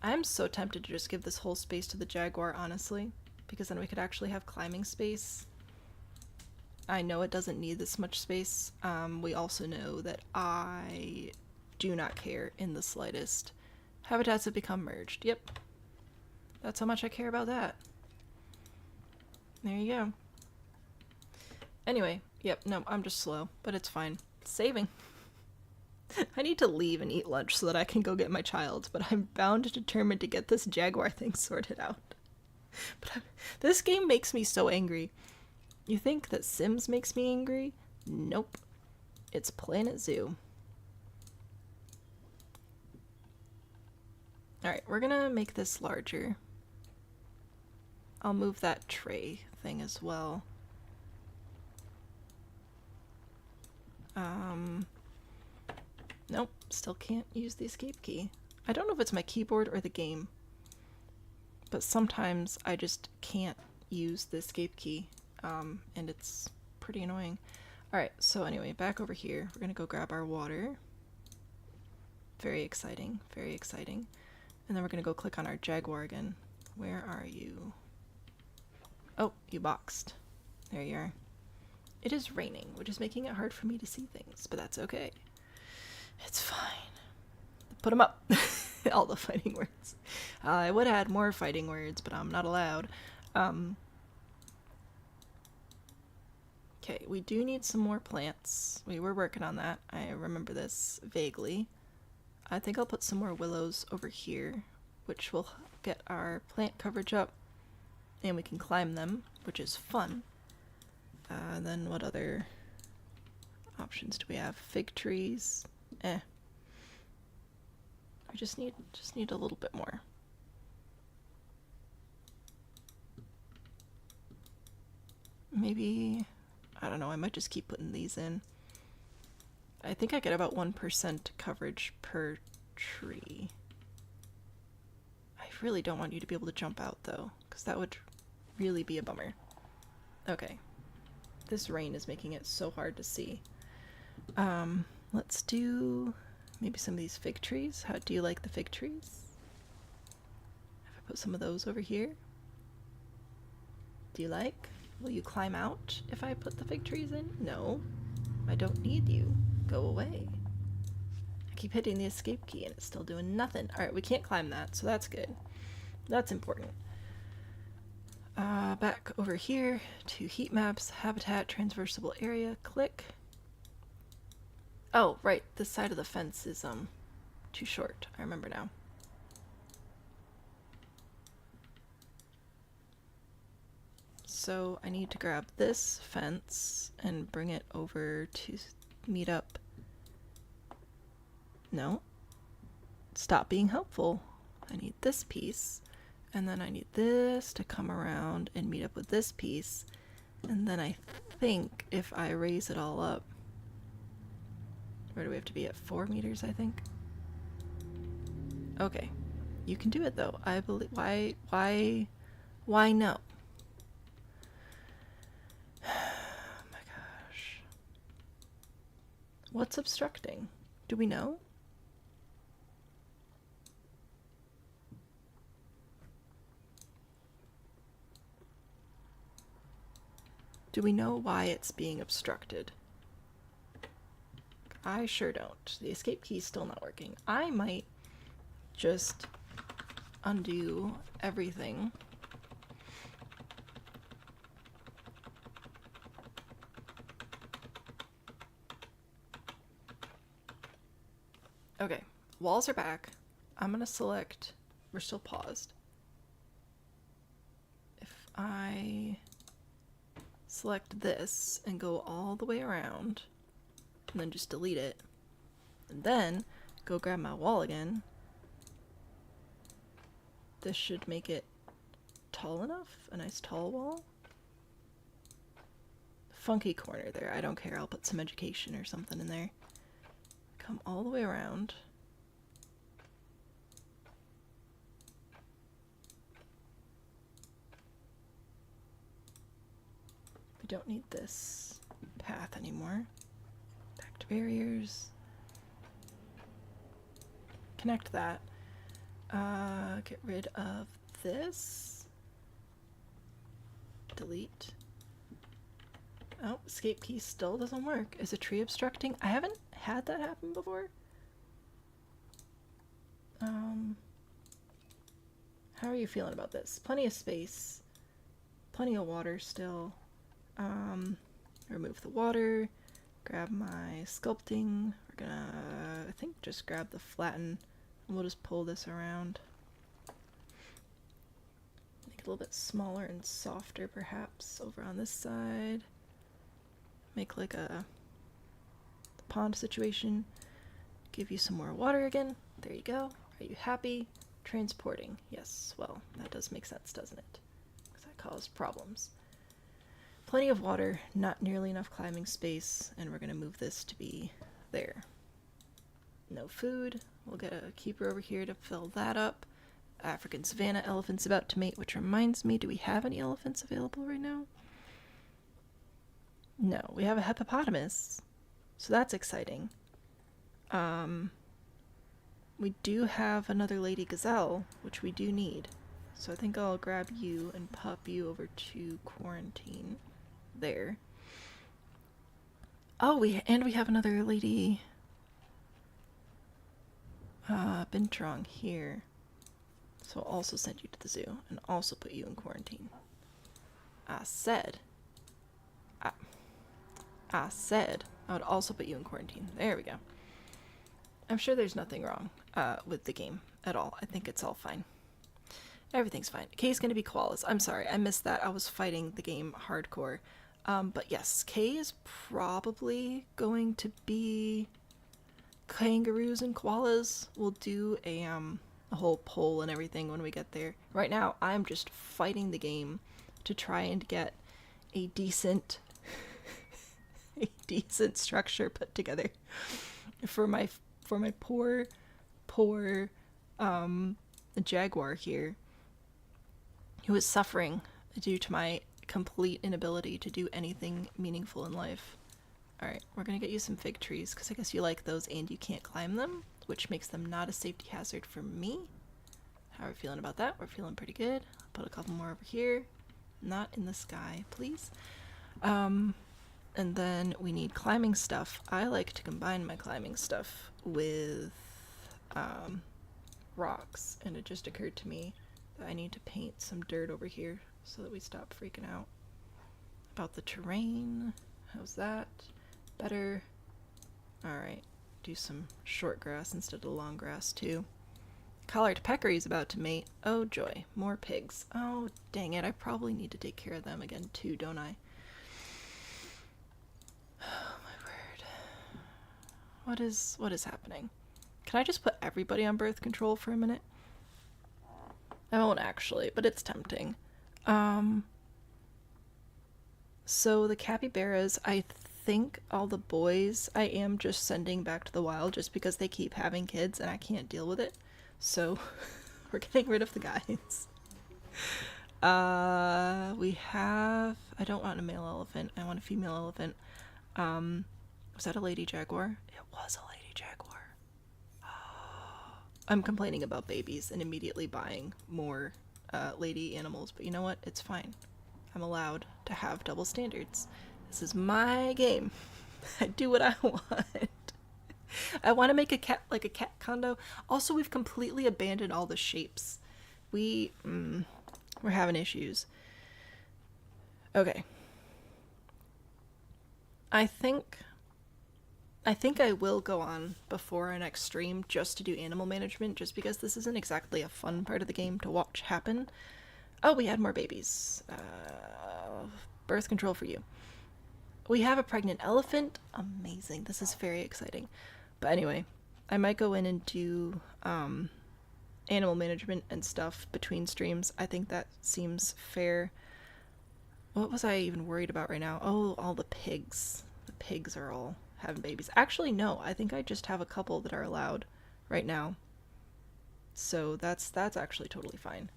[SPEAKER 5] I'm so tempted to just give this whole space to the Jaguar, honestly, because then we could actually have climbing space. I know it doesn't need this much space. We also know that I do not care in the slightest. Habitats have become merged. Yep. That's how much I care about that. There you go. Anyway, yep, no, I'm just slow, but it's fine. Saving. I need to leave and eat lunch so that I can go get my child, but I'm bound and determined to get this Jaguar thing sorted out. This game makes me so angry. You think that Sims makes me angry? Nope. It's Planet Zoo. Alright, we're gonna make this larger. I'll move that tray thing as well. Nope, still can't use the escape key. I don't know if it's my keyboard or the game, but sometimes I just can't use the escape key, and it's pretty annoying. Alright, so anyway, back over here. We're gonna go grab our water. Very exciting, very exciting. And then we're gonna go click on our Jaguar again. Where are you? Oh, you boxed. There you are. It is raining, which is making it hard for me to see things, but that's okay. It's fine. Put them up. All the fighting words. I would add more fighting words, but I'm not allowed. Okay, we do need some more plants. We were working on that. I remember this vaguely. I think I'll put some more willows over here, which will get our plant coverage up, and we can climb them, which is fun. Then what other options do we have? Fig trees. We just need a little bit more. Maybe, I don't know, I might just keep putting these in. I think I get about 1% coverage per tree. I really don't want you to be able to jump out though, because that would really be a bummer. Okay. This rain is making it so hard to see. Let's do maybe some of these fig trees. How do you like the fig trees? If I put some of those over here. Do you like? Will you climb out if I put the fig trees in? No. I don't need you. Go away. I keep hitting the escape key and it's still doing nothing. Alright, we can't climb that, so that's good. That's important. Back over here to heat maps, habitat, transversable area, click. Oh, right, this side of the fence is too short. I remember now. So I need to grab this fence and bring it over to meet up. No. Stop being helpful. I need this piece. And then I need this to come around and meet up with this piece. And then I think if I raise it all up, where do we have to be at? 4 meters, I think. Okay. You can do it though. I believe, why no? Oh my gosh. What's obstructing? Do we know? Do we know why it's being obstructed? I sure don't. The escape key is still not working. I might just undo everything. Okay, walls are back. I'm gonna select, we're still paused. If I select this and go all the way around, and then just delete it, and then go grab my wall again, this should make it tall enough, a nice tall wall. Funky corner there, I don't care, I'll put some education or something in there. Come all the way around. We don't need this path anymore. Back to barriers. Connect that. Get rid of this. Delete. Oh, escape key still doesn't work. Is a tree obstructing? I haven't had that happen before. How are you feeling about this? Plenty of space. Plenty of water still. Remove the water. grab my sculpting. We're gonna, I think, just grab the flatten, and we'll just pull this around. Make it a little bit smaller and softer, perhaps, over on this side. Make like a pond situation. Give you some more water again. There you go. Are you happy? Transporting. Yes, well, that does make sense, doesn't it? Because that caused problems. Plenty of water, not nearly enough climbing space, and we're going to move this to be there. No food. We'll get a keeper over here to fill that up. African savanna elephant's about to mate, which reminds me, do we have any elephants available right now? No, we have a hippopotamus, so that's exciting. We do have another lady gazelle, which we do need. So I think I'll grab you and pop you over to quarantine. There. Oh, we have another lady Bintrong here. So I'll also send you to the zoo and also put you in quarantine. I said I would also put you in quarantine. There we go. I'm sure there's nothing wrong with the game at all. I think it's all fine. Everything's fine. Kay's gonna be koalas. I'm sorry, I missed that. I was fighting the game hardcore. But yes, Kay is probably going to be kangaroos and koalas. We'll do a whole poll and everything when we get there. Right now, I'm just fighting the game to try and get a decent structure put together for my poor Jaguar here, who is suffering due to my complete inability to do anything meaningful in life. Alright, we're gonna get you some fig trees, because I guess you like those and you can't climb them, which makes them not a safety hazard for me. How are we feeling about that? We're feeling pretty good. I'll put a couple more over here. Not in the sky, please. And then we need climbing stuff. I like to combine my climbing stuff with rocks, and it just occurred to me that I need to paint some dirt over here so that we stop freaking out about the terrain. How's that? Better. Alright, do some short grass instead of long grass too. Collared peccary is about to mate. Oh joy, more pigs. Oh dang it, I probably need to take care of them again too, don't I? Oh my word. What is happening? Can I just put everybody on birth control for a minute? I won't actually, but it's tempting. So the capybaras, I think all the boys I am just sending back to the wild just because they keep having kids and I can't deal with it. So we're getting rid of the guys. We have, I don't want a male elephant, I want a female elephant. Was that a lady jaguar? It was a lady jaguar. I'm complaining about babies and immediately buying more lady animals, but you know what? It's fine. I'm allowed to have double standards. This is my game. I do what I want. I want to make a cat, like a cat condo. Also, we've completely abandoned all the shapes. We're having issues. Okay. I think I will go on before our next stream just to do animal management, just because this isn't exactly a fun part of the game to watch happen. Oh, we had more babies. Birth control for you. We have a pregnant elephant. Amazing. This is very exciting. But anyway, I might go in and do animal management and stuff between streams. I think that seems fair. What was I even worried about right now? Oh, all the pigs. The pigs are all having babies. Actually, no. I think I just have a couple that are allowed right now. So that's actually totally fine.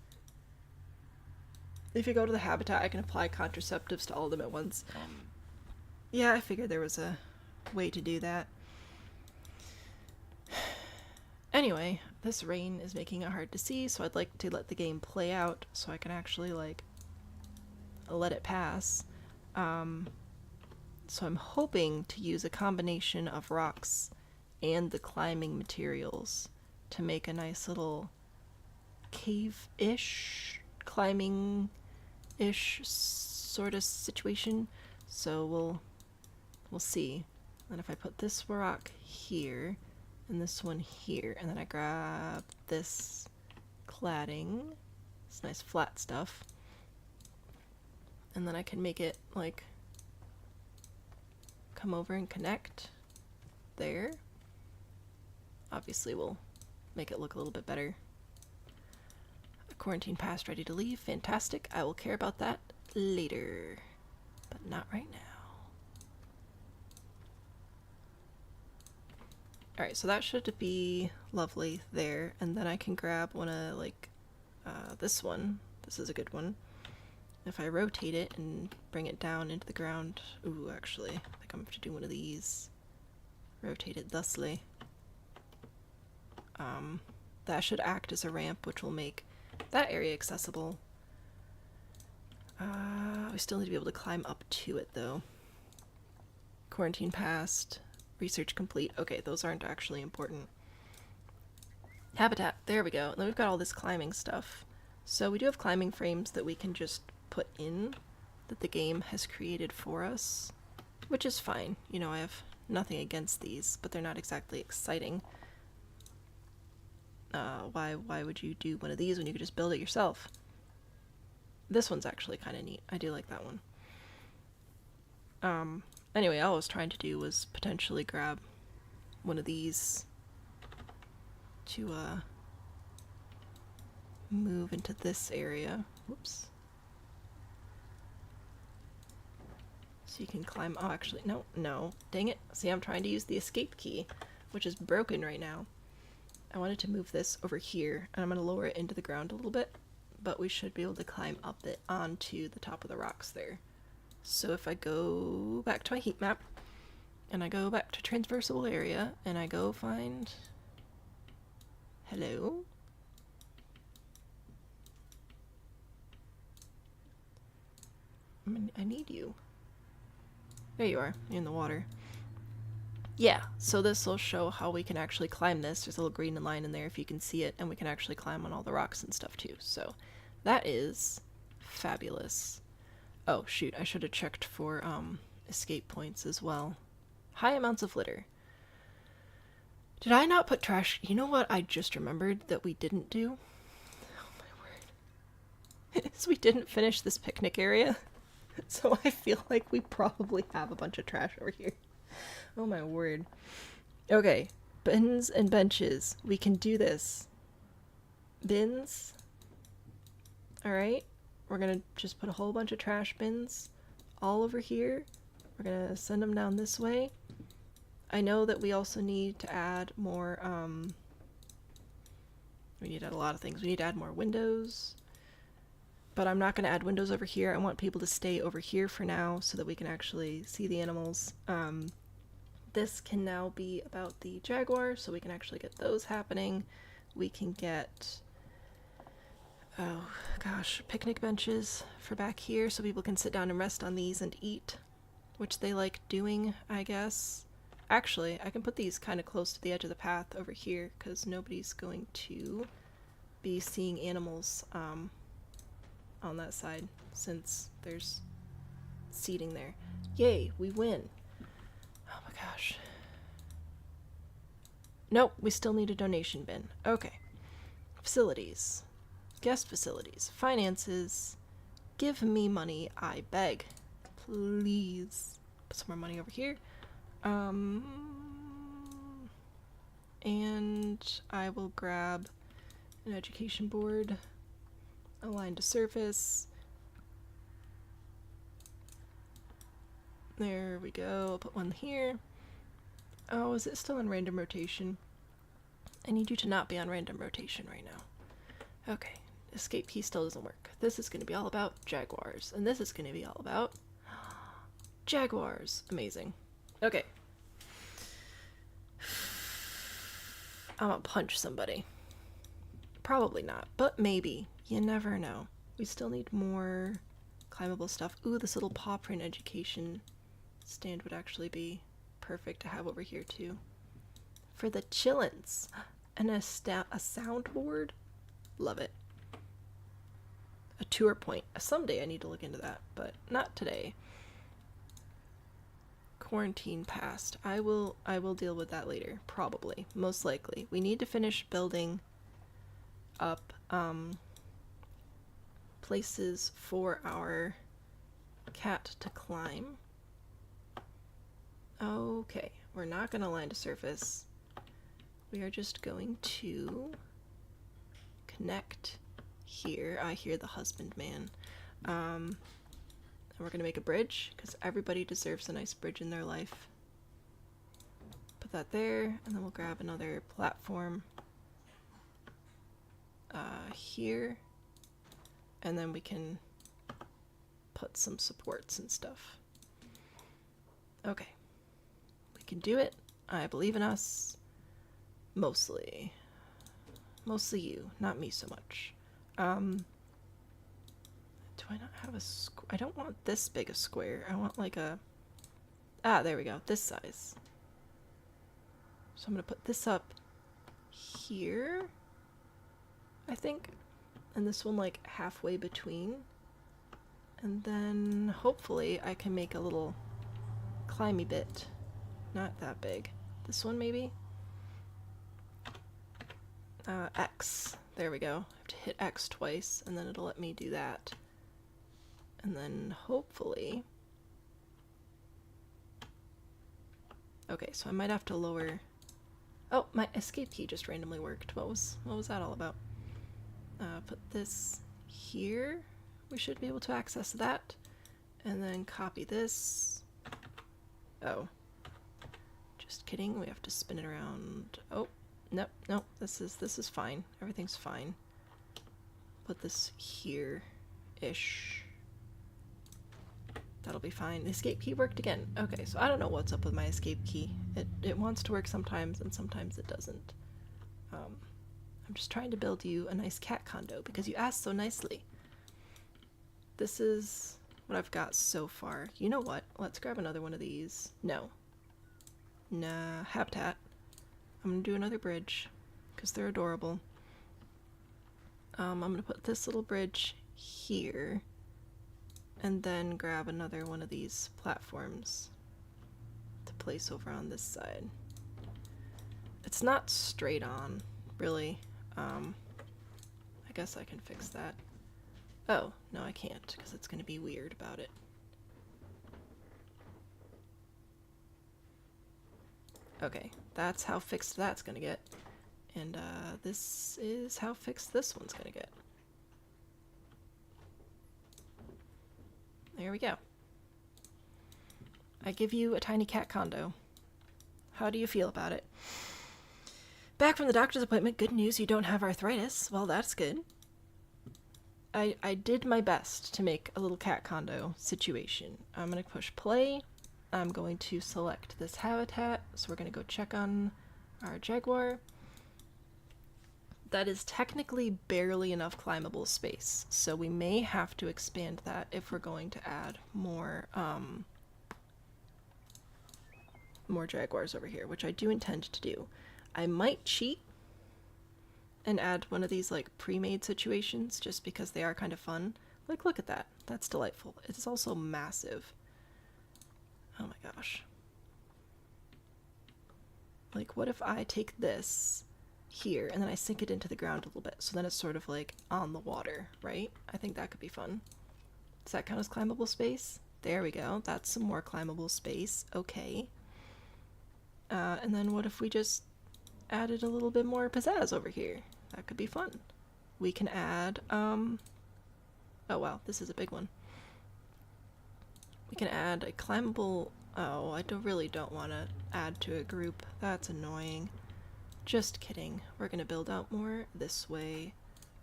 [SPEAKER 5] If you go to the habitat, I can apply contraceptives to all of them at once. Yeah, I figured there was a way to do that. Anyway, this rain is making it hard to see, so I'd like to let the game play out so I can actually, like, let it pass. So I'm hoping to use a combination of rocks and the climbing materials to make a nice little cave-ish, climbing-ish sort of situation. So we'll see. And if I put this rock here, and this one here, and then I grab this cladding, this nice flat stuff, and then I can make it, like, come over and connect there. Obviously we'll make it look a little bit better. A quarantine pass ready to leave. Fantastic. I will care about that later, but not right now. Alright, so that should be lovely there, and then I can grab one of, like, this one. This is a good one. If I rotate it and bring it down into the ground... Ooh, actually, I think I'm going to have to do one of these. Rotate it thusly. That should act as a ramp, which will make that area accessible. We still need to be able to climb up to it, though. Quarantine passed. Research complete. Okay, those aren't actually important. Habitat. There we go. And then we've got all this climbing stuff. So we do have climbing frames that we can just put in, that the game has created for us, which is fine. You know, I have nothing against these, but they're not exactly exciting. Why would you do one of these when you could just build it yourself? This one's actually kind of neat. I do like that one. Anyway, all I was trying to do was potentially grab one of these to move into this area. Whoops. So you can climb. Oh, actually, no. Dang it. See, I'm trying to use the escape key, which is broken right now. I wanted to move this over here, and I'm going to lower it into the ground a little bit, but we should be able to climb up it onto the top of the rocks there. So if I go back to my heat map, and I go back to transversable area, and I go find... Hello? I need you. There you are, in the water. Yeah, so this will show how we can actually climb this. There's a little green line in there if you can see it, and we can actually climb on all the rocks and stuff too. So that is fabulous. Oh shoot, I should have checked for escape points as well. High amounts of litter. Did I not put trash? You know what I just remembered that we didn't do? Oh my word. Is we didn't finish this picnic area. So I feel like we probably have a bunch of trash over here. Oh my word. Okay, bins and benches. We can do this. Bins. Alright, we're gonna just put a whole bunch of trash bins all over here. We're gonna send them down this way. I know that we also need to add more, we need to add a lot of things. We need to add more windows. But I'm not going to add windows over here. I want people to stay over here for now so that we can actually see the animals. This can now be about the Jaguar, so we can actually get those happening. We can get, oh gosh, picnic benches for back here so people can sit down and rest on these and eat, which they like doing, I guess. Actually, I can put these kind of close to the edge of the path over here because nobody's going to be seeing animals, on that side since there's seating there. Yay, we win. Oh my gosh. Nope, we still need a donation bin. Okay. Facilities. Guest facilities. Finances. Give me money, I beg. Please. Put some more money over here. And I will grab an education board. Align to surface. There we go. I'll put one here. Oh, is it still on random rotation? I need you to not be on random rotation right now. Okay. Escape key still doesn't work. This is going to be all about Jaguars. And this is going to be all about Jaguars. Amazing. Okay. I'm gonna punch somebody. Probably not, but maybe. You never know. We still need more climbable stuff. Ooh, this little paw print education stand would actually be perfect to have over here too. For the chillins. And a soundboard? Love it. A tour point. Someday I need to look into that, but not today. Quarantine passed. I will deal with that later, probably, most likely. We need to finish building up places for our cat to climb. Okay, we're not gonna line to surface. We are just going to connect here. I hear the husbandman. And we're gonna make a bridge, because everybody deserves a nice bridge in their life. Put that there, and then we'll grab another platform here, and then we can put some supports and stuff. Okay. We can do it. I believe in us. Mostly. Mostly you, not me so much. Do I not have a I don't want this big a square. I want like a... Ah, there we go. This size. So I'm gonna put this up here, I think. And this one like halfway between. And then hopefully I can make a little climby bit. Not that big. This one maybe? X. There we go. I have to hit X twice and then it'll let me do that. And then hopefully... Okay, so I might have to lower... Oh, my escape key just randomly worked. What was that all about? Put this here. We should be able to access that. And then copy this. Oh. Just kidding. We have to spin it around. Oh, nope, nope. This is fine. Everything's fine. Put this here-ish. That'll be fine. The escape key worked again. Okay, so I don't know what's up with my escape key. It wants to work sometimes and sometimes it doesn't. I'm just trying to build you a nice cat condo because you asked so nicely. This is what I've got so far. You know what? Let's grab another one of these. No. Nah, habitat. I'm gonna do another bridge because they're adorable. I'm gonna put this little bridge here and then grab another one of these platforms to place over on this side. It's not straight on, really. I guess I can fix that. Oh, no I can't, because it's going to be weird about it. Okay, that's how fixed that's going to get. And this is how fixed this one's going to get. There we go. I give you a tiny cat condo. How do you feel about it? Back from the doctor's appointment. Good news, you don't have arthritis. Well, that's good. I did my best to make a little cat condo situation. I'm going to push play. I'm going to select this habitat. So we're going to go check on our Jaguar. That is technically barely enough climbable space. So we may have to expand that if we're going to add more Jaguars over here, which I do intend to do. I might cheat and add one of these like pre-made situations just because they are kind of fun. Like, look at that. That's delightful. It's also massive. Oh my gosh. Like, what if I take this here and then I sink it into the ground a little bit, so then it's sort of like on the water, right? I think that could be fun. Does that count as climbable space? There we go. That's some more climbable space. Okay. And then what if we just added a little bit more pizzazz over here? That could be fun. We can add, oh wow, this is a big one. We can add a climbable, oh, I really don't want to add to a group. That's annoying. Just kidding. We're going to build out more this way.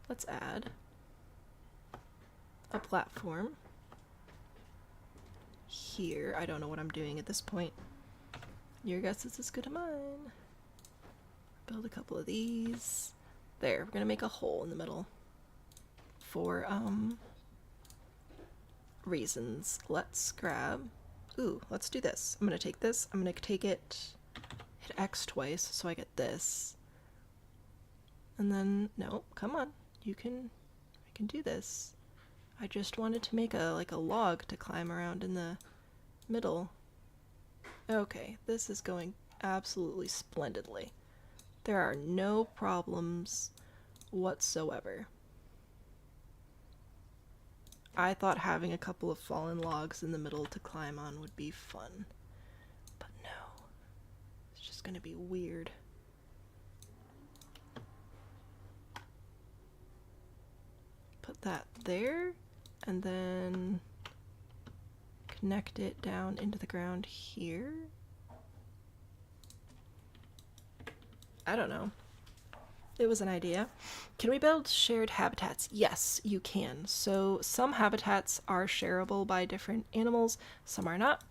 [SPEAKER 5] Let's add a platform here. I don't know what I'm doing at this point. Your guess is as good as mine. Build a couple of these. There, we're gonna make a hole in the middle for reasons. Let's grab, ooh, let's do this. I'm gonna take this, I'm gonna take it, hit X twice so I get this. And then, no, come on, I can do this. I just wanted to make a like a log to climb around in the middle. Okay, this is going absolutely splendidly. There are no problems whatsoever. I thought having a couple of fallen logs in the middle to climb on would be fun. But no. It's just gonna be weird. Put that there, and then connect it down into the ground here. I don't know. It was an idea. Can we build shared habitats? Yes, you can. So some habitats are shareable by different animals, some are not.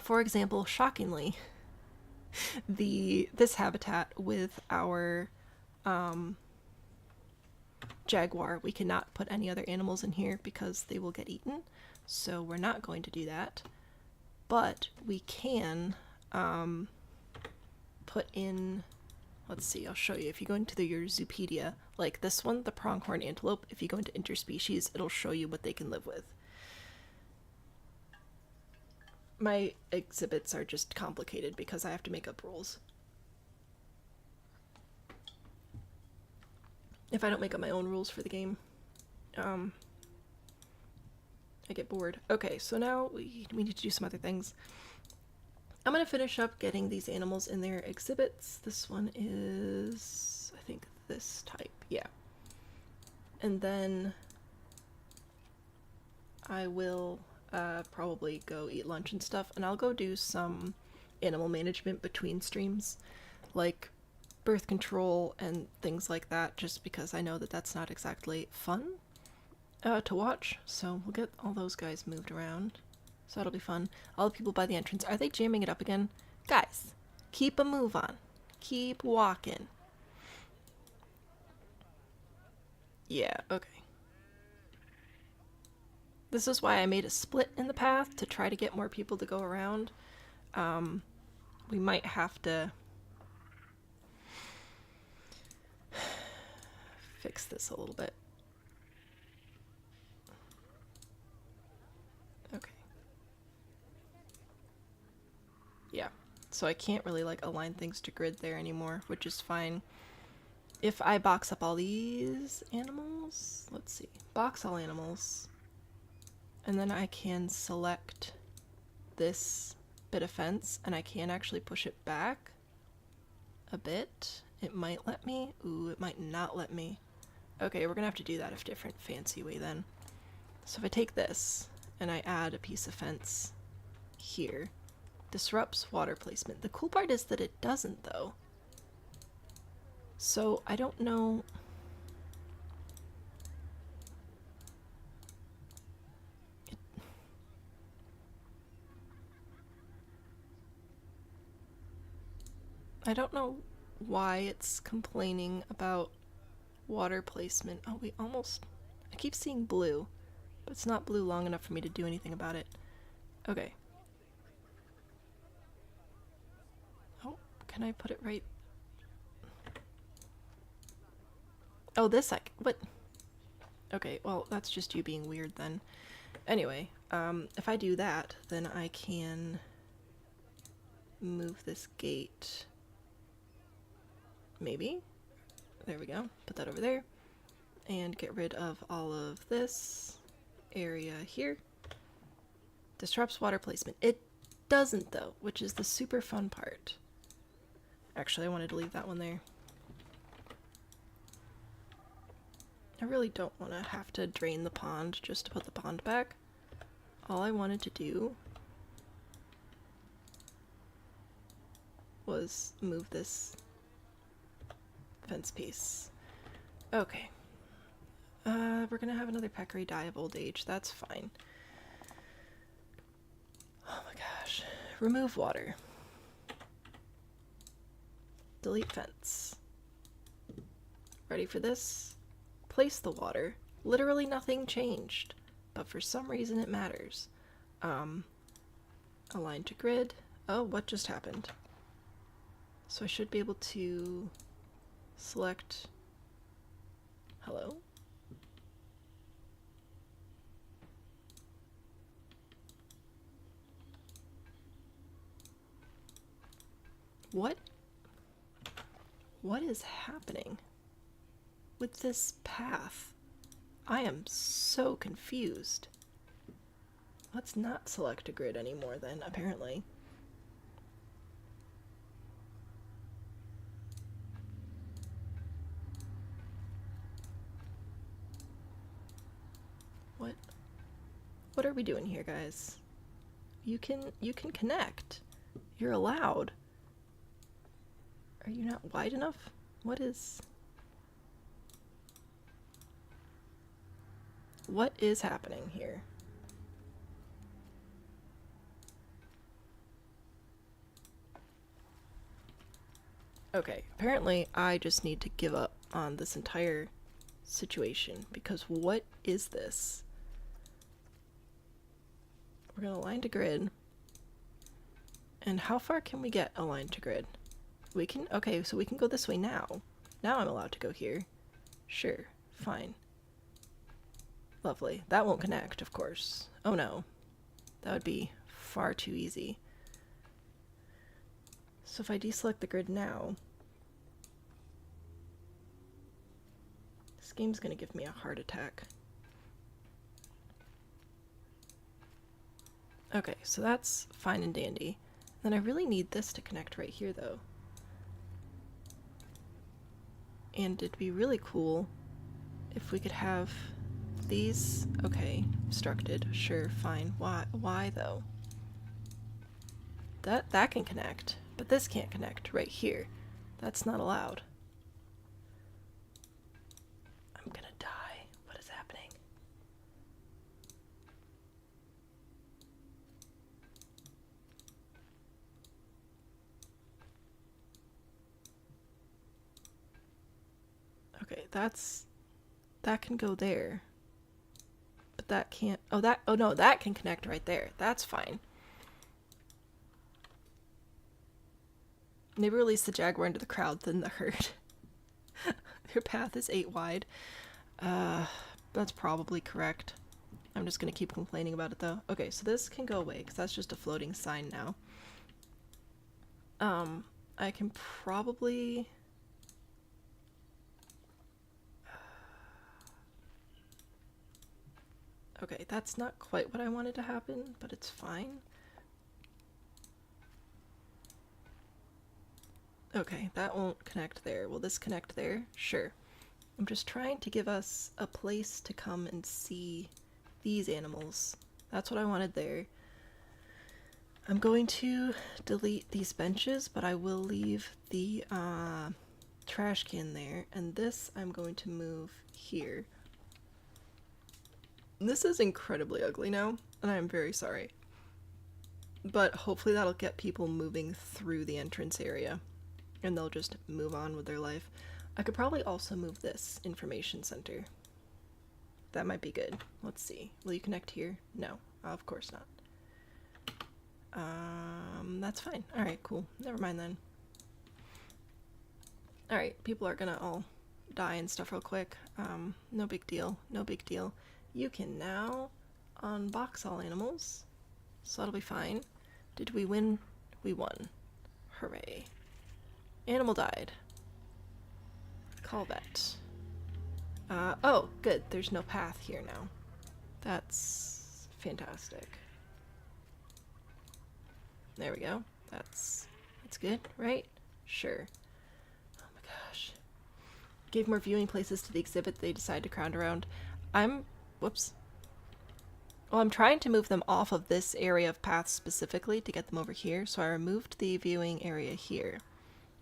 [SPEAKER 5] For example, shockingly, this habitat with our Jaguar, we cannot put any other animals in here because they will get eaten. So we're not going to do that. But we can put in, let's see, I'll show you. If you go into your Zoopedia, like this one, the pronghorn antelope, if you go into interspecies, it'll show you what they can live with. My exhibits are just complicated because I have to make up rules. If I don't make up my own rules for the game, I get bored. Okay, so now we need to do some other things. I'm gonna finish up getting these animals in their exhibits. This one is, I think, this type. Yeah. And then I will probably go eat lunch and stuff, and I'll go do some animal management between streams, like birth control and things like that, just because I know that that's not exactly fun to watch. So we'll get all those guys moved around. So that'll be fun. All the people by the entrance, are they jamming it up again? Guys, keep a move on. Keep walking. Yeah, okay. This is why I made a split in the path, to try to get more people to go around. We might have to fix this a little bit. Okay. Yeah, so I can't really like align things to grid there anymore, which is fine. If I box up all these animals, let's see, box all animals, and then I can select this bit of fence, and I can actually push it back a bit. It might let me. Ooh, it might not let me. Okay, we're gonna have to do that a different fancy way then. So if I take this and I add a piece of fence here, disrupts water placement. The cool part is that it doesn't, though. So I don't know. I don't know why it's complaining about water placement. Oh, I keep seeing blue, but it's not blue long enough for me to do anything about it. Okay. Oh, can I put it right? Oh, what? Okay, well, that's just you being weird then. Anyway, if I do that, then I can move this gate. Maybe. There we go. Put that over there. And get rid of all of this area here. Disrupts water placement. It doesn't, though, which is the super fun part. Actually, I wanted to leave that one there. I really don't want to have to drain the pond just to put the pond back. All I wanted to do was move this fence piece. Okay. We're gonna have another peccary die of old age. That's fine. Oh my gosh. Remove water. Delete fence. Ready for this? Place the water. Literally nothing changed, but for some reason it matters. Align to grid. Oh, what just happened? So I should be able to select. Hello? What is happening with this path? I am so confused. Let's not select a grid anymore then, apparently. What are we doing here, guys? You can connect. You're allowed. Are you not wide enough? What is happening here? Okay, apparently I just need to give up on this entire situation because what is this? We're gonna align to grid. And how far can we get aligned to grid? We can, okay, so we can go this way now. Now I'm allowed to go here. Sure, fine. Lovely. That won't connect, of course. Oh no. That would be far too easy. So if I deselect the grid now, this game's gonna give me a heart attack. Okay, so that's fine and dandy. Then I really need this to connect right here though. And it'd be really cool if we could have these, okay, obstructed, sure, fine. Why though? That can connect, but this can't connect right here. That's not allowed. I'm gonna die. What is happening? Okay, that can go there. But that can't, oh no, that can connect right there. That's fine. Maybe release the Jaguar into the crowd than the herd. Your path is 8 wide. That's probably correct. I'm just gonna keep complaining about it though. Okay, so this can go away because that's just a floating sign now. I can probably... Okay, that's not quite what I wanted to happen, but it's fine. Okay, that won't connect there. Will this connect there? Sure. I'm just trying to give us a place to come and see these animals. That's what I wanted there. I'm going to delete these benches, but I will leave the trash can there. And this I'm going to move here. This is incredibly ugly now, and I'm very sorry. But hopefully that'll get people moving through the entrance area, and they'll just move on with their life. I could probably also move this information center. That might be good. Let's see. Will you connect here? No, of course not. That's fine. Alright, cool. Never mind then. Alright, people are gonna all die and stuff real quick. No big deal. No big deal. You can now unbox all animals, so that'll be fine. Did we win? We won. Hooray. Animal died. Call vet. Oh, good. There's no path here now. That's fantastic. There we go. That's good, right? Sure. Oh my gosh. Gave more viewing places to the exhibit they decide to crowd around. Whoops. Well, I'm trying to move them off of this area of path specifically to get them over here, so I removed the viewing area here.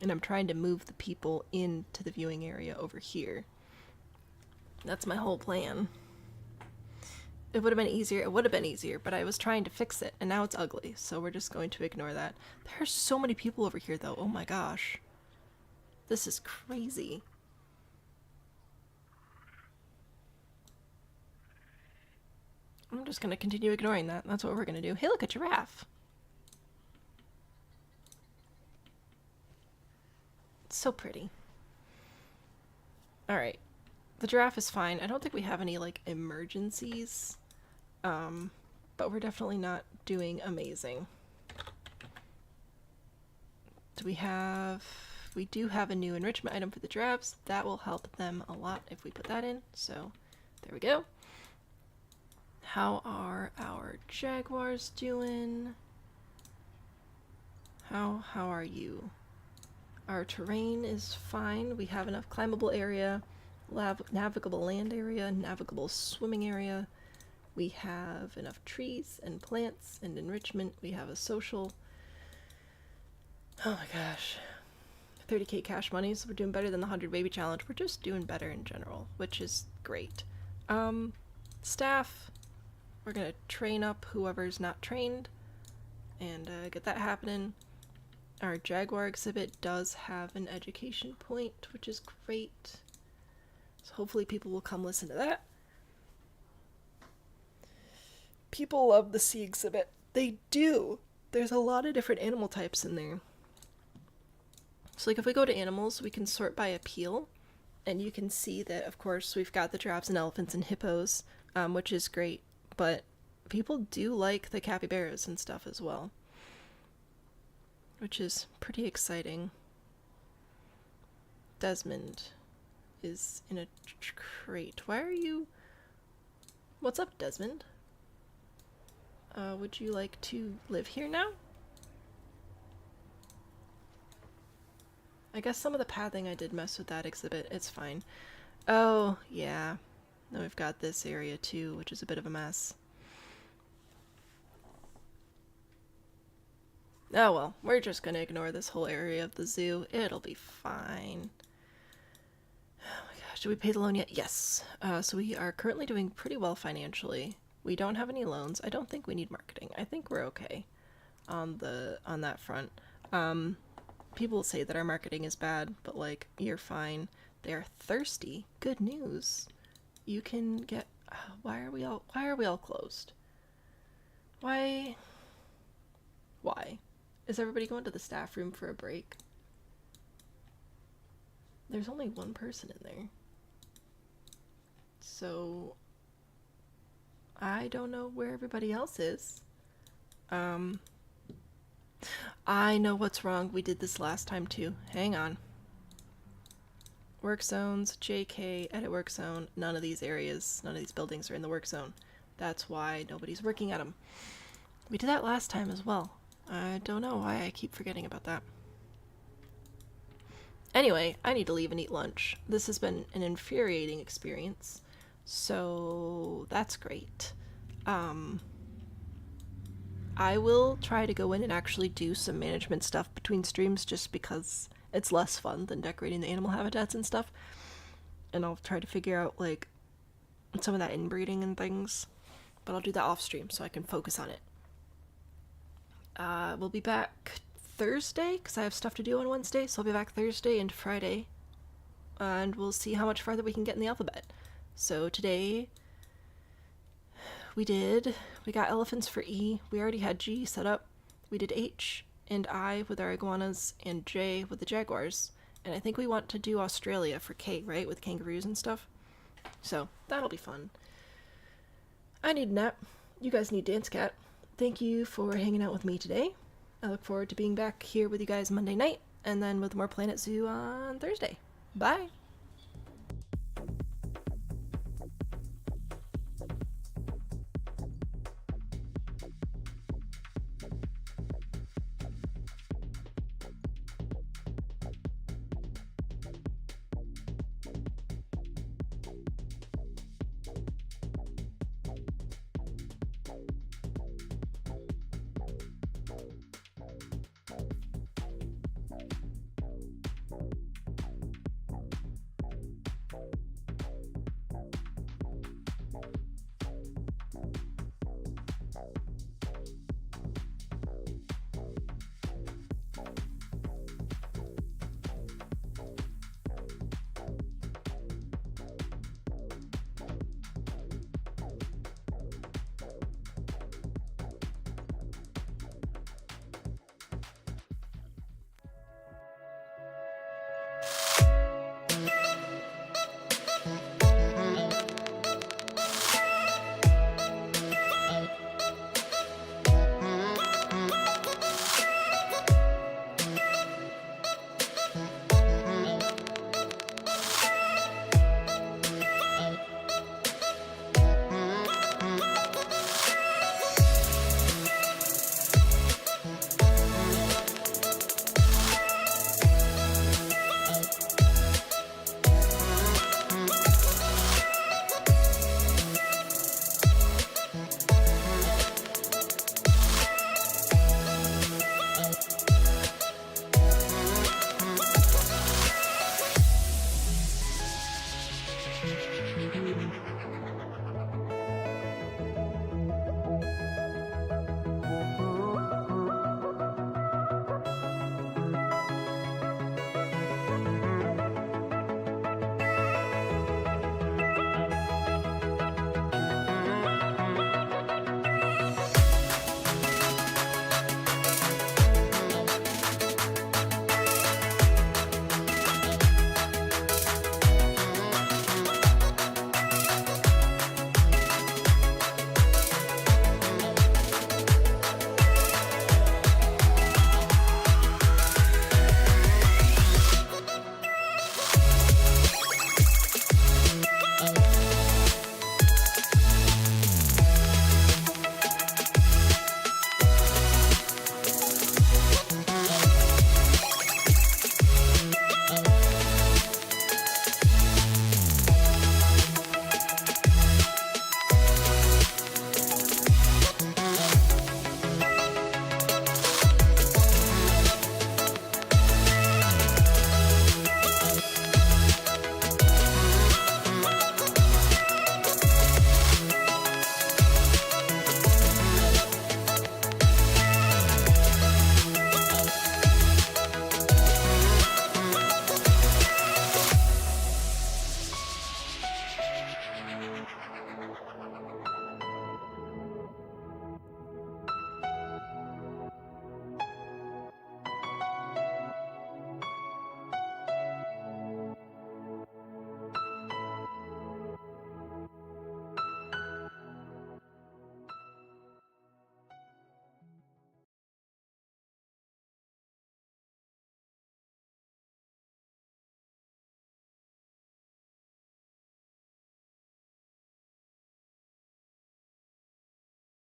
[SPEAKER 5] And I'm trying to move the people into the viewing area over here. That's my whole plan. It would have been easier, but I was trying to fix it, and now it's ugly, so we're just going to ignore that. There are so many people over here, though. Oh my gosh. This is crazy. I'm just going to continue ignoring that. That's what we're going to do. Hey, look, a giraffe. It's so pretty. Alright. The giraffe is fine. I don't think we have any, like, emergencies. But we're definitely not doing amazing. we do have a new enrichment item for the giraffes. That will help them a lot if we put that in. So there we go. How are our jaguars doing? How are you? Our terrain is fine. We have enough climbable area, navigable land area, navigable swimming area. We have enough trees and plants and enrichment. We have a social. Oh my gosh. 30k cash money, so we're doing better than the 100 baby challenge. We're just doing better in general, which is great. Staff, we're gonna train up whoever's not trained and get that happening. Our Jaguar exhibit does have an education point, which is great. So hopefully people will come listen to that. People love the sea exhibit. They do. There's a lot of different animal types in there. So like if we go to animals, we can sort by appeal, and you can see that of course we've got the giraffes and elephants and hippos, which is great, but people do like the capybaras and stuff as well, which is pretty exciting. Desmond is in a crate. Why are you... What's up, Desmond? Would you like to live here now? I guess some of the pathing I did mess with that exhibit. It's fine. Oh, yeah. Now we've got this area too, which is a bit of a mess. Oh well, we're just gonna ignore this whole area of the zoo. It'll be fine. Oh my gosh, did we pay the loan yet? Yes. So we are currently doing pretty well financially. We don't have any loans. I don't think we need marketing. I think we're okay on that front. People say that our marketing is bad, but like, you're fine. They're thirsty. Good news. You can get... why are we all closed? Why? Is everybody going to the staff room for a break? There's only one person in there. So I don't know where everybody else is. I know what's wrong. We did this last time too. Hang on. Work zones, JK, edit work zone. None of these areas, none of these buildings are in the work zone. That's why nobody's working at them. We did that last time as well. I don't know why I keep forgetting about that. Anyway, I need to leave and eat lunch. This has been an infuriating experience, so that's great. I will try to go in and actually do some management stuff between streams just because it's less fun than decorating the animal habitats and stuff. And I'll try to figure out like some of that inbreeding and things, but I'll do that off stream so I can focus on it. We'll be back Thursday because I have stuff to do on Wednesday, so I'll be back Thursday and Friday, and we'll see how much farther we can get in the alphabet. So today we got elephants for E. We already had G set up. We did H and I with our iguanas and J with the jaguars. And I think we want to do Australia for K, right? With kangaroos and stuff. So that'll be fun. I need a nap. You guys need Dance Cat. Thank you for hanging out with me today. I look forward to being back here with you guys Monday night and then with more Planet Zoo on Thursday. Bye!